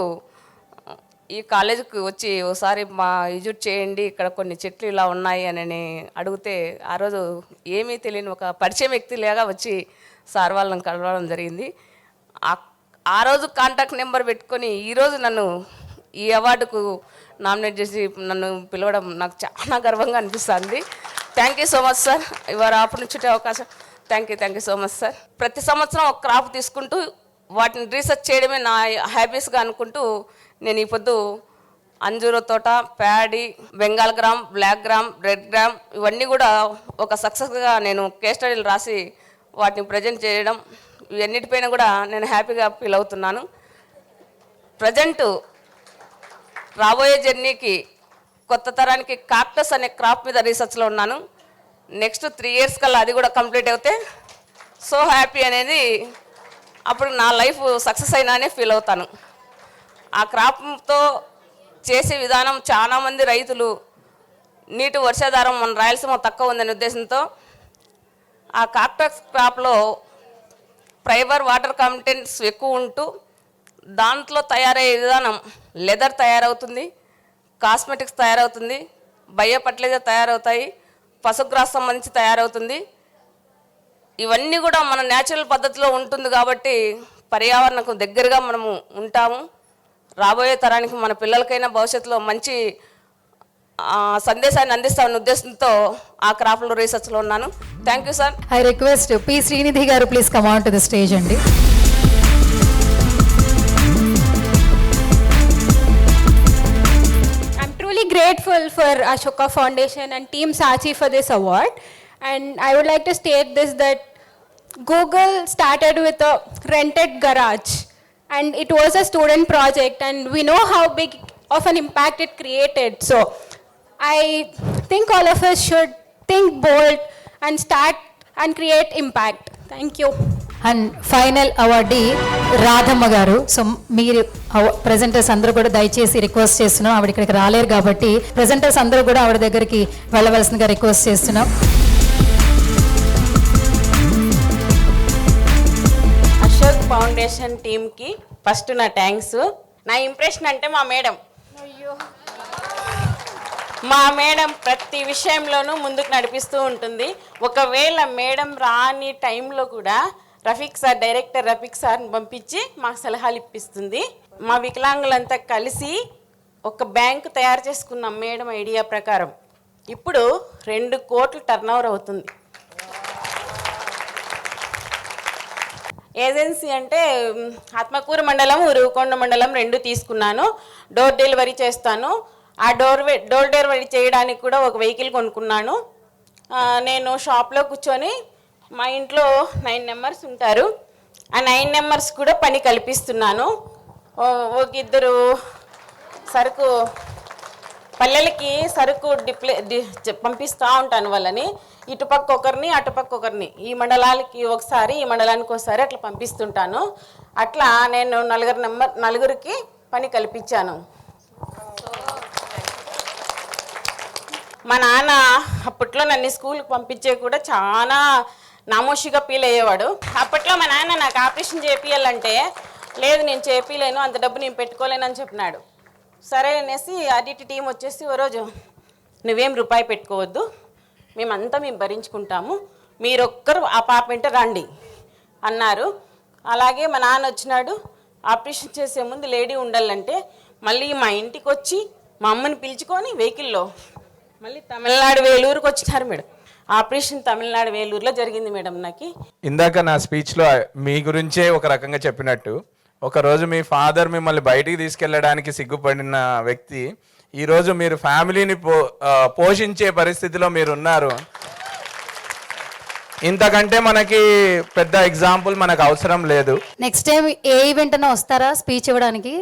ఈ కాలేజీకి వచ్చి ఒకసారి మా విజిట్ చేయండి, ఇక్కడ కొన్ని చెట్లు ఇలా ఉన్నాయి అని అడిగితే ఆ రోజు ఏమీ తెలియని ఒక పరిచయం వ్యక్తిలాగా వచ్చి సార్ వాళ్ళని కలవడం జరిగింది. ఆ రోజు కాంటాక్ట్ నెంబర్ పెట్టుకొని ఈరోజు నన్ను ఈ అవార్డుకు నామినేట్ చేసి నన్ను పిలవడం నాకు చాలా గర్వంగా అనిపిస్తుంది. Thank you so much sir, your opportunity అవకాశం. Thank you so much sir. ప్రతి సంవత్సరం ఒక క్రాప్ తీసుకుంటూ వాటిని రీసెర్చ్ చేయడమే నా హ్యాబీస్గా అనుకుంటూ నేను ఈ పొద్దు అంజూర తోట, paddy, Bengal gram, black gram, red gram ఇవన్నీ కూడా ఒక సక్సెస్గా నేను కేస్ స్టడీలు రాసి వాటిని ప్రజెంట్ చేయడం, ఇవన్నిటిపైన కూడా నేను హ్యాపీగా ఫీల్ అవుతున్నాను. ప్రజెంట్ రాబోయే జర్నీకి కొత్త తరానికి కాక్టస్ అనే క్రాప్ మీద రీసెర్చ్లో ఉన్నాను. నెక్స్ట్ 3 years కల్లా అది కూడా కంప్లీట్ అవుతే సో హ్యాపీ అనేది అప్పుడు నా లైఫ్ సక్సెస్ అయినానే ఫీల్ అవుతాను. ఆ క్రాప్తో చేసే విధానం చాలామంది రైతులు నీటి వర్షాధారం మన రాయలసీమ తక్కువ ఉందనే ఉద్దేశంతో ఆ కాక్టస్ క్రాప్లో ఫైబర్ వాటర్ కంటెంట్స్ ఎక్కువ ఉంటూ దాంట్లో తయారయ్యే విధానం లెదర్ తయారవుతుంది, కాస్మెటిక్స్ తయారవుతుంది, బయో ఫర్టిలైజర్ తయారవుతాయి, పశుగ్రాస్ సంబంధించి తయారవుతుంది. ఇవన్నీ కూడా మన న్యాచురల్ పద్ధతిలో ఉంటుంది కాబట్టి పర్యావరణకు దగ్గరగా మనము ఉంటాము. రాబోయే తరానికి మన పిల్లలకైనా భవిష్యత్తులో మంచి సందేశాన్ని అందిస్తామన్న ఉద్దేశంతో ఆ క్రాప్లో రీసెర్చ్లో ఉన్నాను. Thank you sir. I request P Srinidhi garu please come on to the stage అండి. I'm truly grateful for Ashoka Foundation and Team Sachi for this award. And I would like to state this, that Google started with a rented garage and it was a student project and we know how big of an impact it created. So I think all of us should think bold and start and create impact. Thank you. And final awardee Radhamma గారు. So మీరు presenters అందరూ కూడా దయచేసి request చేస్తున్నాం, ఆవిడ ఇక్కడికి రాలేరు కాబట్టి ప్రెజెంటర్స్ అందరూ కూడా ఆవిడ దగ్గరికి వెళ్ళవలసిందిగా రిక్వెస్ట్ చేస్తున్నాం. అశోక్ ఫౌండేషన్ టీమ్కి ఫస్ట్ నా థ్యాంక్స్. నా ఇంప్రెషన్ అంటే మా మేడం. మా మేడం ప్రతి విషయంలోనూ ముందుకు నడిపిస్తూ ఉంటుంది. ఒకవేళ మేడం రాని టైంలో కూడా రఫీక్ సార్, డైరెక్టర్ రఫీక్ సార్ని పంపించి మాకు సలహాలు ఇప్పిస్తుంది. మా వికలాంగులంతా కలిసి ఒక బ్యాంకు తయారు చేసుకున్నాం మేడం ఐడియా ప్రకారం. ఇప్పుడు 2 కోట్లు టర్నోవర్ అవుతుంది. ఏజెన్సీ అంటే ఆత్మకూరు మండలం, ఉరువకొండ మండలం 2 తీసుకున్నాను. డోర్ డెలివరీ చేస్తాను. ఆ డోర్ డెలివరీ చేయడానికి కూడా ఒక వెహికల్ కొనుక్కున్నాను. నేను షాప్లో కూర్చొని, మా ఇంట్లో 9 మెంబర్స్ ఉంటారు. ఆ 9 మెంబర్స్ కూడా పని కల్పిస్తున్నాను. ఒక 2 సరుకు పల్లెలకి సరుకు పంపిస్తూ ఉంటాను వాళ్ళని. ఇటుపక్క ఒకరిని, అటుపక్క ఒకరిని, ఈ మండలాలకి ఒకసారి, ఈ మండలానికి ఒకసారి అట్లా పంపిస్తుంటాను. అట్లా నేను 4 పని కల్పించాను. మా నాన్న అప్పట్లో నన్ను స్కూల్కి పంపించే కూడా చాలా నామోషిగా ఫీల్ అయ్యేవాడు. అప్పట్లో మా నాన్న నాకు ఆపరేషన్ చేపియాలంటే, లేదు నేను చేపిలేను, అంత డబ్బు నేను పెట్టుకోలేను అని చెప్పినాడు. సరే అనేసి ఆడిట్ టీం వచ్చేసి ఓ రోజు, నువ్వేం రూపాయి పెట్టుకోవద్దు, మేమంతా భరించుకుంటాము, మీరొక్కరు ఆ పాప వెంట రండి అన్నారు. అలాగే మా నాన్న వచ్చినాడు. ఆపరేషన్ చేసే ముందు లేడీ ఉండాలంటే మళ్ళీ మా ఇంటికి వచ్చి మా అమ్మని పిలుచుకొని వెహికల్లో మళ్ళీ తమిళనాడు వేలూరుకి వచ్చినారు మేడం. ఆపరేషన్ తమిళనాడు వేలూరులో జరిగింది మేడం నాకు. ఇందాక నా స్పీచ్లో మీ గురించే ఒక రకంగా చెప్పినట్టు, ఒకరోజు మీ ఫాదర్ మిమ్మల్ని బయటికి తీసుకెళ్ళడానికి సిగ్గుపడిన వ్యక్తి ఈరోజు మీరు ఫ్యామిలీని పోషించే పరిస్థితిలో మీరు ఉన్నారు. ఇంతకంటే మనకి పెద్ద ఎగ్జాంపుల్ మనకు అవసరం లేదు. నెక్స్ట్ టైం ఏ ఈవెంట్ అన్నా వస్తారా స్పీచ్ ఇవ్వడానికి?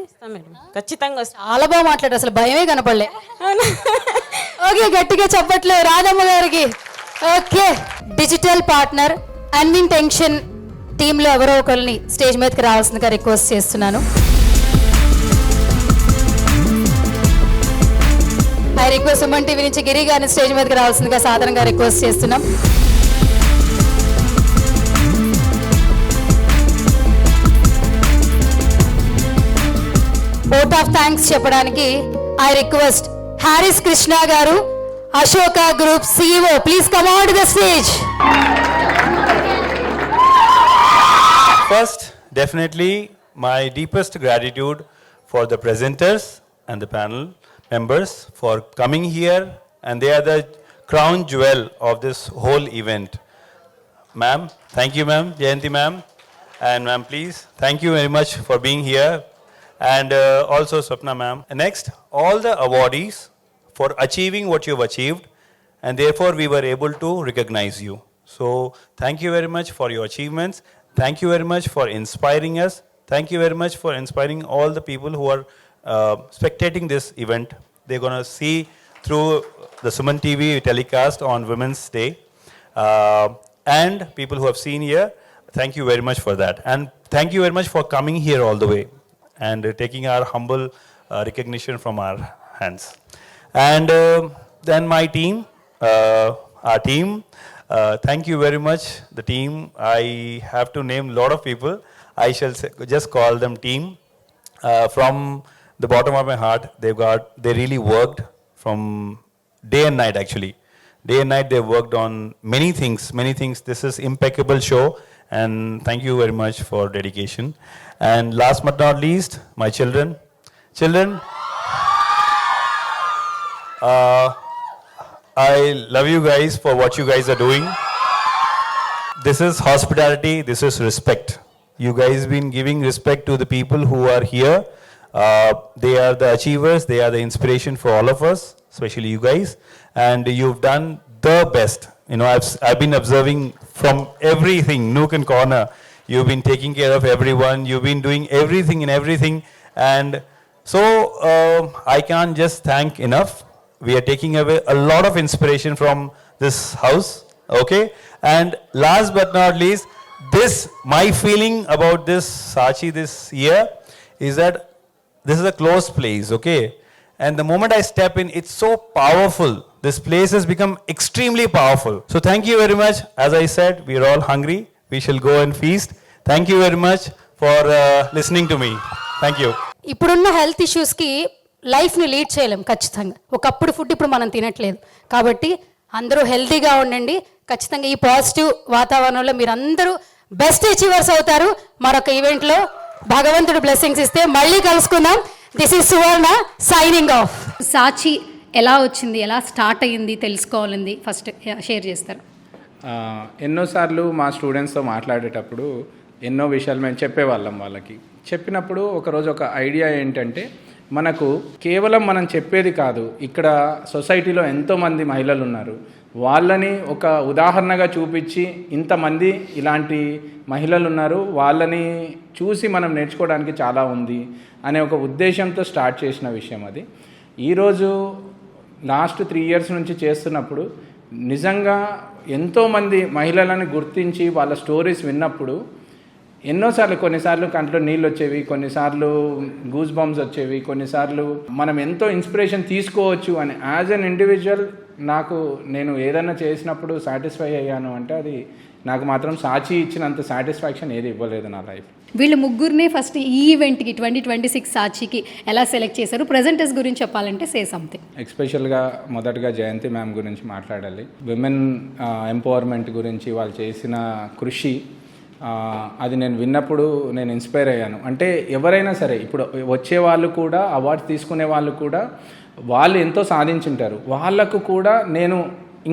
ఖచ్చితంగా. చాలా బాగా మాట్లాడారు, అసలు భయమే కనపడలే. ఓకే, గట్టిగా చెప్పట్లే రాధమ్మ గారికి. ఓకే, డిజిటల్ పార్ట్నర్ అన్విన్ టెన్షన్ టీంలో ఎవరో ఒకరిని స్టేజ్ మీదకి రావాల్సిందిగా రిక్వెస్ట్ చేస్తున్నాను. ఐ రిక్వెస్ట్ సుమన్ టీవీ నుంచి గిరి గారిని స్టేజ్ మీదకి రావాల్సిందిగా సాధారణంగా రిక్వెస్ట్ చేస్తున్నాం. ఓట్ ఆఫ్ థ్యాంక్స్ చెప్పడానికి ఐ రిక్వెస్ట్ హారిస్ కృష్ణ గారు, Ashoka group CEO. Please come on to the stage. First, definitely my deepest gratitude for the presenters and the panel members for coming here, and they are the crown jewel of this whole event. Ma'am, thank you ma'am, Jayanti ma'am, and ma'am please, thank you very much for being here, and also Swapna ma'am. Next, all the awardees for achieving what you've achieved, and therefore we were able to recognize you. So thank you very much for your achievements. Thank you very much for inspiring us. Thank you very much for inspiring all the people who are spectating this event. They're going to see through the Suman TV telecast on Women's Day. And people who have seen here, thank you very much for that. And thank you very much for coming here all the way and taking our humble recognition from our hands. And then my team, our team, thank you very much, the team. I have to name a lot of people. I shall just call them team. From the bottom of my heart, they really worked from day and night actually. Day and night they worked on many things. This is impeccable show, and thank you very much for dedication. And last but not least, my children. I love you guys for what you guys are doing. This is hospitality, this is respect. You guys been giving respect to the people who are here. They are the achievers, they are the inspiration for all of us, especially you guys. And you've done the best. You know, I've been observing from everything, nook and corner. You've been taking care of everyone. You've been doing everything. And so I can't just thank enough. We are taking away a lot of inspiration from this house, okay? And last but not least, my feeling about this Saatchi this year is that this is a closed place, okay? And the moment I step in, it's so powerful. This place has become extremely powerful. So thank you very much. As I said, we are all hungry. We shall go and feast. Thank you very much for listening to me. Thank you. ఇప్పుడున్న health ఇష్యూస్కి లైఫ్ని lead చేయలేం ఖచ్చితంగా. ఒకప్పుడు food ఇప్పుడు మనం తినట్లేదు. కాబట్టి అందరూ హెల్తీగా ఉండండి. ఖచ్చితంగా ఈ పాజిటివ్ వాతావరణంలో మీరు అందరూ బెస్ట్ అచీవర్స్ అవుతారు. మరొక ఈవెంట్లో భగవంతుడు బ్లెస్సింగ్స్ ఇస్తే మళ్ళీ కలుసుకుందాం. This is Suvarna signing off. Saachi ఎలా వచ్చింది, ఎలా స్టార్ట్ అయ్యింది తెలుసుకోవాలండి, ఫస్ట్ షేర్ చేస్తారు. ఎన్నోసార్లు మా స్టూడెంట్స్తో మాట్లాడేటప్పుడు ఎన్నో విషయాలు మేము చెప్పేవాళ్ళం. వాళ్ళకి చెప్పినప్పుడు ఒకరోజు ఒక ఐడియా ఏంటంటే, మనకు కేవలం మనం చెప్పేది కాదు, ఇక్కడ సొసైటీలో ఎంతోమంది మహిళలు ఉన్నారు, వాళ్ళని ఒక ఉదాహరణగా చూపించి ఇంతమంది ఇలాంటి మహిళలు ఉన్నారు, వాళ్ళని చూసి మనం నేర్చుకోవడానికి చాలా ఉంది అనే ఒక ఉద్దేశంతో స్టార్ట్ చేసిన విషయం అది. ఈరోజు లాస్ట్ 3 years నుంచి చేస్తున్నప్పుడు నిజంగా ఎంతోమంది మహిళలను గుర్తించి వాళ్ళ స్టోరీస్ విన్నప్పుడు ఎన్నోసార్లు, కొన్నిసార్లు కంట్లో నీళ్ళు వచ్చేవి, కొన్నిసార్లు గూస్ బంప్స్ వచ్చేవి, కొన్నిసార్లు మనం ఎంతో ఇన్స్పిరేషన్ తీసుకోవచ్చు అని యాజ్ అన్ ఇండివిజువల్ నేను ఏదైనా చేసినప్పుడు సాటిస్ఫై అయ్యాను అంటే అది నాకు మాత్రం సాచి ఇచ్చినంత సాటిస్ఫాక్షన్ ఏది ఇవ్వలేదు నా లైఫ్. వీళ్ళు ముగ్గురినే ఫస్ట్ ఈ ఈవెంట్కి 2026 సాచికి ఎలా సెలెక్ట్ చేశారు? ప్రెజెంటర్స్ గురించి చెప్పాలంటే సే సంథింగ్. ఎస్పెషల్గా మొదటగా జయంతి మ్యామ్ గురించి మాట్లాడాలి. విమెన్ ఎంపవర్మెంట్ గురించి వాళ్ళు చేసిన కృషి, అది నేను విన్నప్పుడు నేను ఇన్స్పైర్ అయ్యాను. అంటే ఎవరైనా సరే ఇప్పుడు వచ్చే వాళ్ళు కూడా, అవార్డ్స్ తీసుకునే వాళ్ళు కూడా, వాళ్ళు ఎంతో సాధించుంటారు, వాళ్ళకు కూడా నేను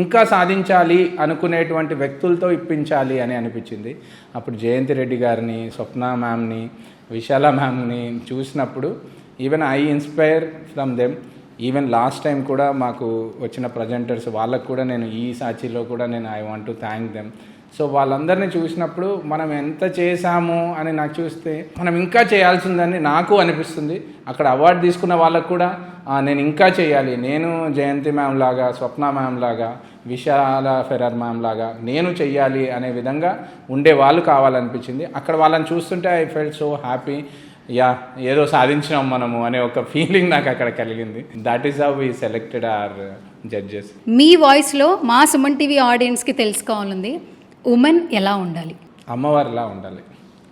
ఇంకా సాధించాలి అనుకునేటువంటి వ్యక్తులతో ఇప్పించాలి అని అనిపించింది. అప్పుడు జయంతి రెడ్డి గారిని, స్వప్న మ్యామ్ని, విశాల మ్యామ్ని చూసినప్పుడు even I inspire from them. Even last time కూడా మాకు వచ్చిన ప్రజెంటర్స్ వాళ్ళకు కూడా నేను ఈ సాచిలో కూడా నేను I want to thank them. So వాళ్ళందరినీ చూసినప్పుడు మనం ఎంత చేశాము అని నాకు చూస్తే మనం ఇంకా చేయాల్సిందని నాకు అనిపిస్తుంది. అక్కడ అవార్డు తీసుకున్న వాళ్ళకు కూడా నేను ఇంకా చేయాలి, నేను జయంతి మ్యామ్ లాగా, స్వప్న మ్యామ్ లాగా, విశాల ఫెరర్ మ్యామ్ లాగా నేను చెయ్యాలి అనే విధంగా ఉండే వాళ్ళు కావాలనిపించింది. అక్కడ వాళ్ళని చూస్తుంటే ఐ ఫెల్ట్ సో హ్యాపీ. ఏదో సాధించినాం మనము అనే ఒక ఫీలింగ్ నాకు అక్కడ కలిగింది. That is how we selected our judges. మీ వాయిస్లో మా సుమన్ టీవీ ఆడియన్స్కి తెలుసుకోవాలంది, ఉమెన్ ఎలా ఉండాలి? అమ్మవారిలా ఉండాలి,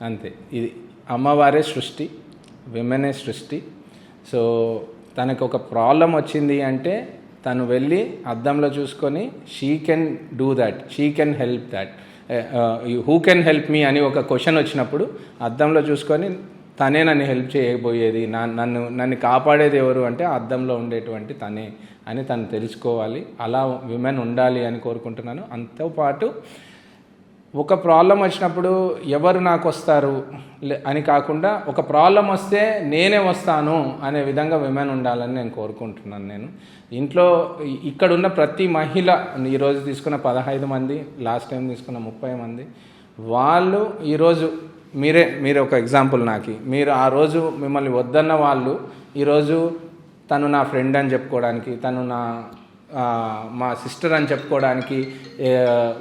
అంతే. ఇది అమ్మవారే సృష్టి, విమెనే సృష్టి. సో తనకు ఒక ప్రాబ్లం వచ్చింది అంటే తను వెళ్ళి అద్దంలో చూసుకొని she can do that, she can help that, who can help me అని ఒక క్వశ్చన్ వచ్చినప్పుడు అద్దంలో చూసుకొని తనే నన్ను హెల్ప్ చేయబోయేది, నన్ను కాపాడేది ఎవరు అంటే అద్దంలో ఉండేటువంటి తనే అని తను తెలుసుకోవాలి. అలా విమెన్ ఉండాలి అని కోరుకుంటున్నాను. అంతో పాటు ఒక ప్రాబ్లం వచ్చినప్పుడు ఎవరు నాకు వస్తారు అని కాకుండా ఒక ప్రాబ్లం వస్తే నేనే వస్తాను అనే విధంగా విమెన్ ఉండాలని నేను కోరుకుంటున్నాను. నేను ఇంట్లో ఇక్కడున్న ప్రతి మహిళ, ఈరోజు తీసుకున్న 15 మంది, లాస్ట్ టైం తీసుకున్న 30 మంది, వాళ్ళు ఈరోజు మీరే ఒక ఎగ్జాంపుల్ నాకు. మీరు ఆ రోజు మిమ్మల్ని వద్దన్న వాళ్ళు ఈరోజు తను నా ఫ్రెండ్ అని చెప్పుకోవడానికి, తను మా సిస్టర్ అని చెప్పుకోవడానికి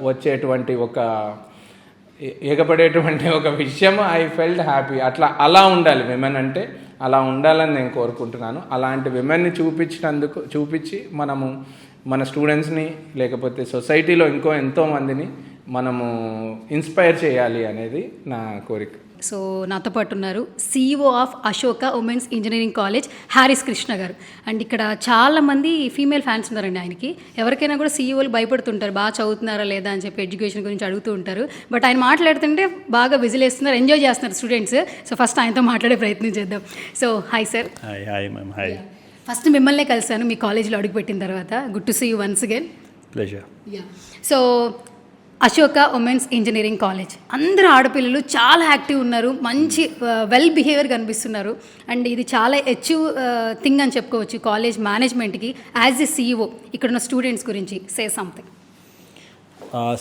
వచ్చేటువంటి ఒక ఎగపడేటువంటి ఒక విషయం ఐ ఫెల్ట్ హ్యాపీ. అలా ఉండాలి విమెన్ అంటే, అలా ఉండాలని నేను కోరుకుంటున్నాను. అలాంటి విమెన్ని చూపించి మనము మన స్టూడెంట్స్ని లేకపోతే సొసైటీలో ఎంతోమందిని మనము ఇన్స్పైర్ చేయాలి అనేది నా కోరిక. సో నాతో పాటు ఉన్నారు CEO of Ashoka women's engineering college Haris Krishna గారు. అండ్ ఇక్కడ చాలామంది ఫీమేల్ ఫ్యాన్స్ ఉన్నారండి ఆయనకి. ఎవరికైనా కూడా CEOలు భయపడుతుంటారు, బాగా చదువుతున్నారా లేదా అని చెప్పి ఎడ్యుకేషన్ గురించి అడుగుతూ ఉంటారు. బట్ ఆయన మాట్లాడుతుంటే బాగా విజిలేస్తున్నారు, ఎంజాయ్ చేస్తున్నారు స్టూడెంట్స్. సో ఫస్ట్ ఆయనతో మాట్లాడే ప్రయత్నం చేద్దాం. So hi sir. Hi ma'am. Hi. First మిమ్మల్నే కలిసాను మీ కాలేజ్లో అడుగుపెట్టిన తర్వాత. Good to see you once again. Pleasure. So Ashoka women's engineering college, అందరూ ఆడపిల్లలు చాలా యాక్టివ్ ఉన్నారు, మంచి వెల్ బిహేవియర్ కనిపిస్తున్నారు. అండ్ ఇది చాలా అచీవ్ థింగ్ అని చెప్పుకోవచ్చు కాలేజ్ మేనేజ్మెంట్కి. యాజ్ ఎ CEO ఇక్కడున్న స్టూడెంట్స్ గురించి say something.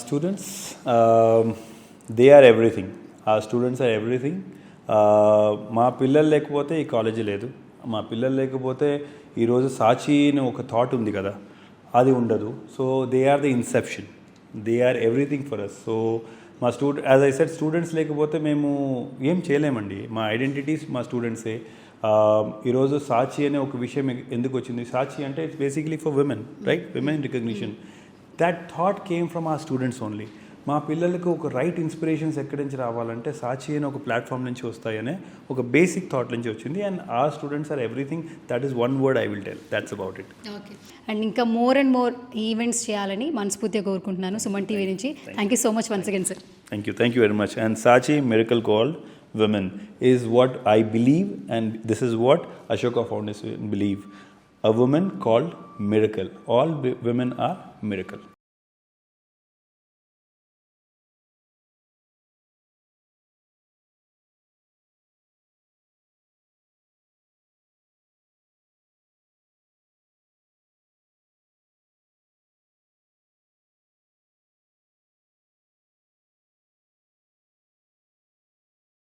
Students they are everything. Students are everything. మా పిల్లలు లేకపోతే ఈ కాలేజీ లేదు, మా పిల్లలు లేకపోతే ఈరోజు సాచి అని ఒక థాట్ ఉంది కదా, అది ఉండదు. So they are the inception, they are everything for us. So మా యాజ్ ఐ సెడ్, స్టూడెంట్స్ లేకపోతే మేము ఏం చేయలేమండి. మా ఐడెంటిటీస్ మా స్టూడెంట్సే. ఈరోజు సాచి అనే ఒక విషయం ఎందుకు వచ్చింది? సాచి అంటే it's basically for women, right? Women recognition. That thought came from our students only. మా పిల్లలకు ఒక రైట్ ఇన్స్పిరేషన్స్ ఎక్కడి నుంచి రావాలంటే సాచి అనే ఒక ప్లాట్ఫామ్ నుంచి వస్తాయనే ఒక బేసిక్ థాట్ నుంచి వచ్చింది. అండ్ ఆ students are everything. That is one word I will tell, that's about it. Okay, and ఇంకా మోర్ అండ్ మోర్ ఈవెంట్స్ చేయాలని మనస్ఫూర్తిగా కోరుకుంటున్నాను సుమన్ టీవీ నుంచి. Thank you so much once again sir. Thank you very much. And Sachi Miracle Called Women is what I believe, and this is what Ashoka Foundation believe. A woman called miracle. All women are miracle.